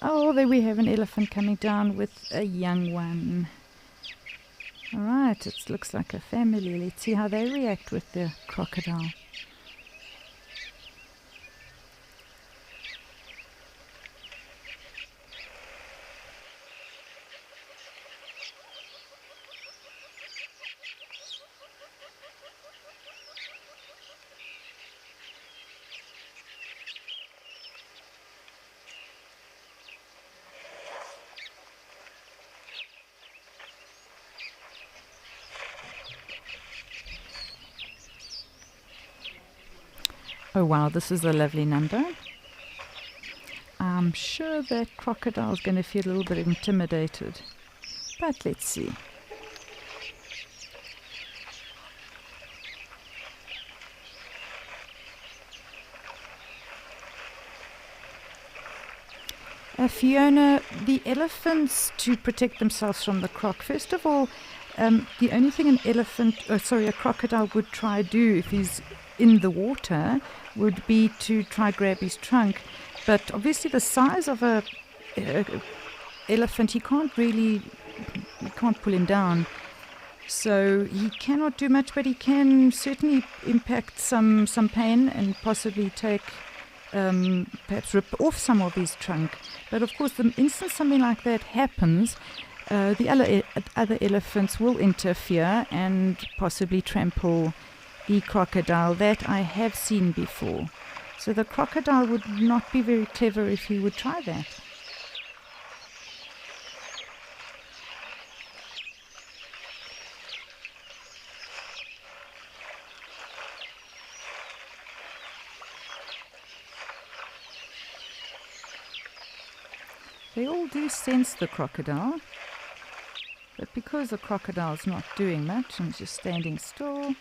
Oh, there we have an elephant coming down with a young one. All right, it looks like a family. Let's see how they react with the crocodile. Oh wow, this is a lovely number. I'm sure that crocodile's going to feel a little bit intimidated. But let's see. Fiona, the elephants, to protect themselves from the croc, first of all, the only thing a crocodile would try do if he's in the water would be to try grab his trunk. But obviously the size of a elephant, you can't pull him down. So he cannot do much, but he can certainly impact some pain and possibly take, perhaps rip off some of his trunk. But of course, the instant something like that happens, the other elephants will interfere and possibly trample the crocodile. That I have seen before. So the crocodile would not be very clever if he would try that. They all do sense the crocodile, but because the crocodile's not doing much and just standing still,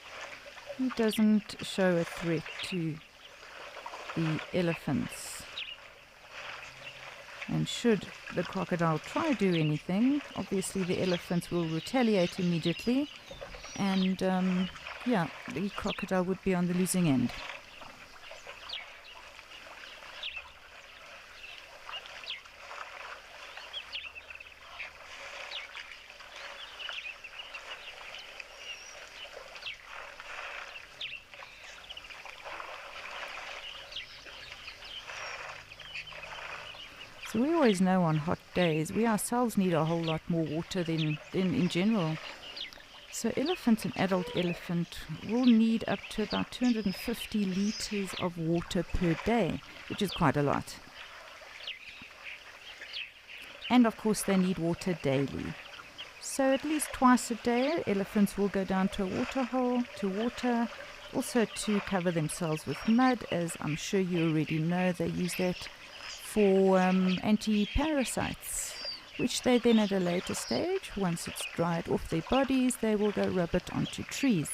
he doesn't show a threat to the elephants. And should the crocodile try do anything, obviously the elephants will retaliate immediately, and the crocodile would be on the losing end. So we always know on hot days we ourselves need a whole lot more water than in general. So an adult elephant will need up to about 250 liters of water per day, which is quite a lot. And of course they need water daily. So at least twice a day elephants will go down to a water hole to water, also to cover themselves with mud, as I'm sure you already know they use that for anti-parasites, which they then at a later stage, once it's dried off their bodies, they will go rub it onto trees.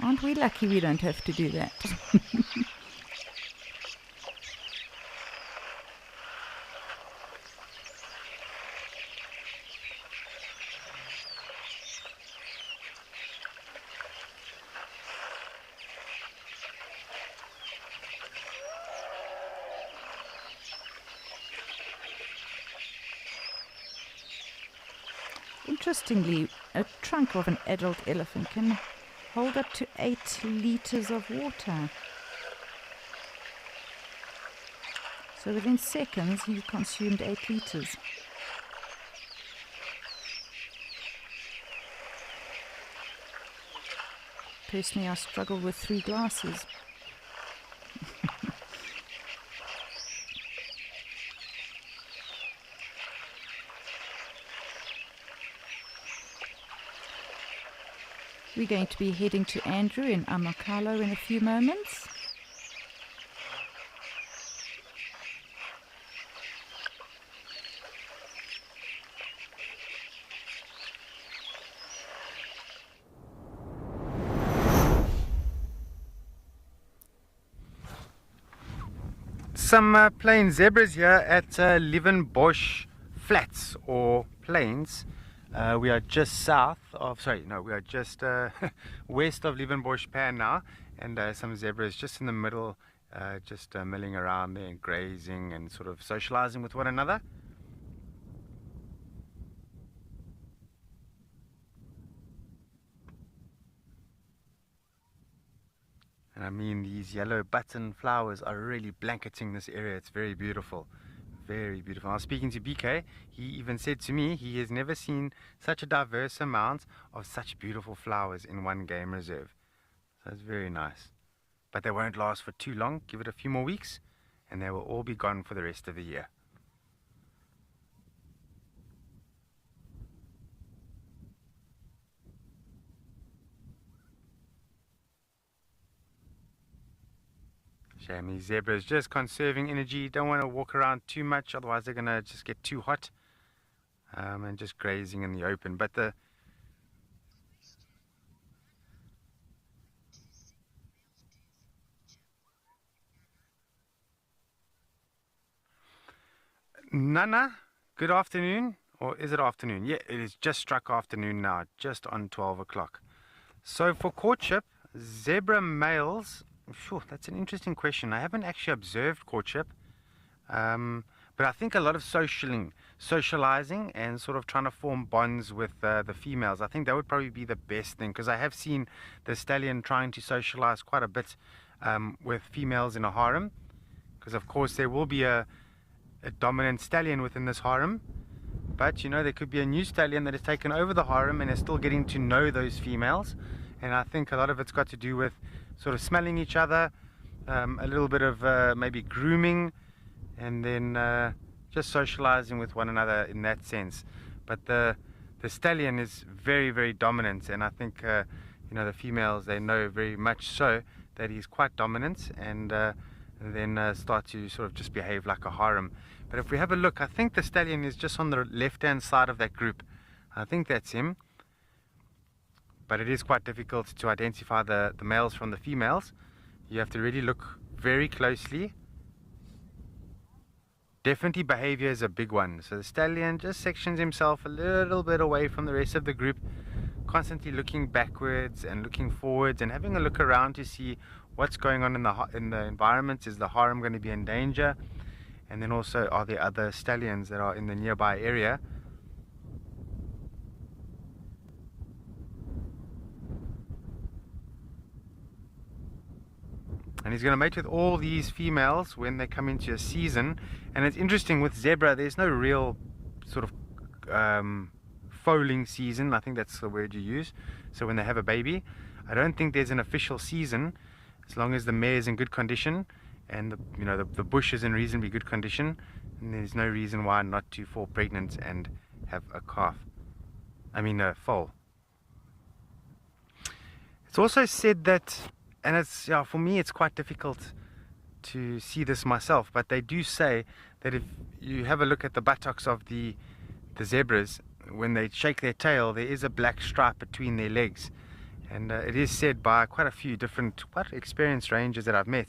Aren't we lucky we don't have to do that? Interestingly, a trunk of an adult elephant can hold up to 8 liters of water. So within seconds, he consumed 8 liters. Personally, I struggle with 3 glasses. We're going to be heading to Andrew in Amakalo in a few moments. Some plain zebras here at Lievenbosch Flats or Plains. We are just we are just west of Lievenbosch Pan now, and some zebras just in the middle just milling around there and grazing and sort of socializing with one another. And I mean, these yellow button flowers are really blanketing this area. It's very beautiful. Very beautiful. I was speaking to BK. He even said to me he has never seen such a diverse amount of such beautiful flowers in one game reserve. So it's very nice. But they won't last for too long. Give it a few more weeks and they will all be gone for the rest of the year. Shame, these zebras just conserving energy. Don't want to walk around too much, otherwise they're going to just get too hot. And just grazing in the open. But the Nana, good afternoon. Or is it afternoon? Yeah, it is just struck afternoon now, just on 12 o'clock. So for courtship, zebra males... Sure, that's an interesting question. I haven't actually observed courtship, but I think a lot of socializing and sort of trying to form bonds with the females. I think that would probably be the best thing, because I have seen the stallion trying to socialize quite a bit with females in a harem, because of course there will be a dominant stallion within this harem, but you know, there could be a new stallion that has taken over the harem and is still getting to know those females. And I think a lot of it's got to do with sort of smelling each other, a little bit of maybe grooming, and then just socializing with one another in that sense. But the stallion is very, very dominant, and I think you know, the females, they know very much so that he's quite dominant, and then start to sort of just behave like a harem. But if we have a look, I think the stallion is just on the left-hand side of that group. I think that's him. But it is quite difficult to identify the males from the females. You have to really look very closely. Definitely behavior is a big one. So the stallion just sections himself a little bit away from the rest of the group, constantly looking backwards and looking forwards and having a look around to see what's going on in the environment. Is the harem going to be in danger? And then also, are there other stallions that are in the nearby area? And he's going to mate with all these females when they come into a season. And it's interesting with zebra, there's no real sort of foaling season. I think that's the word you use. So when they have a baby, I don't think there's an official season, as long as the mare is in good condition and the bush is in reasonably good condition. And there's no reason why not to fall pregnant and have a calf. I mean a foal. It's also said that, and it's, yeah, for me it's quite difficult to see this myself, but they do say that if you have a look at the buttocks of the zebras, when they shake their tail, there is a black stripe between their legs. And it is said by quite a few different, quite experienced rangers that I've met,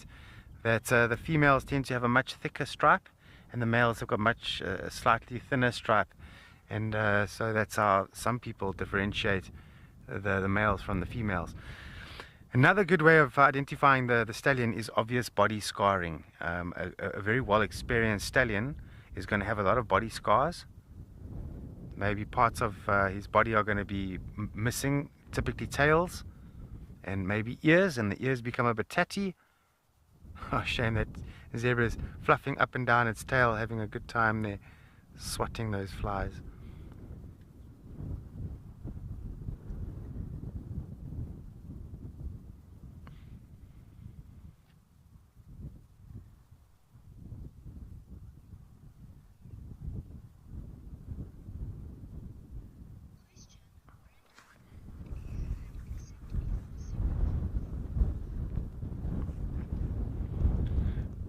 that the females tend to have a much thicker stripe and the males have got much slightly thinner stripe. And so that's how some people differentiate the males from the females. Another good way of identifying the stallion is obvious body scarring. A very well experienced stallion is going to have a lot of body scars. Maybe parts of his body are going to be missing, typically tails, and maybe ears, and the ears become a bit tatty. Oh, shame that zebra is fluffing up and down its tail, having a good time there, swatting those flies.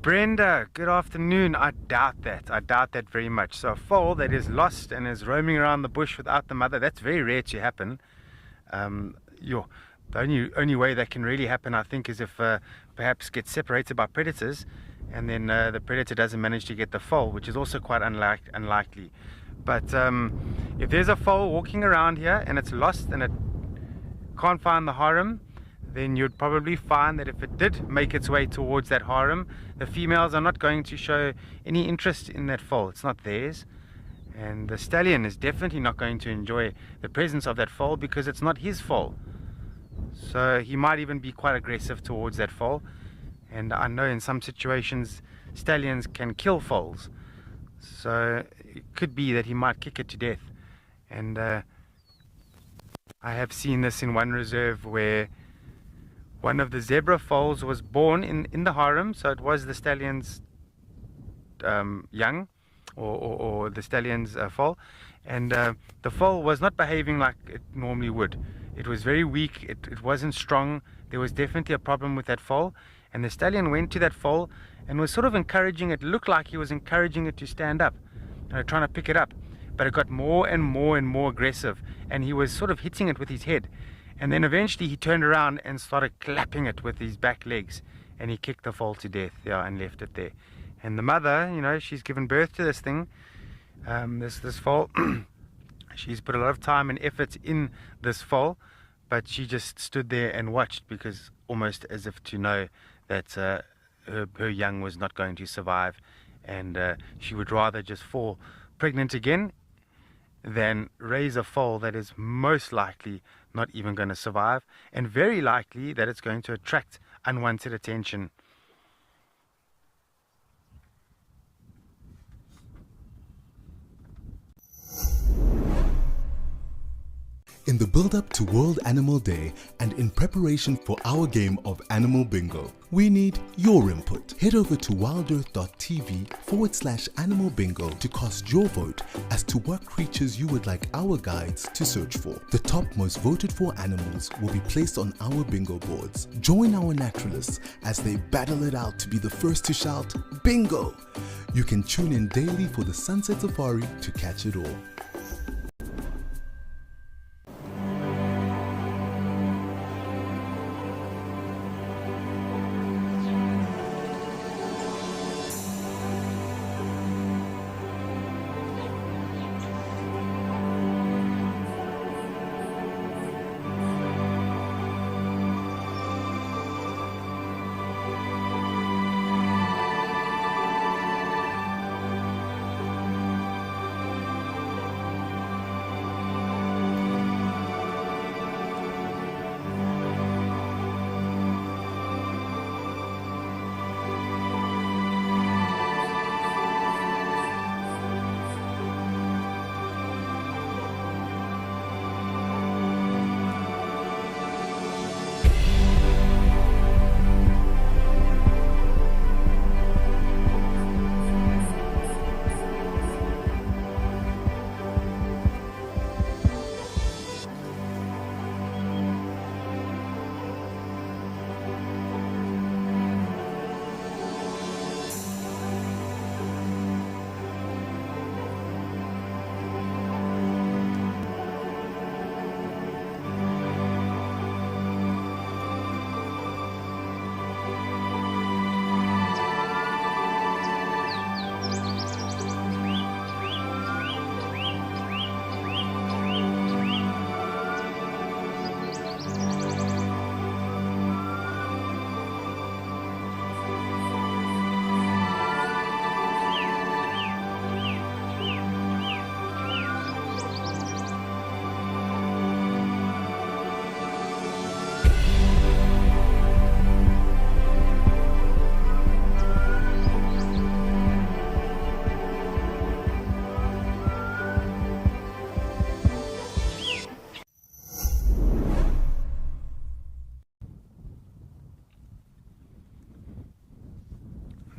Brenda, good afternoon. I doubt that very much. So a foal that is lost and is roaming around the bush without the mother, that's very rare to happen. The only way that can really happen, I think, is if perhaps gets separated by predators, and then the predator doesn't manage to get the foal, which is also quite unlikely. But if there's a foal walking around here and it's lost and it can't find the harem, then you'd probably find that if it did make its way towards that harem, the females are not going to show any interest in that foal. It's not theirs. And the stallion is definitely not going to enjoy the presence of that foal because it's not his foal. So he might even be quite aggressive towards that foal. And I know in some situations stallions can kill foals. So it could be that he might kick it to death. And I have seen this in one reserve where one of the zebra foals was born in the harem. So it was the stallion's young. Or the stallion's foal, and the foal was not behaving like it normally would. It was very weak, it wasn't strong. There was definitely a problem with that foal, and the stallion went to that foal and was sort of encouraging it. Looked like he was encouraging it to stand up, trying to pick it up, but it got more and more and more aggressive, and he was sort of hitting it with his head. And then eventually he turned around and started clapping it with his back legs, and he kicked the foal to death, and left it there. And the mother, she's given birth to this thing, this foal. She's put a lot of time and effort in this foal, but she just stood there and watched, because almost as if to know that her young was not going to survive, and she would rather just fall pregnant again than raise a foal that is most likely not even going to survive, and very likely that it's going to attract unwanted attention. In the build-up to World Animal Day and in preparation for our game of Animal Bingo, we need your input. Head over to wildearth.tv/Animal Bingo to cast your vote as to what creatures you would like our guides to search for. The top most voted for animals will be placed on our bingo boards. Join our naturalists as they battle it out to be the first to shout, Bingo! You can tune in daily for the Sunset Safari to catch it all.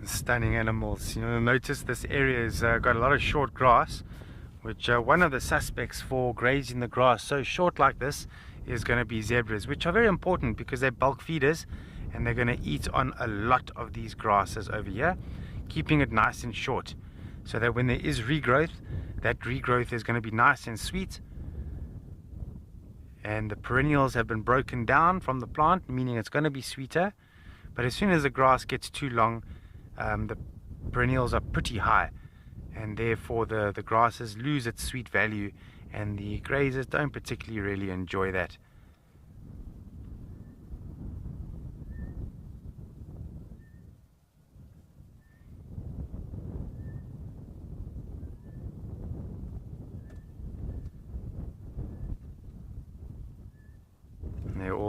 Stunning animals. Notice this area has got a lot of short grass, which one of the suspects for grazing the grass so short like this is going to be zebras, which are very important because they're bulk feeders and they're going to eat on a lot of these grasses over here, keeping it nice and short so that when there is regrowth, that regrowth is going to be nice and sweet, and the perennials have been broken down from the plant, meaning it's going to be sweeter. But as soon as the grass gets too long, the perennials are pretty high, and therefore the grasses lose its sweet value, and the grazers don't particularly really enjoy that.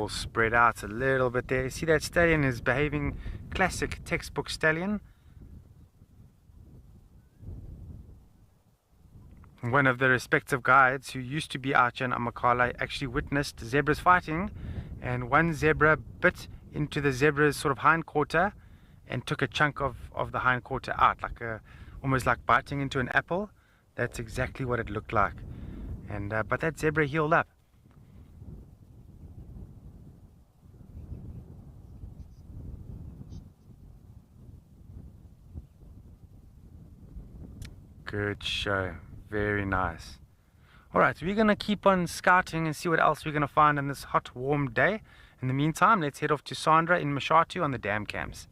all spread out a little bit there. See, that stallion is behaving classic textbook stallion. One of the respective guides who used to be out here in Amakhala actually witnessed zebras fighting, and one zebra bit into the zebra's sort of hind quarter and took a chunk of the hind quarter out, like almost like biting into an apple. That's exactly what it looked like. And but that zebra healed up. Good show. Very nice. Alright, we're going to keep on scouting and see what else we're going to find on this hot, warm day. In the meantime, let's head off to Sandra in Mashatu on the dam cams.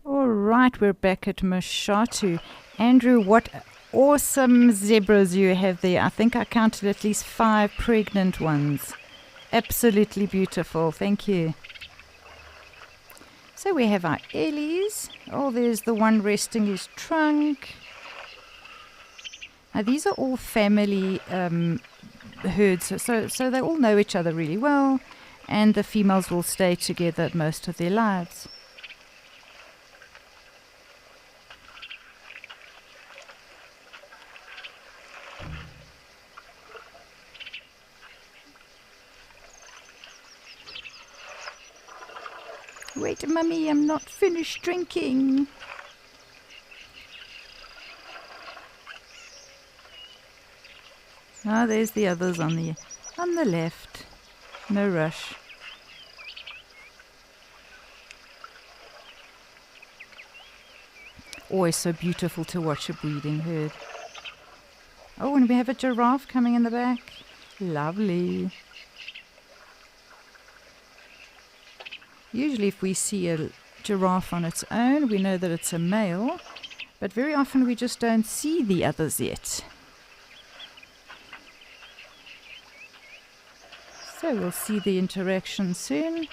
All right, we're back at Mashatu. Andrew, what awesome zebras you have there. I think I counted at least 5 pregnant ones. Absolutely beautiful. Thank you. So we have our Ellies. Oh, there's the one resting his trunk. Now these are all family herds, so they all know each other really well, and the females will stay together most of their lives. Wait, Mummy, I'm not finished drinking. Ah, there's the others on the left. No rush. Always so beautiful to watch a breeding herd. Oh, and we have a giraffe coming in the back. Lovely. Usually if we see a giraffe on its own, we know that it's a male, but very often we just don't see the others yet. So we'll see the interaction soon.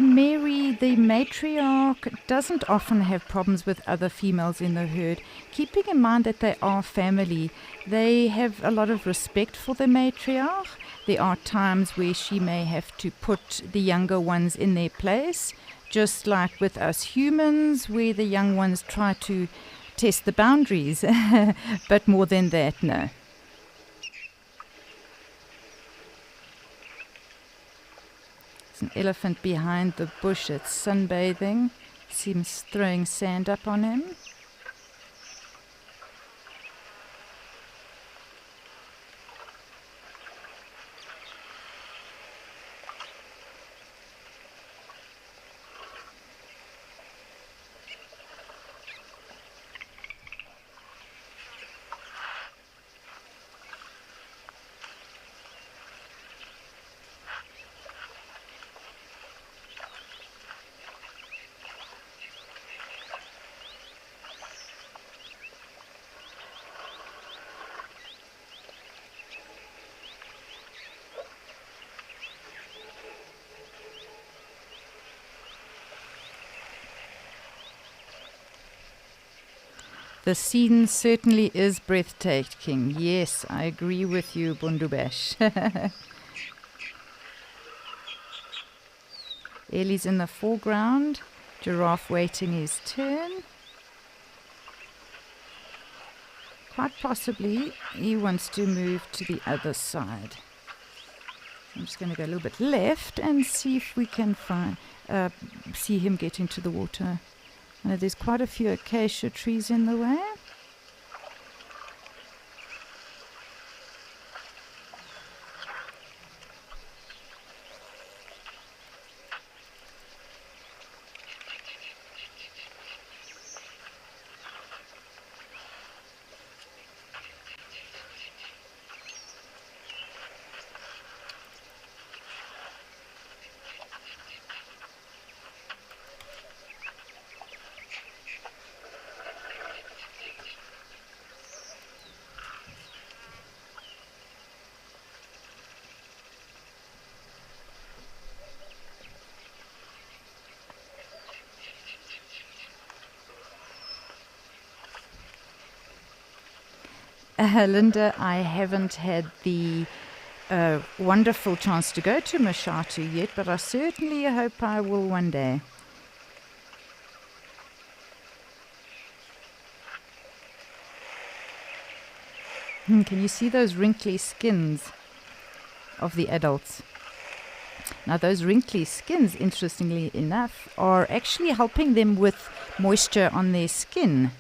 Mary, the matriarch, doesn't often have problems with other females in the herd. Keeping in mind that they are family, they have a lot of respect for the matriarch. There are times where she may have to put the younger ones in their place, just like with us humans, where the young ones try to test the boundaries. But more than that, no. An elephant behind the bush that's sunbathing. Seems throwing sand up on him. The scene certainly is breathtaking. Yes, I agree with you, Bundubash. Ellie's in the foreground, giraffe waiting his turn. Quite possibly he wants to move to the other side. I'm just going to go a little bit left and see if we can see him get into the water. There's quite a few acacia trees in the way. Linda, I haven't had the wonderful chance to go to Mashatu yet, but I certainly hope I will one day. Can you see those wrinkly skins of the adults? Now, those wrinkly skins, interestingly enough, are actually helping them with moisture on their skin.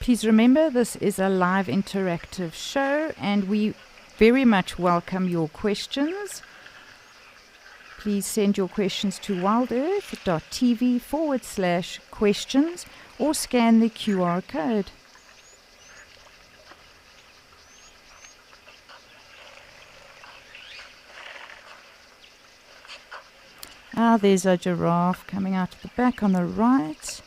Please remember, this is a live interactive show and we very much welcome your questions. Please send your questions to wildearth.tv/questions or scan the QR code. There's a giraffe coming out of the back on the right.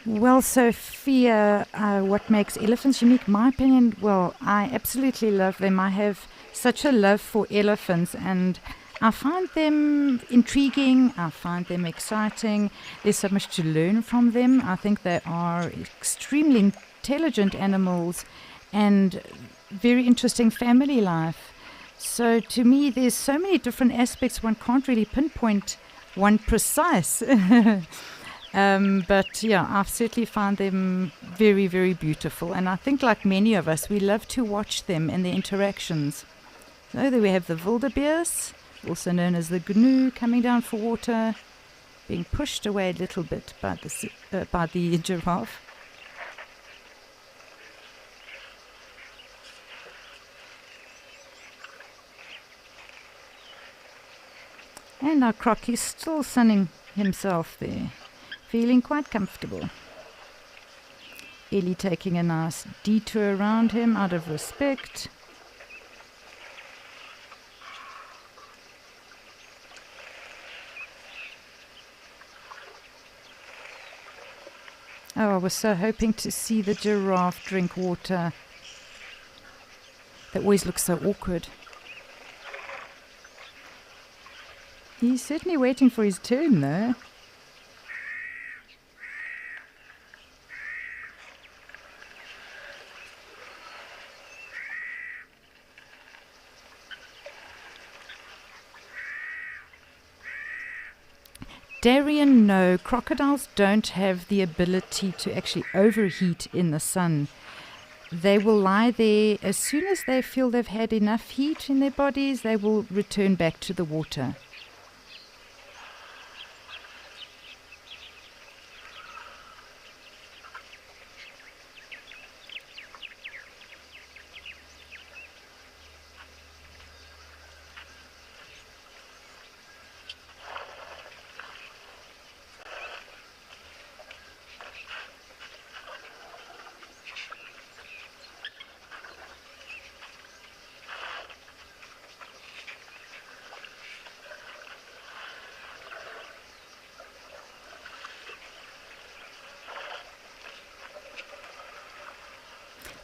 Well, Sophia, what makes elephants unique? My opinion, well, I absolutely love them. I have such a love for elephants and I find them intriguing. I find them exciting. There's so much to learn from them. I think they are extremely intelligent animals and very interesting family life. So to me, there's so many different aspects. One can't really pinpoint one precise. But yeah, I've certainly found them very, very beautiful. And I think like many of us, we love to watch them and their interactions. So there we have the wildebeest, also known as the gnu, coming down for water, being pushed away a little bit by the giraffe. And our croc is still sunning himself there, feeling quite comfortable. Ellie taking a nice detour around him out of respect. Oh, I was so hoping to see the giraffe drink water. That always looks so awkward. He's certainly waiting for his turn, though. Darian, no, crocodiles don't have the ability to actually overheat in the sun. They will lie there. As soon as they feel they've had enough heat in their bodies, they will return back to the water.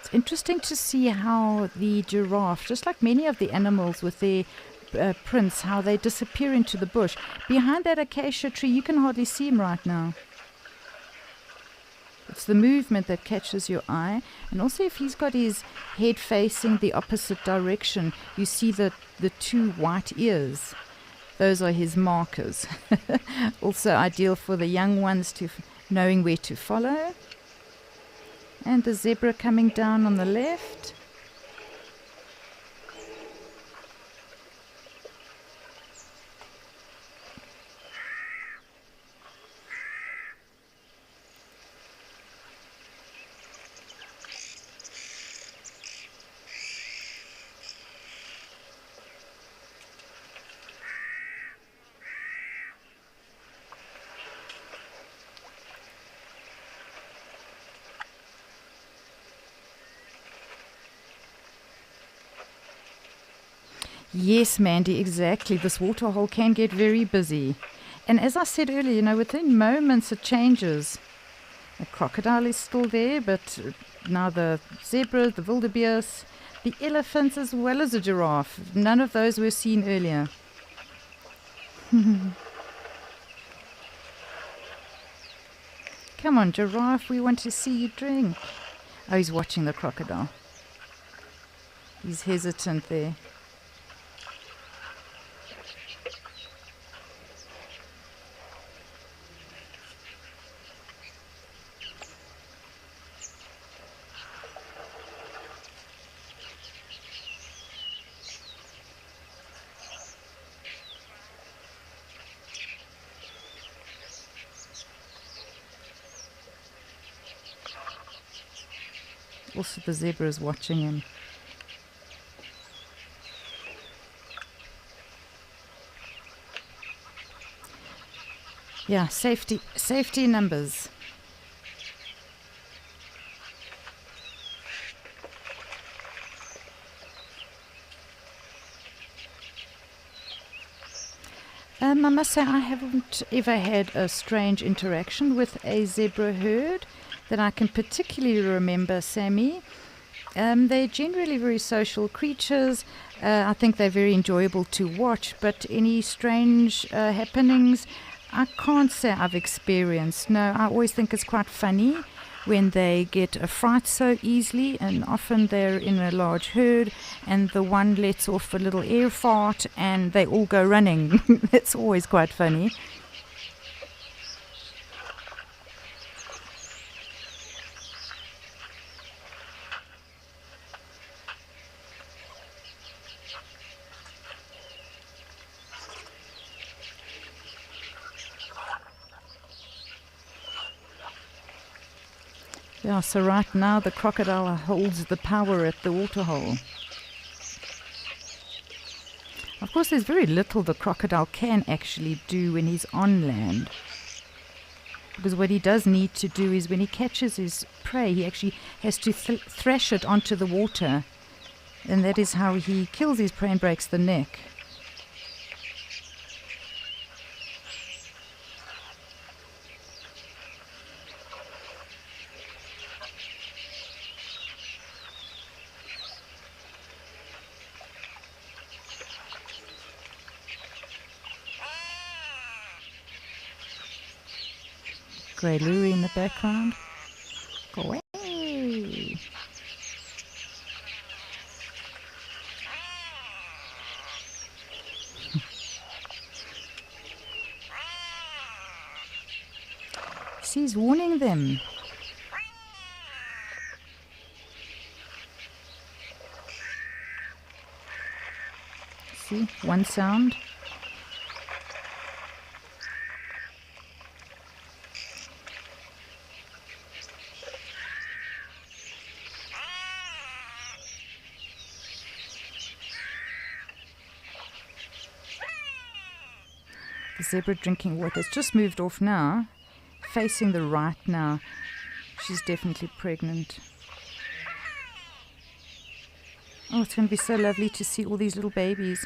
It's interesting to see how the giraffe, just like many of the animals with their prints, how they disappear into the bush. Behind that acacia tree, you can hardly see him right now. It's the movement that catches your eye. And also if he's got his head facing the opposite direction, you see the two white ears. Those are his markers. Also ideal for the young ones to knowing where to follow. And the zebra coming down on the left. Yes, Mandy, exactly. This waterhole can get very busy. And as I said earlier, within moments it changes. The crocodile is still there, but now the zebra, the wildebeest, the elephants as well as the giraffe. None of those were seen earlier. Come on, giraffe, we want to see you drink. Oh, he's watching the crocodile. He's hesitant there. Also, the zebra is watching him. Yeah, safety in numbers. I must say I haven't ever had a strange interaction with a zebra herd that I can particularly remember, Sammy. They're generally very social creatures. I think they're very enjoyable to watch, but any strange happenings, I can't say I've experienced. No, I always think it's quite funny when they get a fright so easily, and often they're in a large herd and the one lets off a little air fart and they all go running. It's always quite funny. Yeah, so right now the crocodile holds the power at the waterhole. Of course, there's very little the crocodile can actually do when he's on land. Because what he does need to do is when he catches his prey, he actually has to thrash it onto the water. And that is how he kills his prey and breaks the neck. Grey Louie in the background. Go away. See, he's warning them. See, one sound. The zebra drinking water. It's just moved off now, facing the right now. She's definitely pregnant. Oh, it's going to be so lovely to see all these little babies.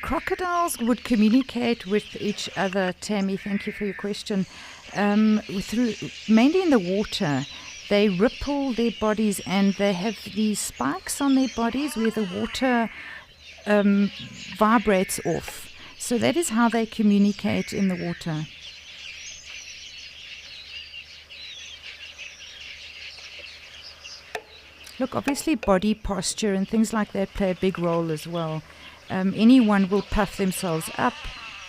Crocodiles would communicate with each other, Tammy, thank you for your question, mainly in the water. They ripple their bodies and they have these spikes on their bodies where the water vibrates off. So that is how they communicate in the water. Look, obviously body posture and things like that play a big role as well. Anyone will puff themselves up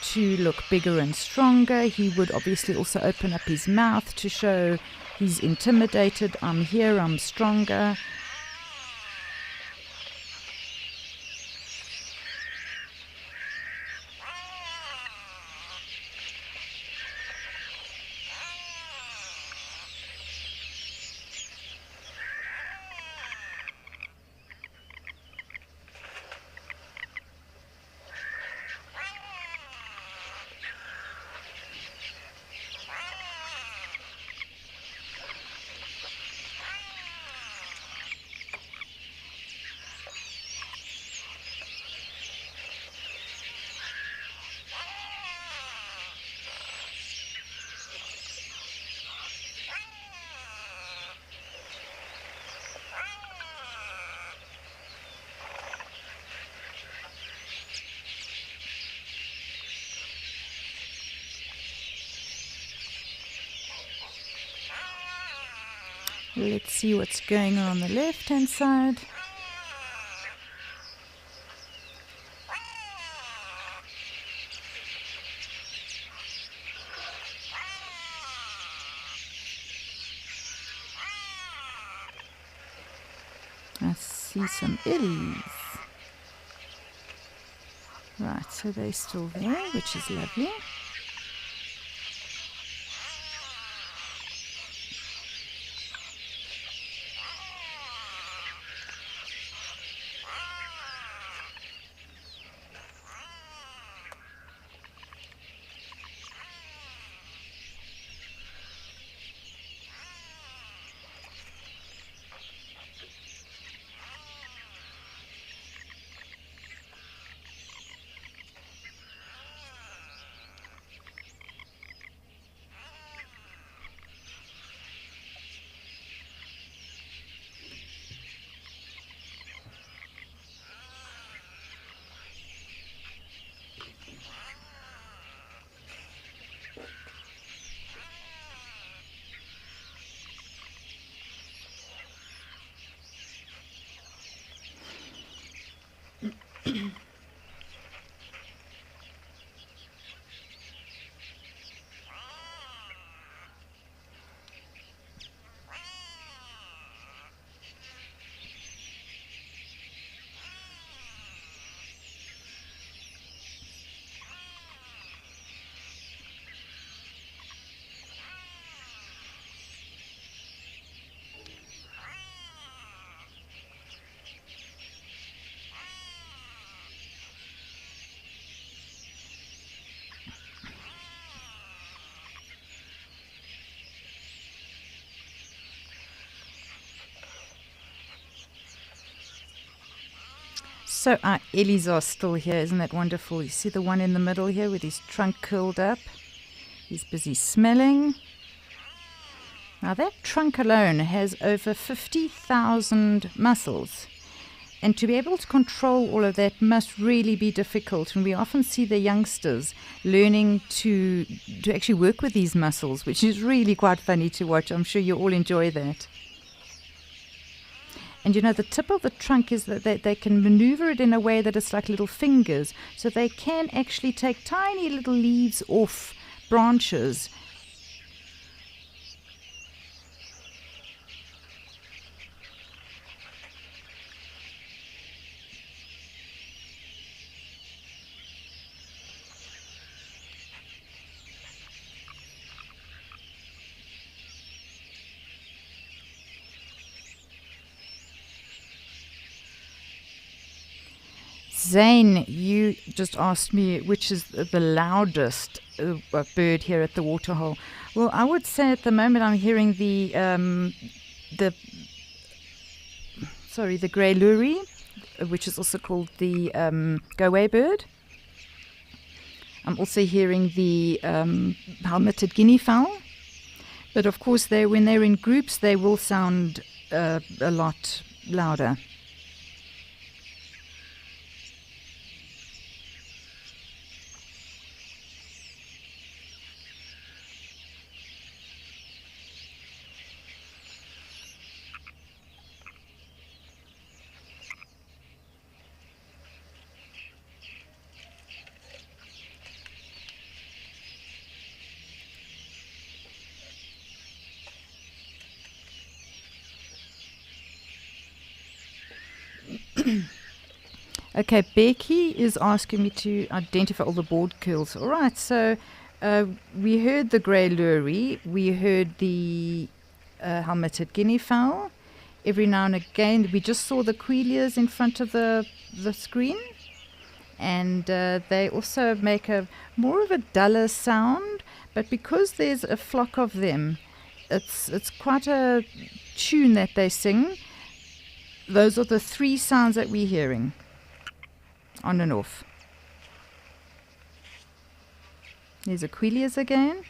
to look bigger and stronger. He would obviously also open up his mouth to show he's intimidated. I'm here, I'm stronger. Let's see what's going on the left-hand side. I see some illies. Right, so they're still there, which is lovely. So our Ellies are still here, isn't that wonderful? You see the one in the middle here with his trunk curled up? He's busy smelling. Now that trunk alone has over 50,000 muscles. And to be able to control all of that must really be difficult. And we often see the youngsters learning to actually work with these muscles, which is really quite funny to watch. I'm sure you all enjoy that. And you know, the tip of the trunk is that they can maneuver it in a way that it's like little fingers. So they can actually take tiny little leaves off branches. Zane, you just asked me which is the loudest bird here at the waterhole. Well, I would say at the moment I'm hearing the grey lory, which is also called the go-away bird. I'm also hearing the helmeted guinea fowl. But of course, when they're in groups, they will sound a lot louder. Okay, Becky is asking me to identify all the board kills. All right, so we heard the grey lory, we heard the helmeted guinea fowl. Every now and again, we just saw the quailias in front of the screen, and they also make a more of a duller sound. But because there's a flock of them, it's quite a tune that they sing. Those are the three sounds that we're hearing. On and off. There's Aquilius again.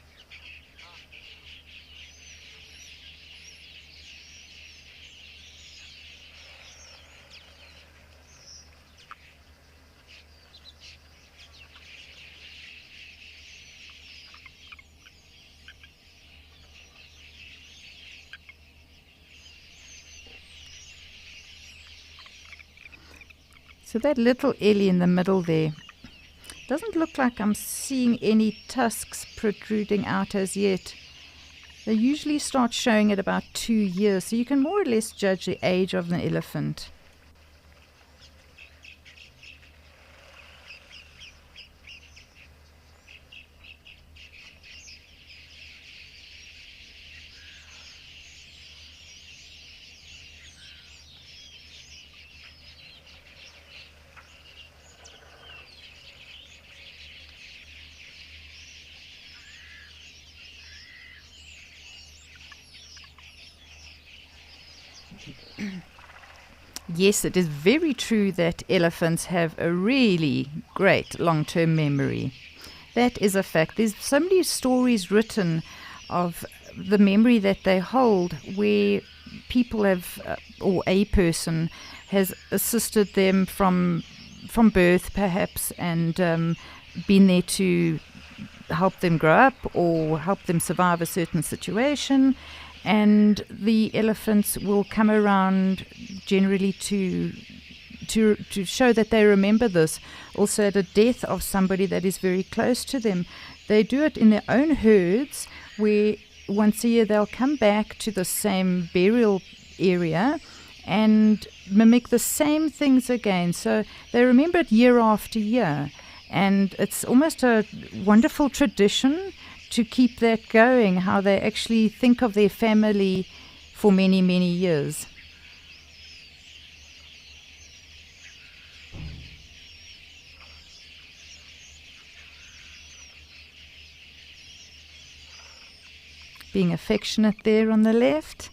So that little Ellie in the middle there, doesn't look like I'm seeing any tusks protruding out as yet. They usually start showing at about 2 years, so you can more or less judge the age of an elephant. Yes, it is very true that elephants have a really great long-term memory. That is a fact. There's so many stories written of the memory that they hold where people have, or a person has assisted them from birth perhaps, and been there to help them grow up or help them survive a certain situation. And the elephants will come around generally to show that they remember this. Also at a death of somebody that is very close to them. They do it in their own herds, where once a year they'll come back to the same burial area and mimic the same things again. So they remember it year after year. And it's almost a wonderful tradition to keep that going, how they actually think of their family for many, many years. Being affectionate there on the left.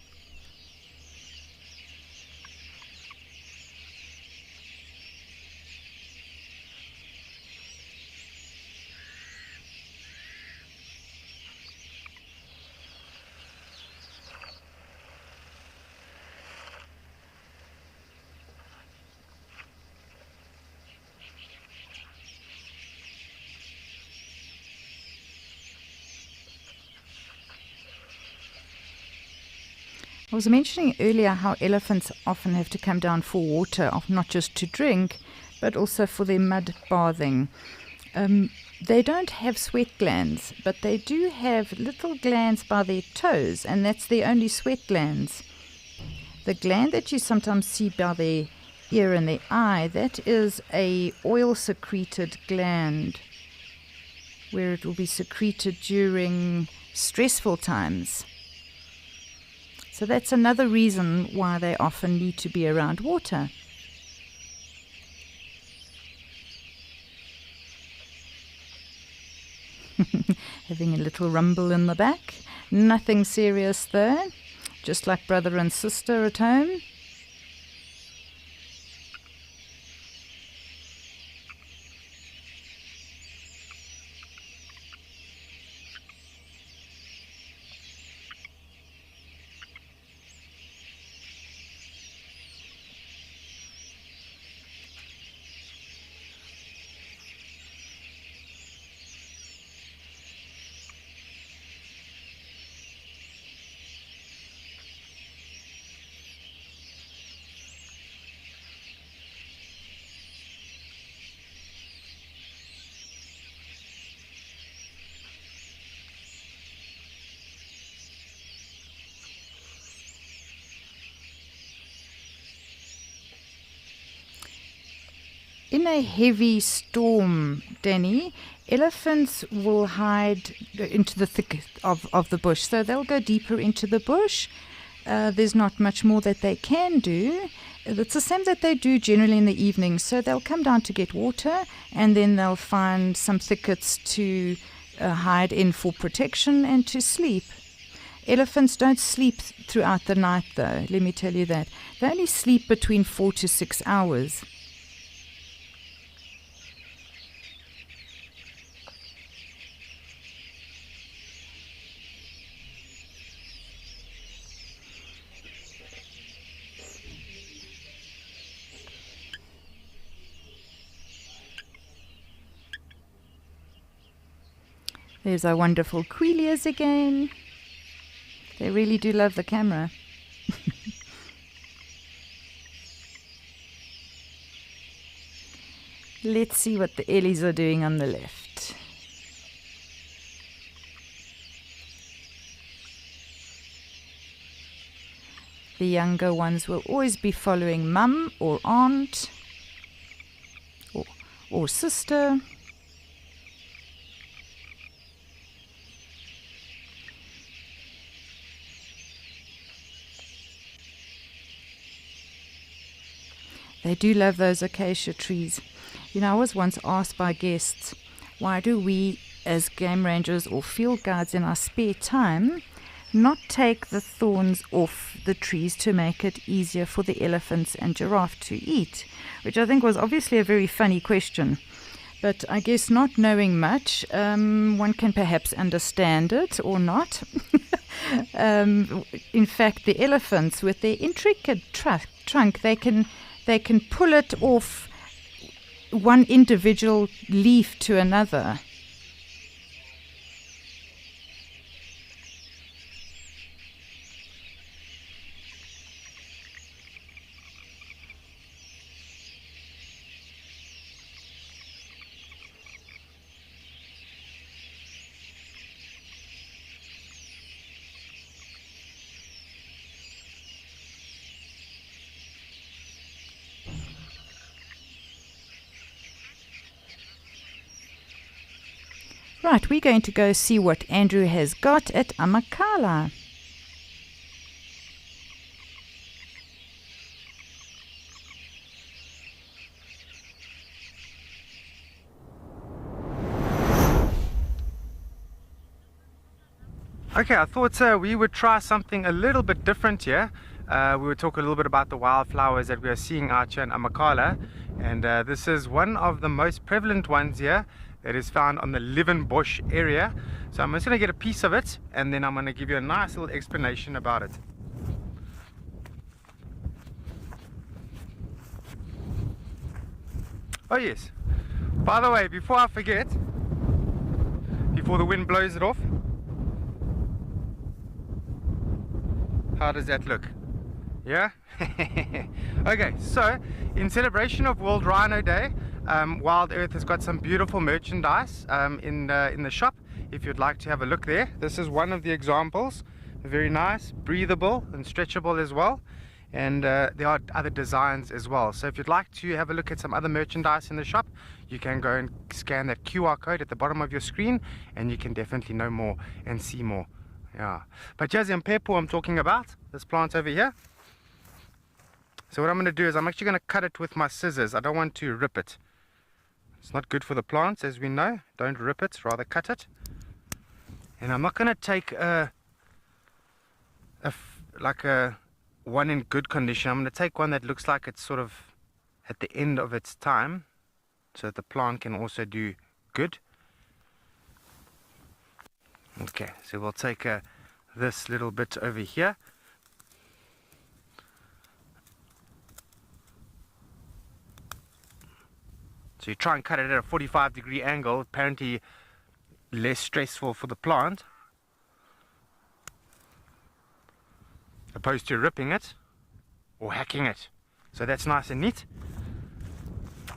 I was mentioning earlier how elephants often have to come down for water, not just to drink, but also for their mud bathing. They don't have sweat glands, but they do have little glands by their toes, and that's their only sweat glands. The gland that you sometimes see by their ear and their eye, that is a oil-secreted gland, where it will be secreted during stressful times. So that's another reason why they often need to be around water. Having a little rumble in the back. Nothing serious there. Just like brother and sister at home. in a heavy storm, Danny, elephants will hide into the thicket of the bush. So they'll go deeper into the bush. There's not much more that they can do. It's the same that they do generally in the evening. So they'll come down to get water, and then they'll find some thickets to hide in for protection and to sleep. Elephants don't sleep throughout the night, though, let me tell you that. They only sleep between 4 to 6 hours. There's our wonderful Quelias again. They really do love the camera. Let's see what the Ellies are doing on the left. The younger ones will always be following mum or aunt or sister. They do love those acacia trees. You know, I was once asked by guests, why do we as game rangers or field guides in our spare time not take the thorns off the trees to make it easier for the elephants and giraffe to eat? Which I think was obviously a very funny question. But I guess not knowing much, one can perhaps understand it or not. In fact, the elephants, with their intricate trunk, they can pull it off one individual leaf to another. Right, we're going to go see what Andrew has got at Amakhala. Okay, I thought we would try something a little bit different here. We would talk a little bit about the wildflowers that we are seeing out here in Amakhala. And this is one of the most prevalent ones here that is found on the Liebenbosch area. So I'm just going to get a piece of it, and then I'm going to give you a nice little explanation about it. Oh yes, by the way, before I forget, before the wind blows it off, how does that look? Yeah? Okay, so in celebration of World Rhino Day, Wild Earth has got some beautiful merchandise in the shop. If you'd like to have a look there, this is one of the examples. Very nice, breathable and stretchable as well. And there are other designs as well. So if you'd like to have a look at some other merchandise in the shop, you can go and scan that QR code at the bottom of your screen, and you can definitely know more and see more. Yeah, but Jazzy Mpepu I'm talking about, this plant over here. So what I'm going to do is I'm actually going to cut it with my scissors. I don't want to rip it. It's not good for the plants, as we know. Don't rip it, rather cut it. And I'm not going to take like a one in good condition. I'm going to take one that looks like it's sort of at the end of its time, so that the plant can also do good. Okay, so we'll take this little bit over here. So you try and cut it at a 45-degree angle, apparently less stressful for the plant, opposed to ripping it or hacking it. So that's nice and neat.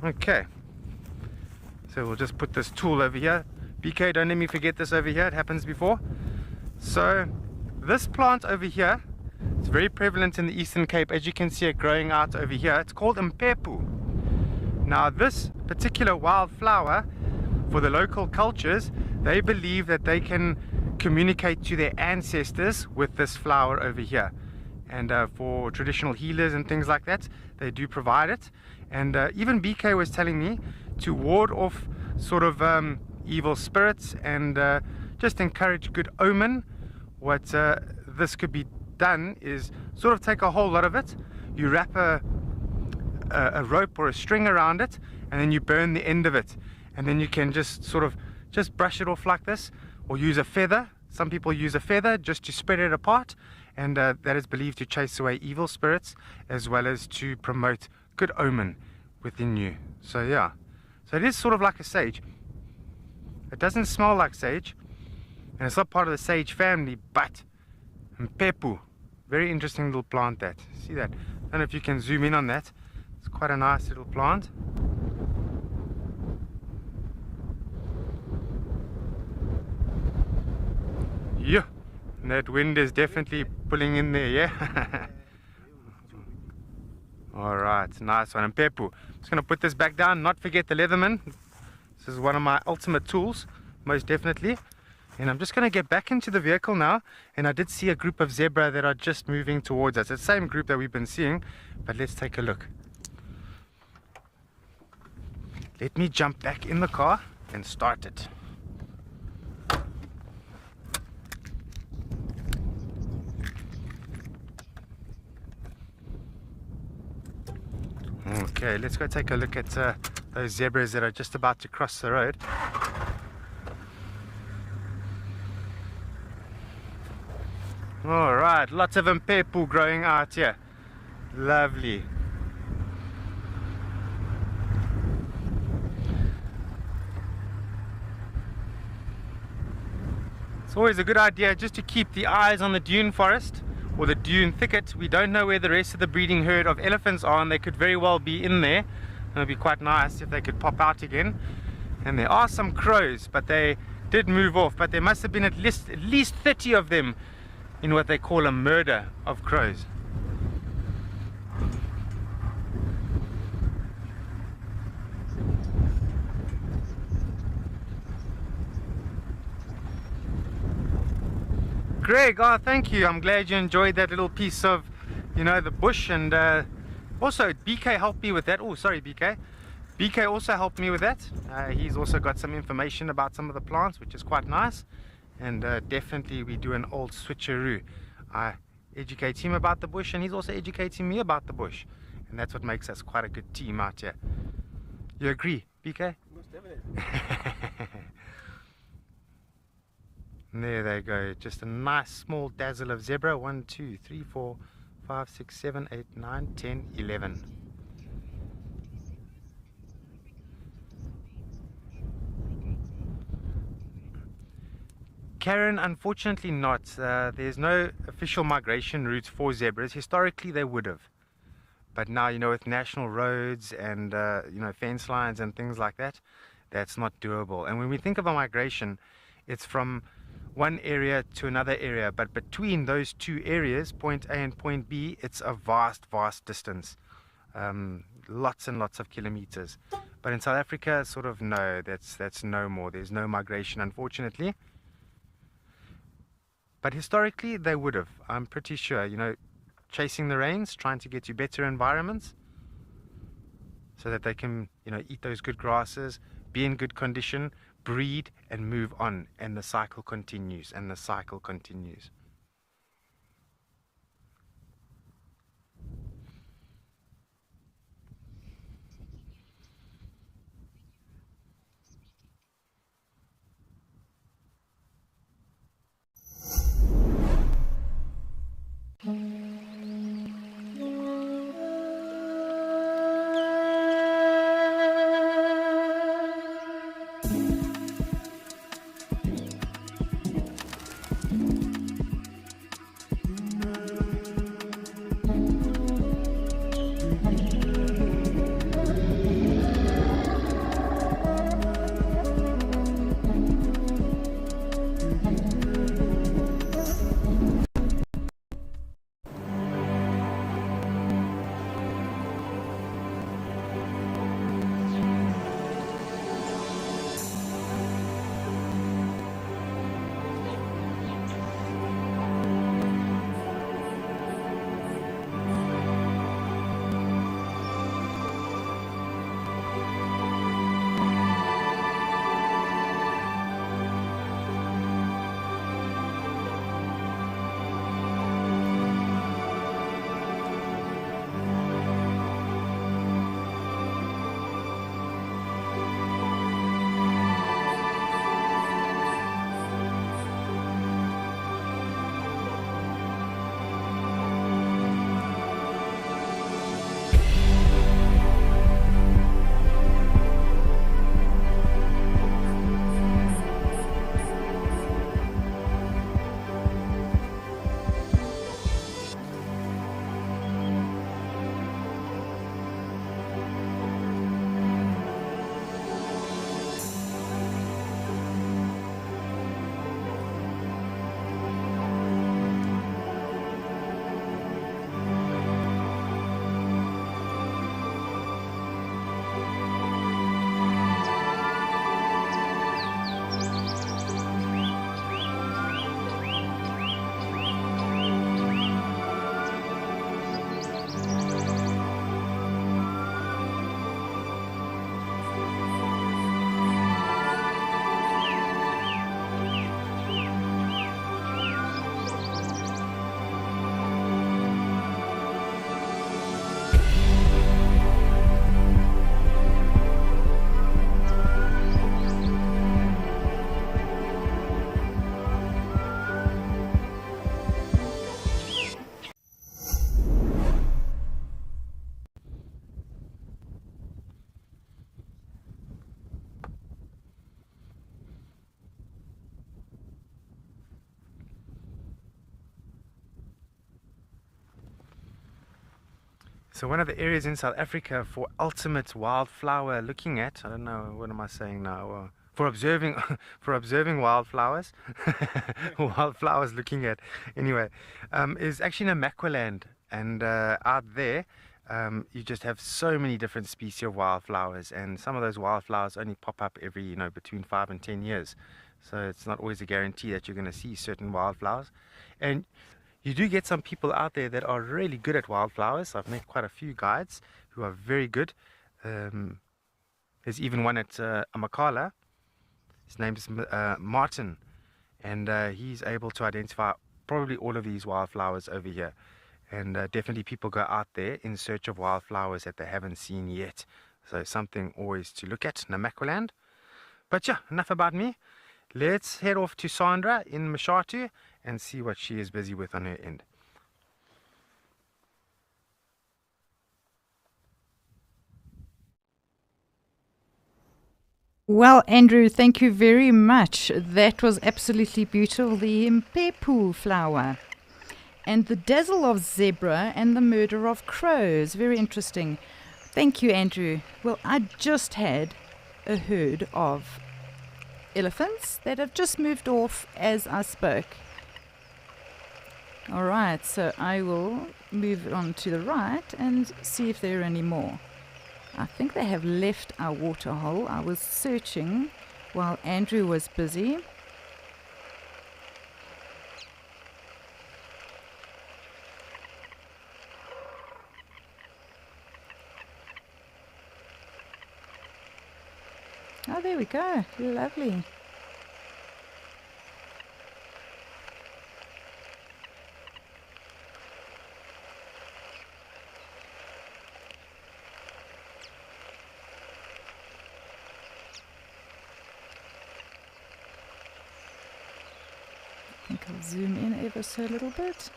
Okay, so we'll just put this tool over here. BK, don't let me forget this over here, it happens before. So this plant over here, it's very prevalent in the Eastern Cape. As you can see it growing out over here, it's called Mpepu. Now this particular wildflower, for the local cultures, they believe that they can communicate to their ancestors with this flower over here. And for traditional healers and things like that, they do provide it. And even BK was telling me to ward off sort of evil spirits and just encourage good omen. What this could be done is sort of take a whole lot of it, you wrap a rope or a string around it, and then you burn the end of it, and then you can just sort of just brush it off like this, or use a feather. Some people use a feather just to spread it apart, and that is believed to chase away evil spirits as well as to promote good omen within you. So yeah, so it is sort of like a sage. It doesn't smell like sage, and it's not part of the sage family, but mpepu, very interesting little plant. That, see that? I don't know if you can zoom in on that. It's quite a nice little plant. Yeah, and that wind is definitely pulling in there, yeah? Alright, nice one. And mpepu. Just going to put this back down, not forget the Leatherman. This is one of my ultimate tools, most definitely. And I'm just going to get back into the vehicle now, and I did see a group of zebra that are just moving towards us. It's the same group that we've been seeing, but let's take a look. Let me jump back in the car and start it. Okay, let's go take a look at those zebras that are just about to cross the road. Alright, lots of mpepu growing out here. Lovely. It's always a good idea just to keep the eyes on the dune forest or the dune thicket. We don't know where the rest of the breeding herd of elephants are, and they could very well be in there. It would be quite nice if they could pop out again. And there are some crows, but they did move off. But there must have been at least 30 of them in what they call a murder of crows. Greg, oh thank you, I'm glad you enjoyed that little piece of, you know, the bush. And also BK helped me with that. Oh sorry BK also helped me with that. He's also got some information about some of the plants, which is quite nice. And definitely we do an old switcheroo. I educate him about the bush, and he's also educating me about the bush, and that's what makes us quite a good team out here. You agree, BK? Most definitely. And there they go, just a nice small dazzle of zebra. 1, 2, 3, 4, 5, 6, 7, 8, 9, 10, 11. Karen, unfortunately not. There's no official migration routes for zebras. Historically they would have, but now, you know, with national roads and you know, fence lines and things like that, that's not doable. And when we think of a migration, it's from one area to another area, but between those two areas, point A and point B, it's a vast distance, lots and lots of kilometers. But in South Africa, sort of no, that's no more. There's no migration, unfortunately. But historically they would have, I'm pretty sure, you know, chasing the rains, trying to get to better environments so that they can, you know, eat those good grasses, be in good condition, breed and move on, and the cycle continues, and the cycle continues. So one of the areas in South Africa for ultimate wildflower looking at, I don't know, what am I saying now? For observing, for observing wildflowers, wildflowers looking at, anyway, is actually Namaqualand. And out there, you just have so many different species of wildflowers, and some of those wildflowers only pop up every, you know, between 5 and 10 years. So it's not always a guarantee that you're going to see certain wildflowers. And you do get some people out there that are really good at wildflowers. I've met quite a few guides who are very good. There's even one at Amakhala. His name is Martin, and he's able to identify probably all of these wildflowers over here. And definitely people go out there in search of wildflowers that they haven't seen yet. So something always to look at, Namaqualand. But yeah, enough about me. Let's head off to Sandra in Mashatu and see what she is busy with on her end. Well, Andrew, thank you very much. That was absolutely beautiful. The Mpepu flower and the dazzle of zebra and the murder of crows. Very interesting. Thank you, Andrew. Well, I just had a herd of elephants that have just moved off as I spoke. All right, so I will move on to the right and see if there are any more. I think they have left our water hole. I was searching while Andrew was busy. Oh, there we go. Lovely. I think I'll zoom in ever so a little bit.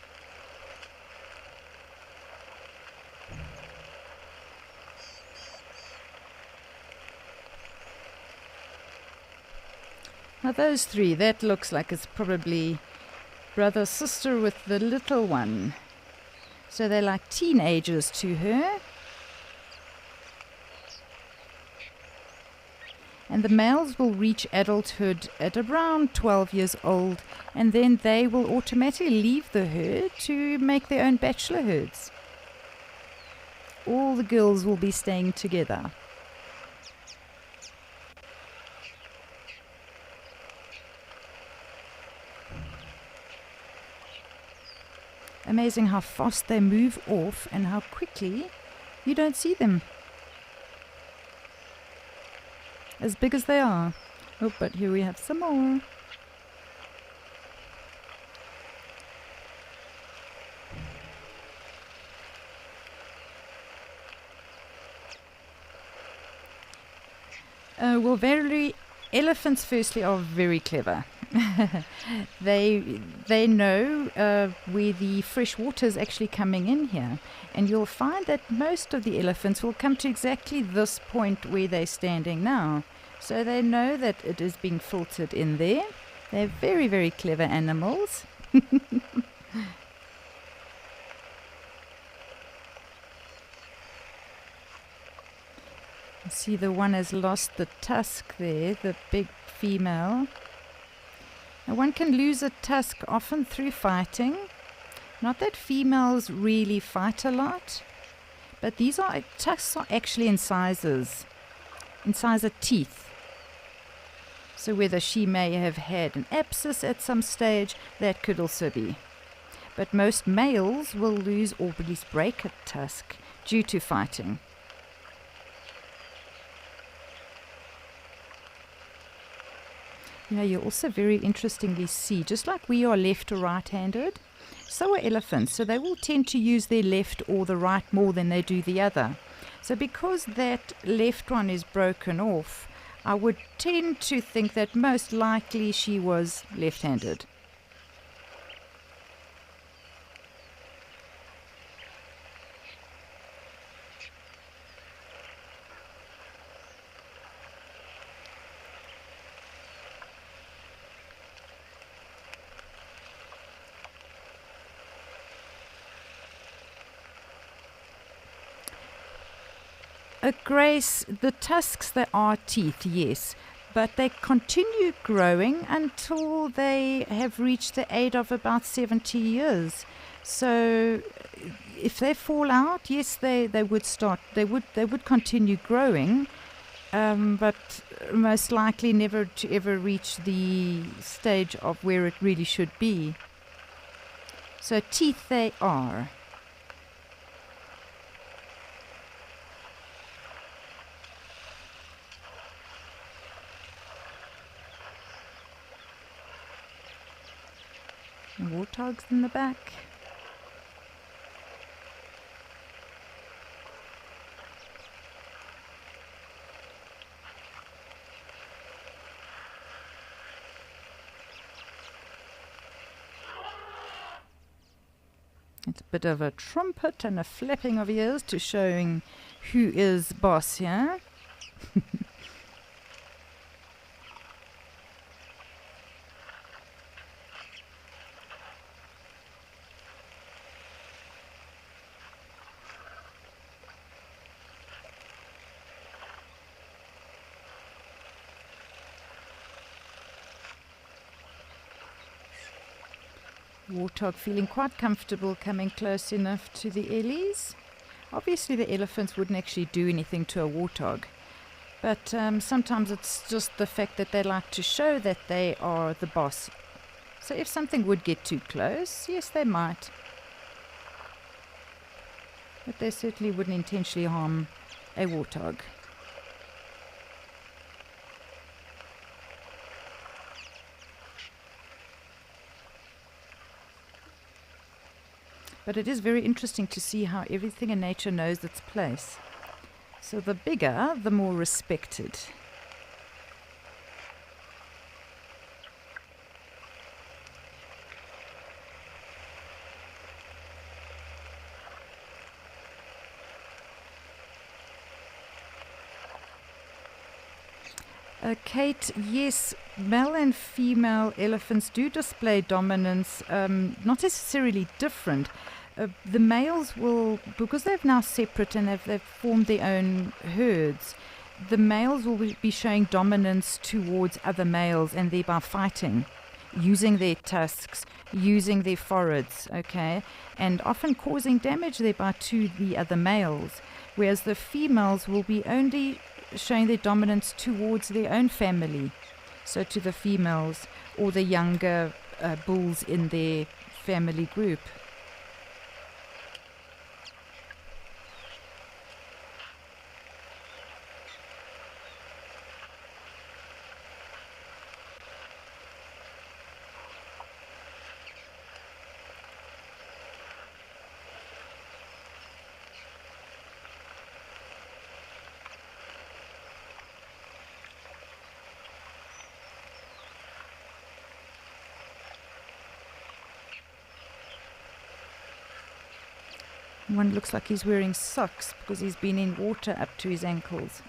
Now those three, that looks like it's probably brother, sister with the little one. So they're like teenagers to her. And the males will reach adulthood at around 12 years old, and then they will automatically leave the herd to make their own bachelor herds. All the girls will be staying together. Amazing how fast they move off and how quickly you don't see them. As big as they are. Oh, but here we have some more. Well, elephants firstly are very clever. They know where the fresh water is actually coming in here, and you'll find that most of the elephants will come to exactly this point where they're standing now. So they know that it is being filtered in there. They're very, very clever animals. See, the one has lost the tusk there, the big female. Now one can lose a tusk often through fighting. Not that females really fight a lot, but these tusks are actually incisors, incisor teeth. So whether she may have had an abscess at some stage, that could also be. But most males will lose or at least break a tusk due to fighting. You know, you also very interestingly see, just like we are left or right-handed, so are elephants. So they will tend to use their left or the right more than they do the other. So because that left one is broken off, I would tend to think that most likely she was left-handed. Grace, the tusks, they are teeth, yes, but they continue growing until they have reached the age of about 70 years. So if they fall out, yes, they would continue growing, but most likely never to ever reach the stage of where it really should be. So teeth they are. Warthogs in the back. It's a bit of a trumpet and a flapping of ears to showing who is boss here. Warthog feeling quite comfortable coming close enough to the ellies. Obviously the elephants wouldn't actually do anything to a warthog, but sometimes it's just the fact that they like to show that they are the boss. So if something would get too close, yes, they might. But they certainly wouldn't intentionally harm a warthog. But it is very interesting to see how everything in nature knows its place. So the bigger, the more respected. Kate, yes, male and female elephants do display dominance, not necessarily different. The males will, because they're now separate and they've formed their own herds, the males will be showing dominance towards other males and thereby fighting, using their tusks, using their foreheads, okay, and often causing damage thereby to the other males, whereas the females will be only showing their dominance towards their own family, so to the females or the younger bulls in their family group. One looks like he's wearing socks because he's been in water up to his ankles.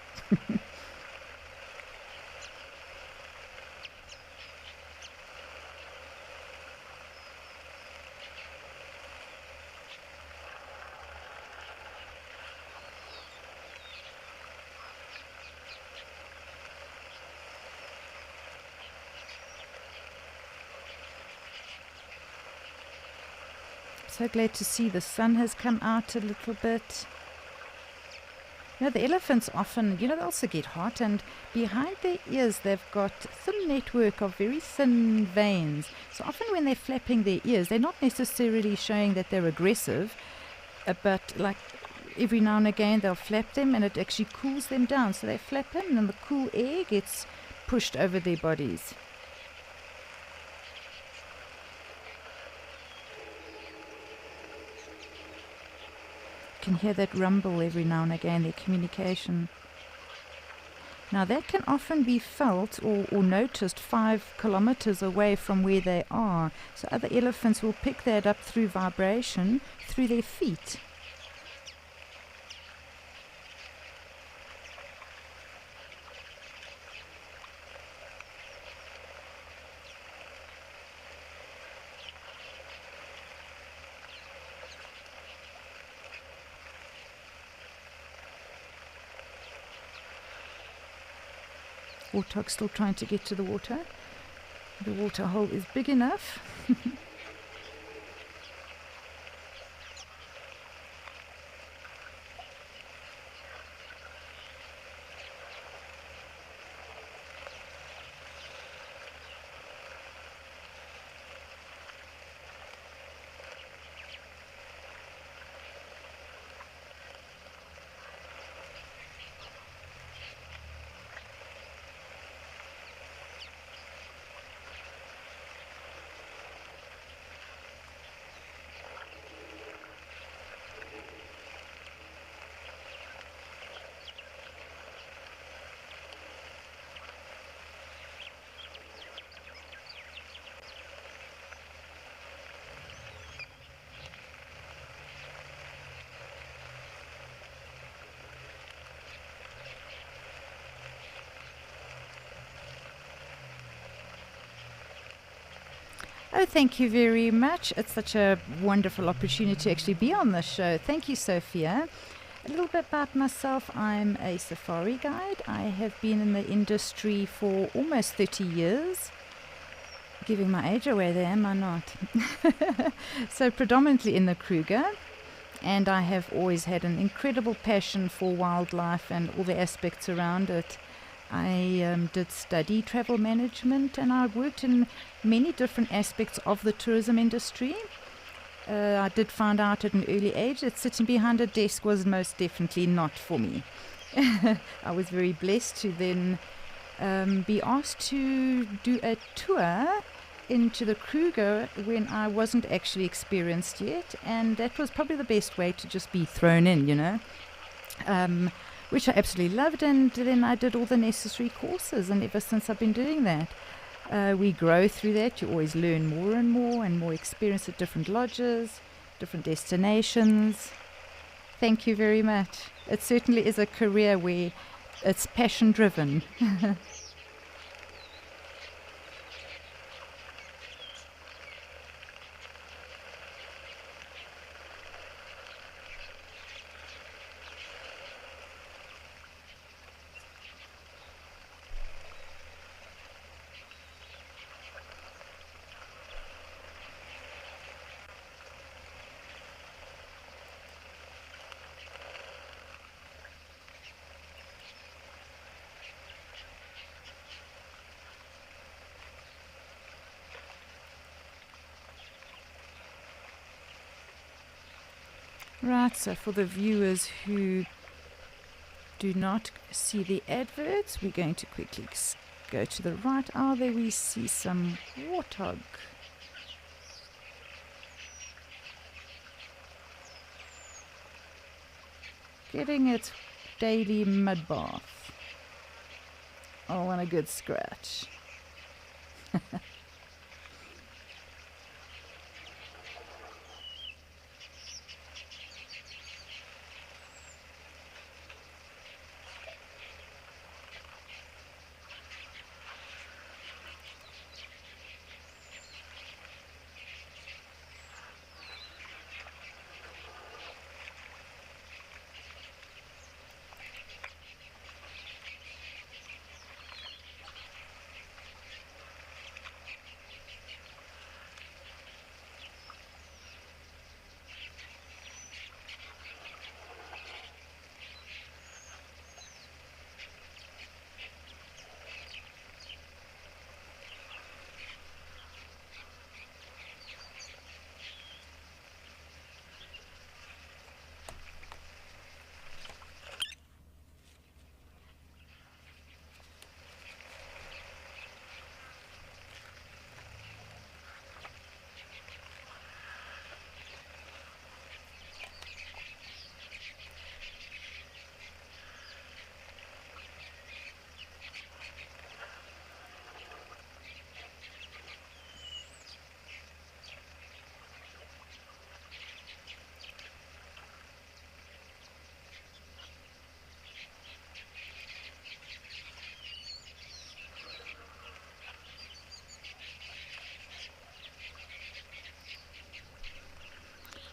So glad to see the sun has come out a little bit. You know, the elephants often, they also get hot, and behind their ears they've got a thin network of very thin veins. So often when they're flapping their ears, they're not necessarily showing that they're aggressive, but like every now and again they'll flap them and it actually cools them down. So they flap them and then the cool air gets pushed over their bodies. Can hear that rumble every now and again, their communication. Now that can often be felt or noticed 5 kilometers away from where they are. So other elephants will pick that up through vibration through their feet. Warthog still trying to get to the water. The water hole is big enough. Oh, thank you very much. It's such a wonderful opportunity to actually be on this show. Thank you, Sophia. A little bit about myself. I'm a safari guide. I have been in the industry for almost 30 years. Giving my age away there, am I not? So predominantly in the Kruger. And I have always had an incredible passion for wildlife and all the aspects around it. I did study travel management, and I worked in many different aspects of the tourism industry. I did find out at an early age that sitting behind a desk was most definitely not for me. I was very blessed to then be asked to do a tour into the Kruger when I wasn't actually experienced yet, and that was probably the best way to just be thrown in, you know. Which I absolutely loved, and then I did all the necessary courses, and ever since I've been doing that. We grow through that. You always learn more and more experience at different lodges, different destinations. Thank you very much. It certainly is a career where it's passion driven. Right, so for the viewers who do not see the adverts, we're going to quickly go to the right. Oh, there we see some warthog. Getting its daily mud bath. Oh, and a good scratch.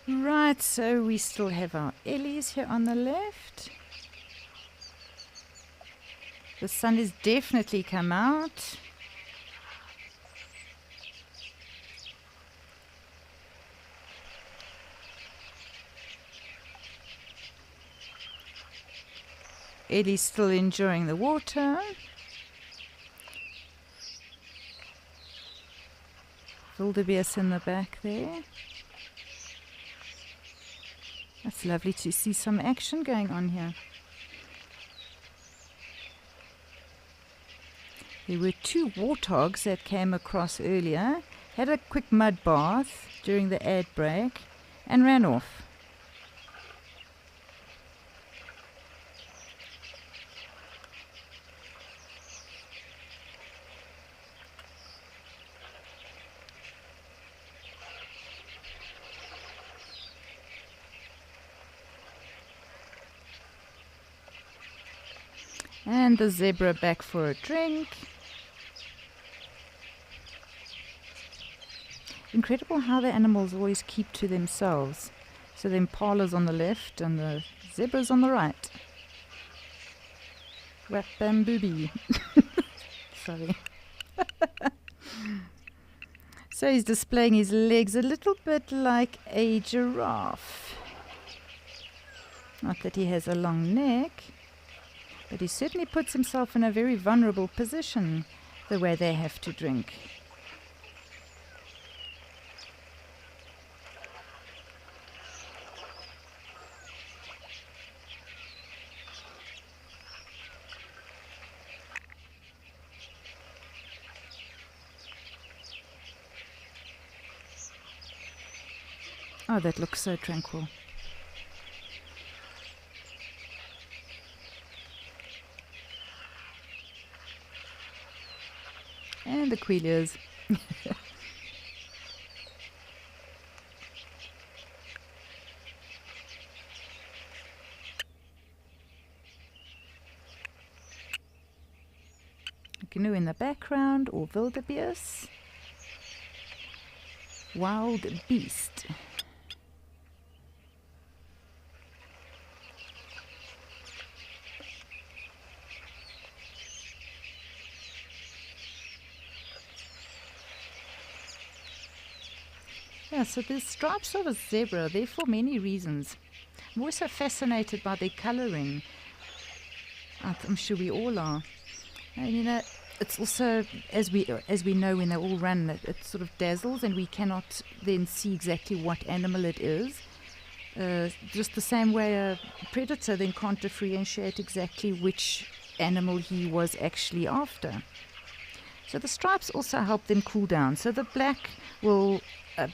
Right, so we still have our Ellies here on the left. The sun has definitely come out. Ellie's still enjoying the water. Wildebeest in the back there. That's lovely to see some action going on here. There were 2 warthogs that came across earlier, had a quick mud bath during the ad break, and ran off. And the zebra back for a drink. Incredible how the animals always keep to themselves. So the impala's on the left and the zebra's on the right. Wap bam booby. Sorry. So he's displaying his legs a little bit like a giraffe. Not that he has a long neck, but he certainly puts himself in a very vulnerable position the way they have to drink. Oh, that looks so tranquil. And the quillias. Canoe in the background, or wildebeest. Wild beast. Yeah, so the stripes of a zebra, they're for many reasons. I'm also fascinated by their colouring. I'm sure we all are. And you know, it's also, as we know, when they all run, it sort of dazzles and we cannot then see exactly what animal it is. Just the same way a predator then can't differentiate exactly which animal he was actually after. So the stripes also help them cool down. So the black will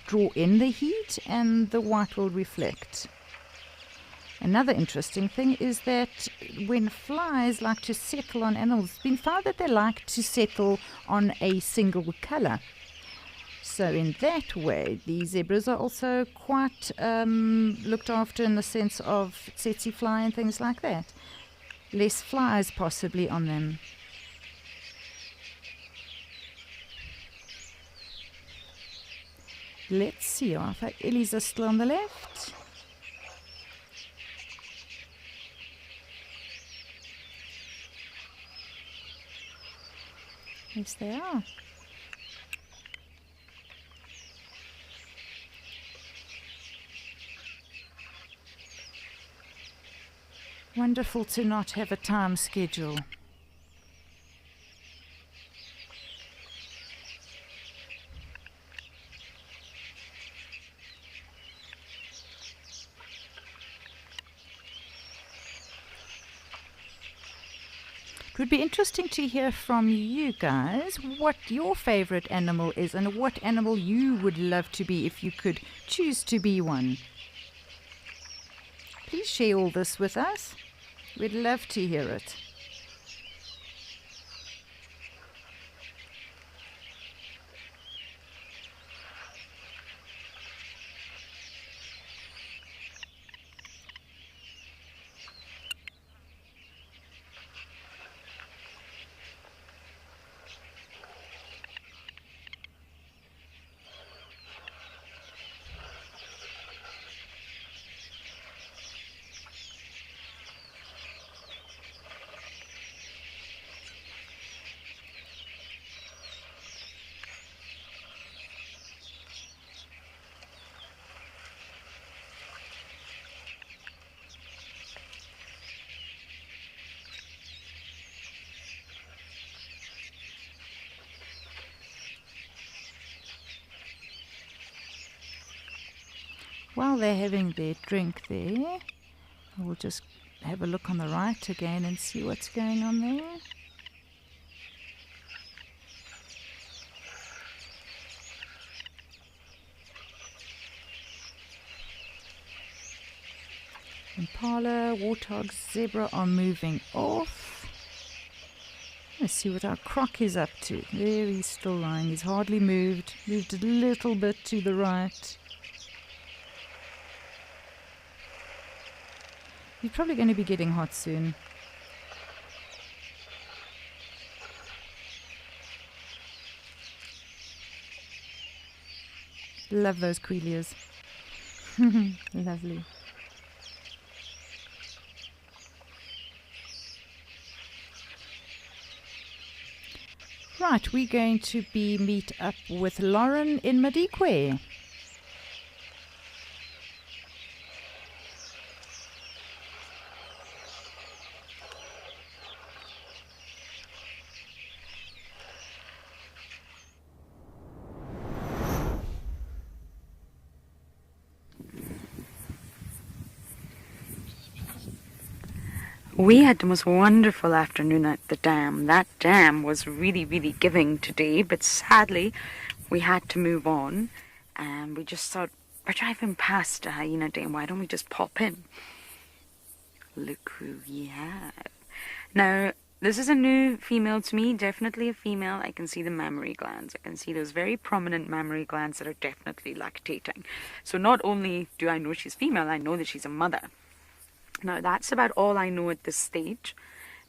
draw in the heat and the white will reflect. Another interesting thing is that when flies like to settle on animals, it's been found that they like to settle on a single color. So in that way, the zebras are also quite looked after in the sense of tsetse fly and things like that. Less flies possibly on them. Let's see, I think Ellie's are still on the left. Yes, they are. Wonderful to not have a time schedule. It would be interesting to hear from you guys what your favorite animal is and what animal you would love to be if you could choose to be one. Please share all this with us. We'd love to hear it. while they're having their drink there, we'll just have a look on the right again and see what's going on there. Impala, warthogs, zebra are moving off. Let's see what our croc is up to. There he's still lying. He's hardly moved. Moved a little bit to the right. He's probably going to be getting hot soon. Love those Quellias. Lovely. Right, we're going to meet up with Lauren in Madikwe. We had the most wonderful afternoon at the dam. That dam was really, really giving today, but sadly we had to move on, and we just thought, we're driving past a hyena dam, why don't we just pop in? Look who we have. Now, this is a new female to me, definitely a female. I can see the mammary glands. I can see those very prominent mammary glands that are definitely lactating. So not only do I know she's female, I know that she's a mother. Now, that's about all I know at this stage,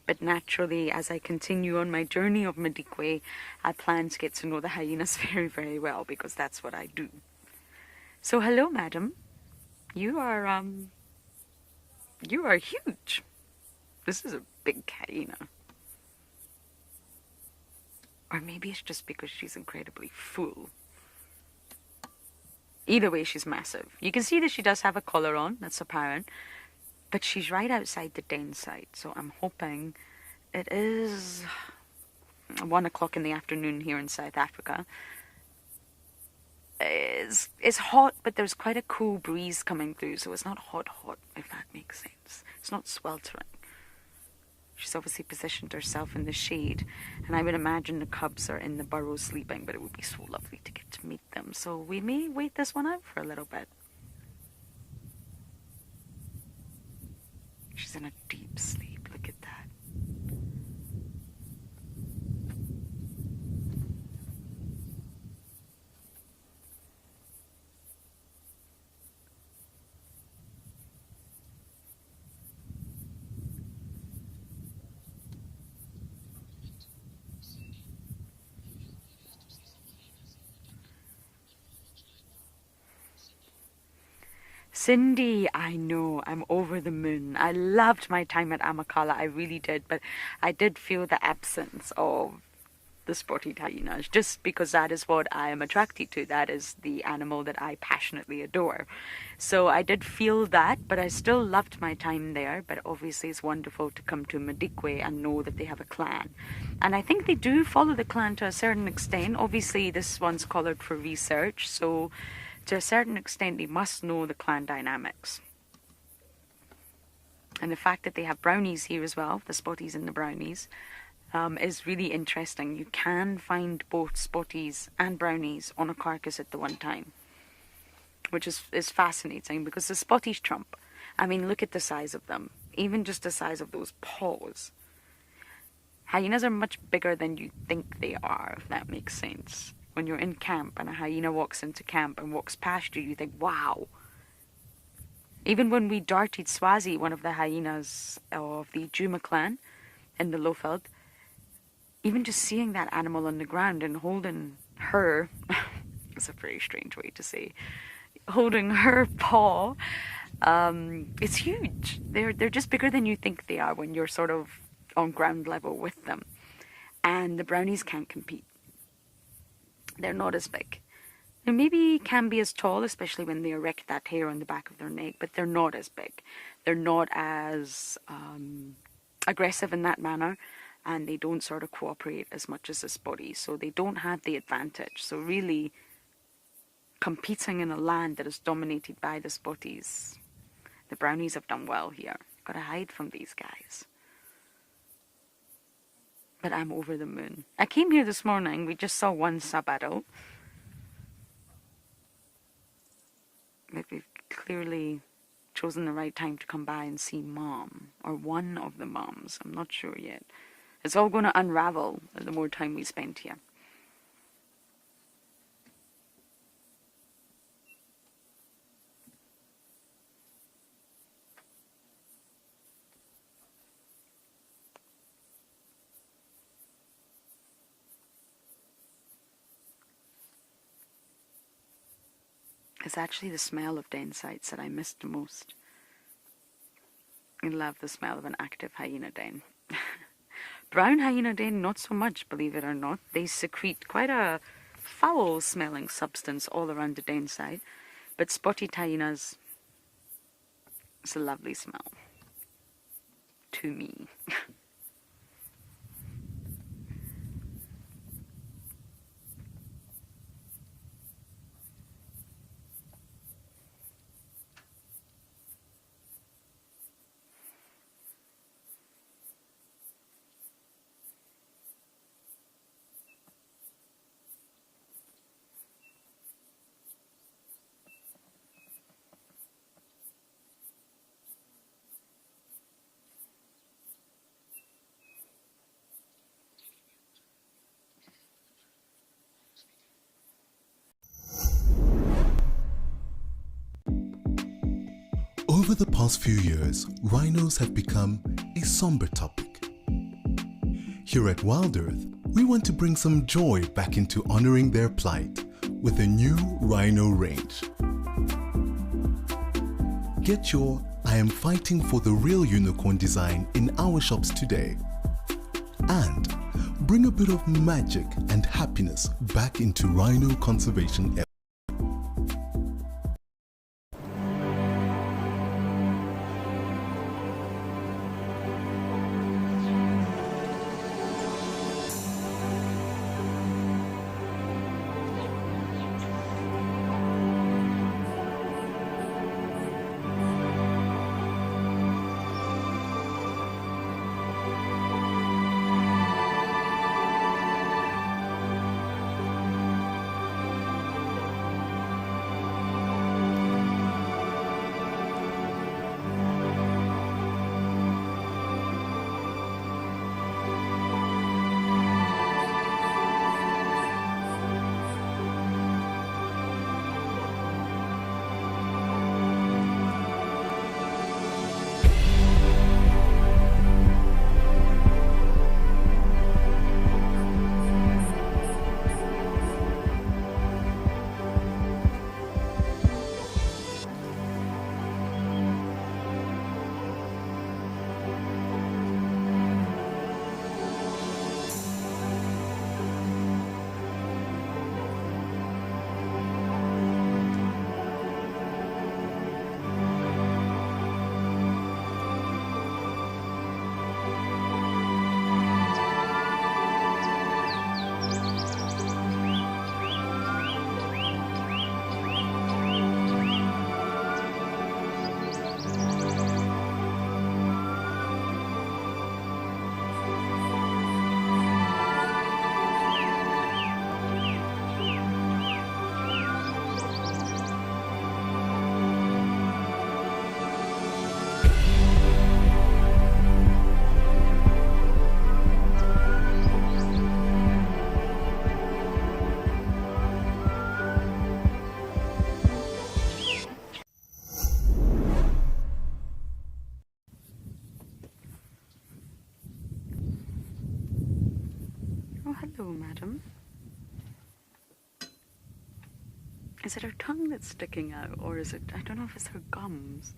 but naturally, as I continue on my journey of Madikwe, I plan to get to know the hyenas very, very well, because that's what I do. So, hello, madam. You are huge. This is a big hyena. Or maybe it's just because she's incredibly full. Either way, she's massive. You can see that she does have a collar on, that's apparent. But she's right outside the den site, so I'm hoping it is 1 o'clock in the afternoon here in South Africa. It's hot, but there's quite a cool breeze coming through, so it's not hot, if that makes sense. It's not sweltering. She's obviously positioned herself in the shade, and I would imagine the cubs are in the burrow sleeping, but it would be so lovely to get to meet them. So we may wait this one out for a little bit. She's in a deep sleep. Look at that. Cindy, I know, I'm over the moon. I loved my time at Amakhala, I really did, but I did feel the absence of the spotted hyenas, just because that is what I am attracted to. That is the animal that I passionately adore. So I did feel that, but I still loved my time there. But obviously it's wonderful to come to Madikwe and know that they have a clan. And I think they do follow the clan to a certain extent. Obviously this one's collared for research, so to a certain extent they must know the clan dynamics. And the fact that they have brownies here as well, the spotties and the brownies, is really interesting. You can find both spotties and brownies on a carcass at the one time, which is fascinating, because the spotties trump. I mean, look at the size of them, even just the size of those paws. Hyenas are much bigger than you think they are, if that makes sense. When you're in camp and a hyena walks into camp and walks past you, you think, wow. Even when we darted Swazi, one of the hyenas of the Juma clan in the Lowveld, even just seeing that animal on the ground and holding her, it's a very strange way to say, holding her paw, it's huge. They're just bigger than you think they are when you're sort of on ground level with them. And the brownies can't compete. They're not as big. They maybe can be as tall, especially when they erect that hair on the back of their neck, but they're not as big. They're not as aggressive in that manner, and they don't sort of cooperate as much as the spotties, so they don't have the advantage. So really, competing in a land that is dominated by the spotties. The brownies have done well here. Gotta hide from these guys. But I'm over the moon. I came here this morning. We just saw one sub-adult. But we've clearly chosen the right time to come by and see Mom. Or one of the moms. I'm not sure yet. It's all going to unravel the more time we spend here. It's actually the smell of den sites that I missed the most. I love the smell of an active hyena den. Brown hyena den, not so much, believe it or not. They secrete quite a foul-smelling substance all around the den site. But spotted hyenas, it's a lovely smell. To me. Over the past few years, rhinos have become a somber topic. Here at Wild Earth, we want to bring some joy back into honoring their plight with a new rhino range. Get your I am fighting for the real unicorn design in our shops today. And bring a bit of magic and happiness back into rhino conservation efforts. Hello, madam. Is it her tongue that's sticking out, or is it, I don't know if it's her gums,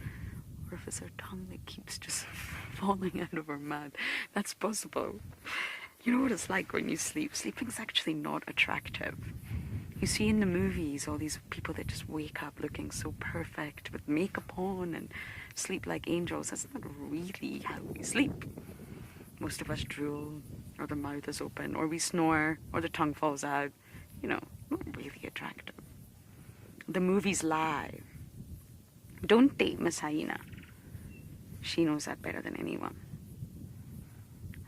or if it's her tongue that keeps just falling out of her mouth. That's possible. You know what it's like when you sleep? Sleeping's actually not attractive. You see in the movies all these people that just wake up looking so perfect with makeup on and sleep like angels. That's not really how we sleep. Most of us drool, or the mouth is open, or we snore, or the tongue falls out. You know, not really attractive. The movies lie. Don't they, Miss Hyena? She knows that better than anyone.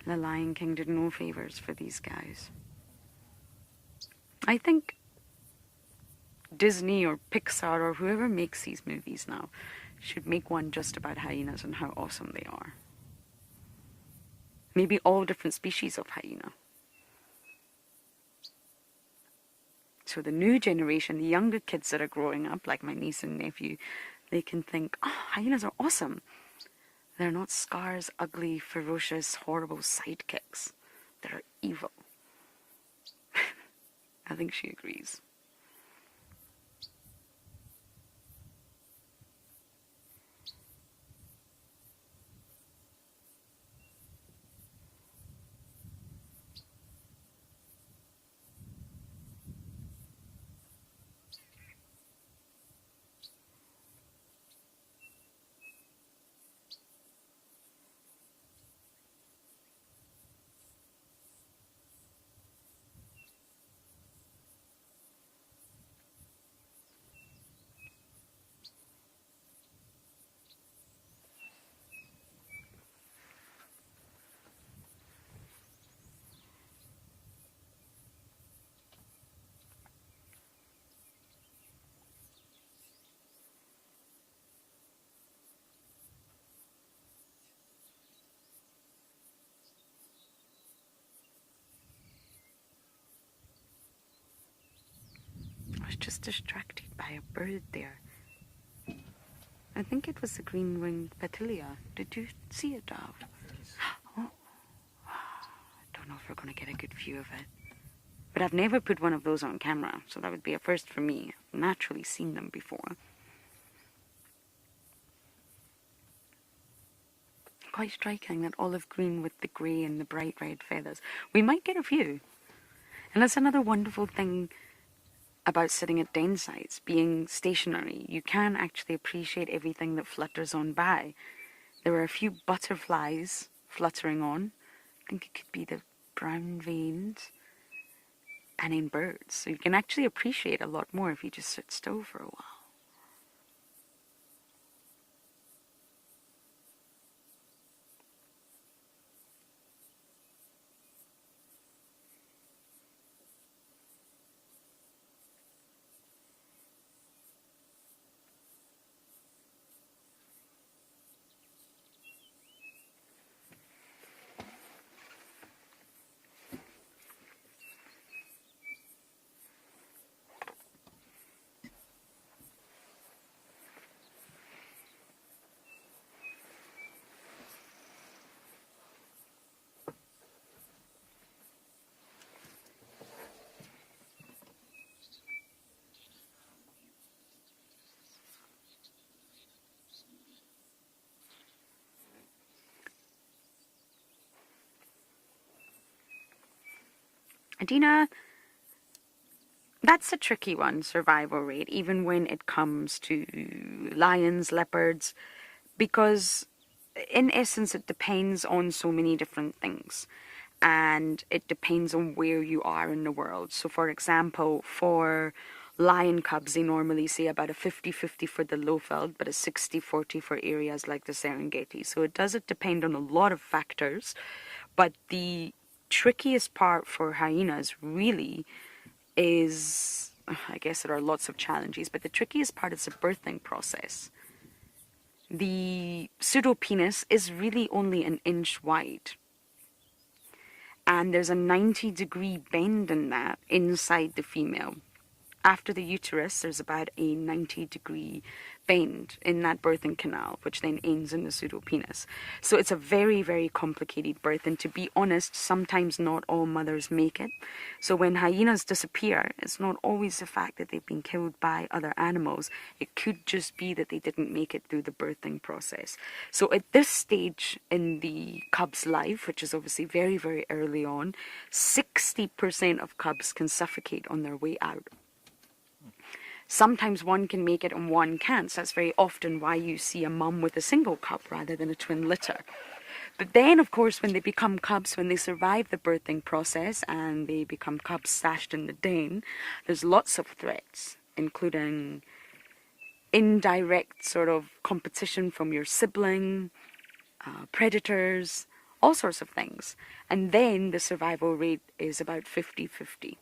The Lion King did no favors for these guys. I think Disney or Pixar or whoever makes these movies now should make one just about hyenas and how awesome they are. Maybe all different species of hyena. So the new generation, the younger kids that are growing up, like my niece and nephew, they can think, oh, hyenas are awesome. They're not Scar's ugly, ferocious, horrible sidekicks. They're evil. I think she agrees. I was just distracted by a bird there. I think it was the green-winged petilia. Did you see it, Dove? Oh. I don't know if we're going to get a good view of it. But I've never put one of those on camera, so that would be a first for me. I've naturally seen them before. Quite striking, that olive green with the grey and the bright red feathers. We might get a few. And that's another wonderful thing about sitting at den sites, being stationary. You can actually appreciate everything that flutters on by. There are a few butterflies fluttering on. I think it could be the brown veins. And in birds. So you can actually appreciate a lot more if you just sit still for a while. Adina, that's a tricky one, survival rate, even when it comes to lions, leopards, because in essence it depends on so many different things, and it depends on where you are in the world. So for example, for lion cubs, they normally say about a 50-50 for the Lowveld, but a 60-40 for areas like the Serengeti. So it does depend on a lot of factors, but the trickiest part for hyenas really is, I guess there are lots of challenges, but the trickiest part is the birthing process. The pseudopenis is really only an inch wide, and there's a 90-degree bend in that inside the female. After the uterus, there's about a 90-degree bend in that birthing canal, which then ends in the pseudopenis. So it's a very, very complicated birth, and to be honest, sometimes not all mothers make it. So when hyenas disappear, it's not always the fact that they've been killed by other animals. It could just be that they didn't make it through the birthing process. So at this stage in the cub's life, which is obviously very, very early on, 60% of cubs can suffocate on their way out. Sometimes one can make it and one can't. So that's very often why you see a mum with a single cub rather than a twin litter. But then, of course, when they become cubs, when they survive the birthing process and they become cubs stashed in the den, there's lots of threats. including indirect sort of competition from your sibling, predators, all sorts of things. And then the survival rate is about 50-50.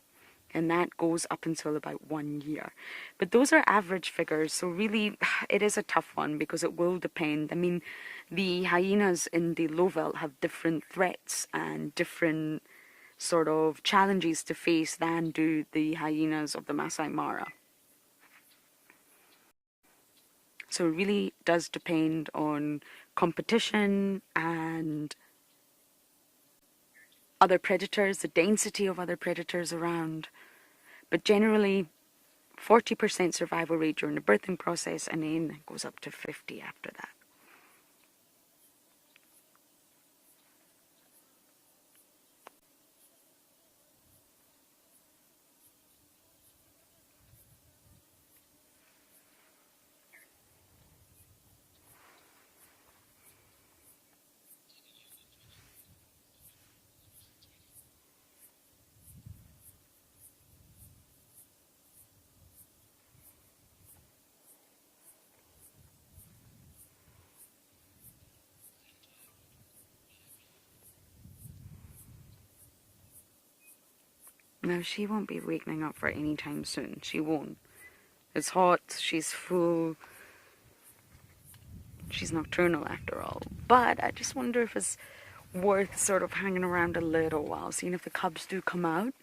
And that goes up until about 1 year. But those are average figures, so really it is a tough one because it will depend. I mean, the hyenas in the low veldt have different threats and different sort of challenges to face than do the hyenas of the Masai Mara. So it really does depend on competition and other predators, the density of other predators around. But generally, 40% survival rate during the birthing process, and then it goes up to 50 after that. Now, she won't be wakening up for any time soon. She won't. It's hot, she's full. She's nocturnal after all. But I just wonder if it's worth sort of hanging around a little while, seeing if the cubs do come out.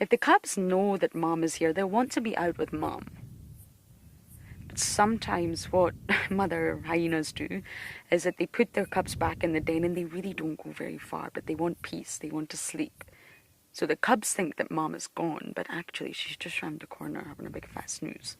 If the cubs know that mom is here, they'll want to be out with mom. But sometimes what mother hyenas do is that they put their cubs back in the den and they really don't go very far, but they want peace, they want to sleep. So the cubs think that mom is gone, but actually she's just round the corner having a big fat snooze.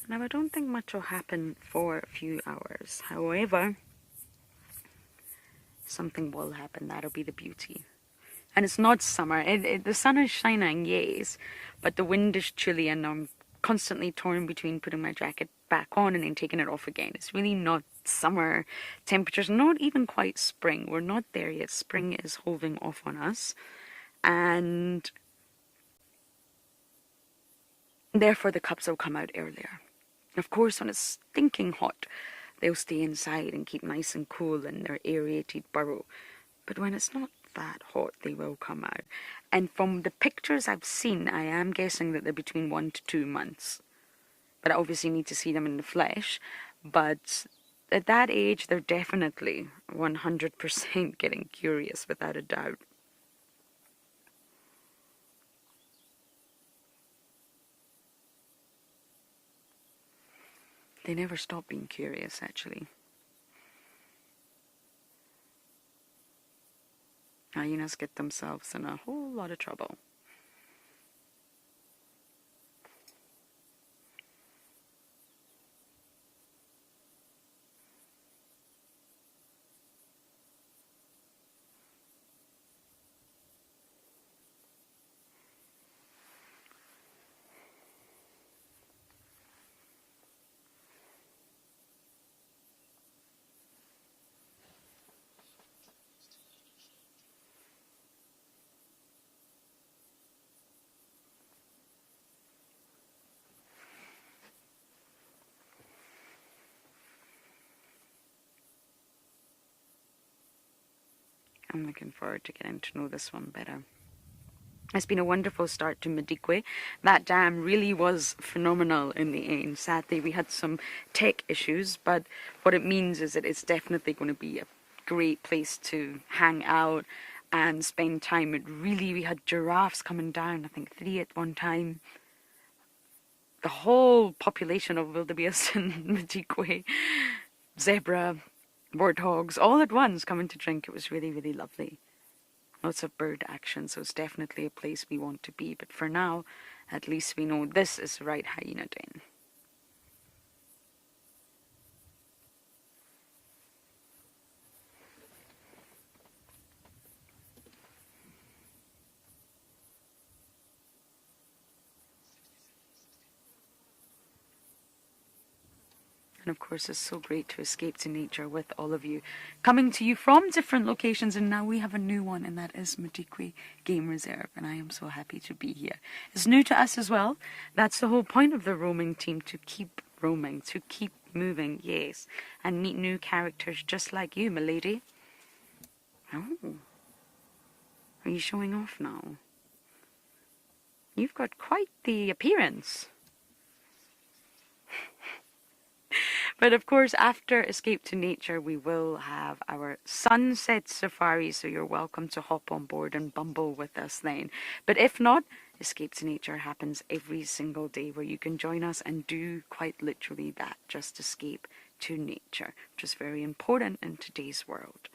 Now, I don't think much will happen for a few hours. However, something will happen. That'll be the beauty. And it's not summer. The sun is shining, yes, but the wind is chilly and I'm constantly torn between putting my jacket back on and then taking it off again. It's really not summer temperatures, not even quite spring. We're not there yet. Spring is holding off on us. And therefore the cubs will come out earlier. Of course, when it's stinking hot, they'll stay inside and keep nice and cool in their aerated burrow. But when it's not that hot, they will come out. And from the pictures I've seen, I am guessing that they're between 1 to 2 months. But I obviously need to see them in the flesh. But at that age, they're definitely 100% getting curious, without a doubt. They never stop being curious, actually. Hyenas get themselves in a whole lot of trouble. I'm looking forward to getting to know this one better. It's been a wonderful start to Madikwe. That dam really was phenomenal in the end. Sadly, we had some tech issues, but what it means is that it's definitely going to be a great place to hang out and spend time. We had giraffes coming down, I think 3 at one time. The whole population of wildebeest in Madikwe, zebra, warthogs, all at once coming to drink. It was really, really lovely. Lots of bird action, so it's definitely a place we want to be. But for now, at least we know this is the right hyena den. And of course, it's so great to escape to nature with all of you, coming to you from different locations. And now we have a new one, and that is Madikwe Game Reserve. And I am so happy to be here. It's new to us as well. That's the whole point of the roaming team, to keep roaming, to keep moving, yes. And meet new characters just like you, my lady. Oh. Are you showing off now? You've got quite the appearance. But of course, after Escape to Nature, we will have our sunset safari, so you're welcome to hop on board and bumble with us then. But if not, Escape to Nature happens every single day, where you can join us and do quite literally that, just escape to nature, which is very important in today's world.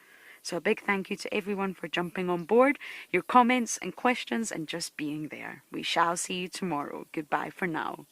So a big thank you to everyone for jumping on board, your comments and questions, and just being there. We shall see you tomorrow. Goodbye for now.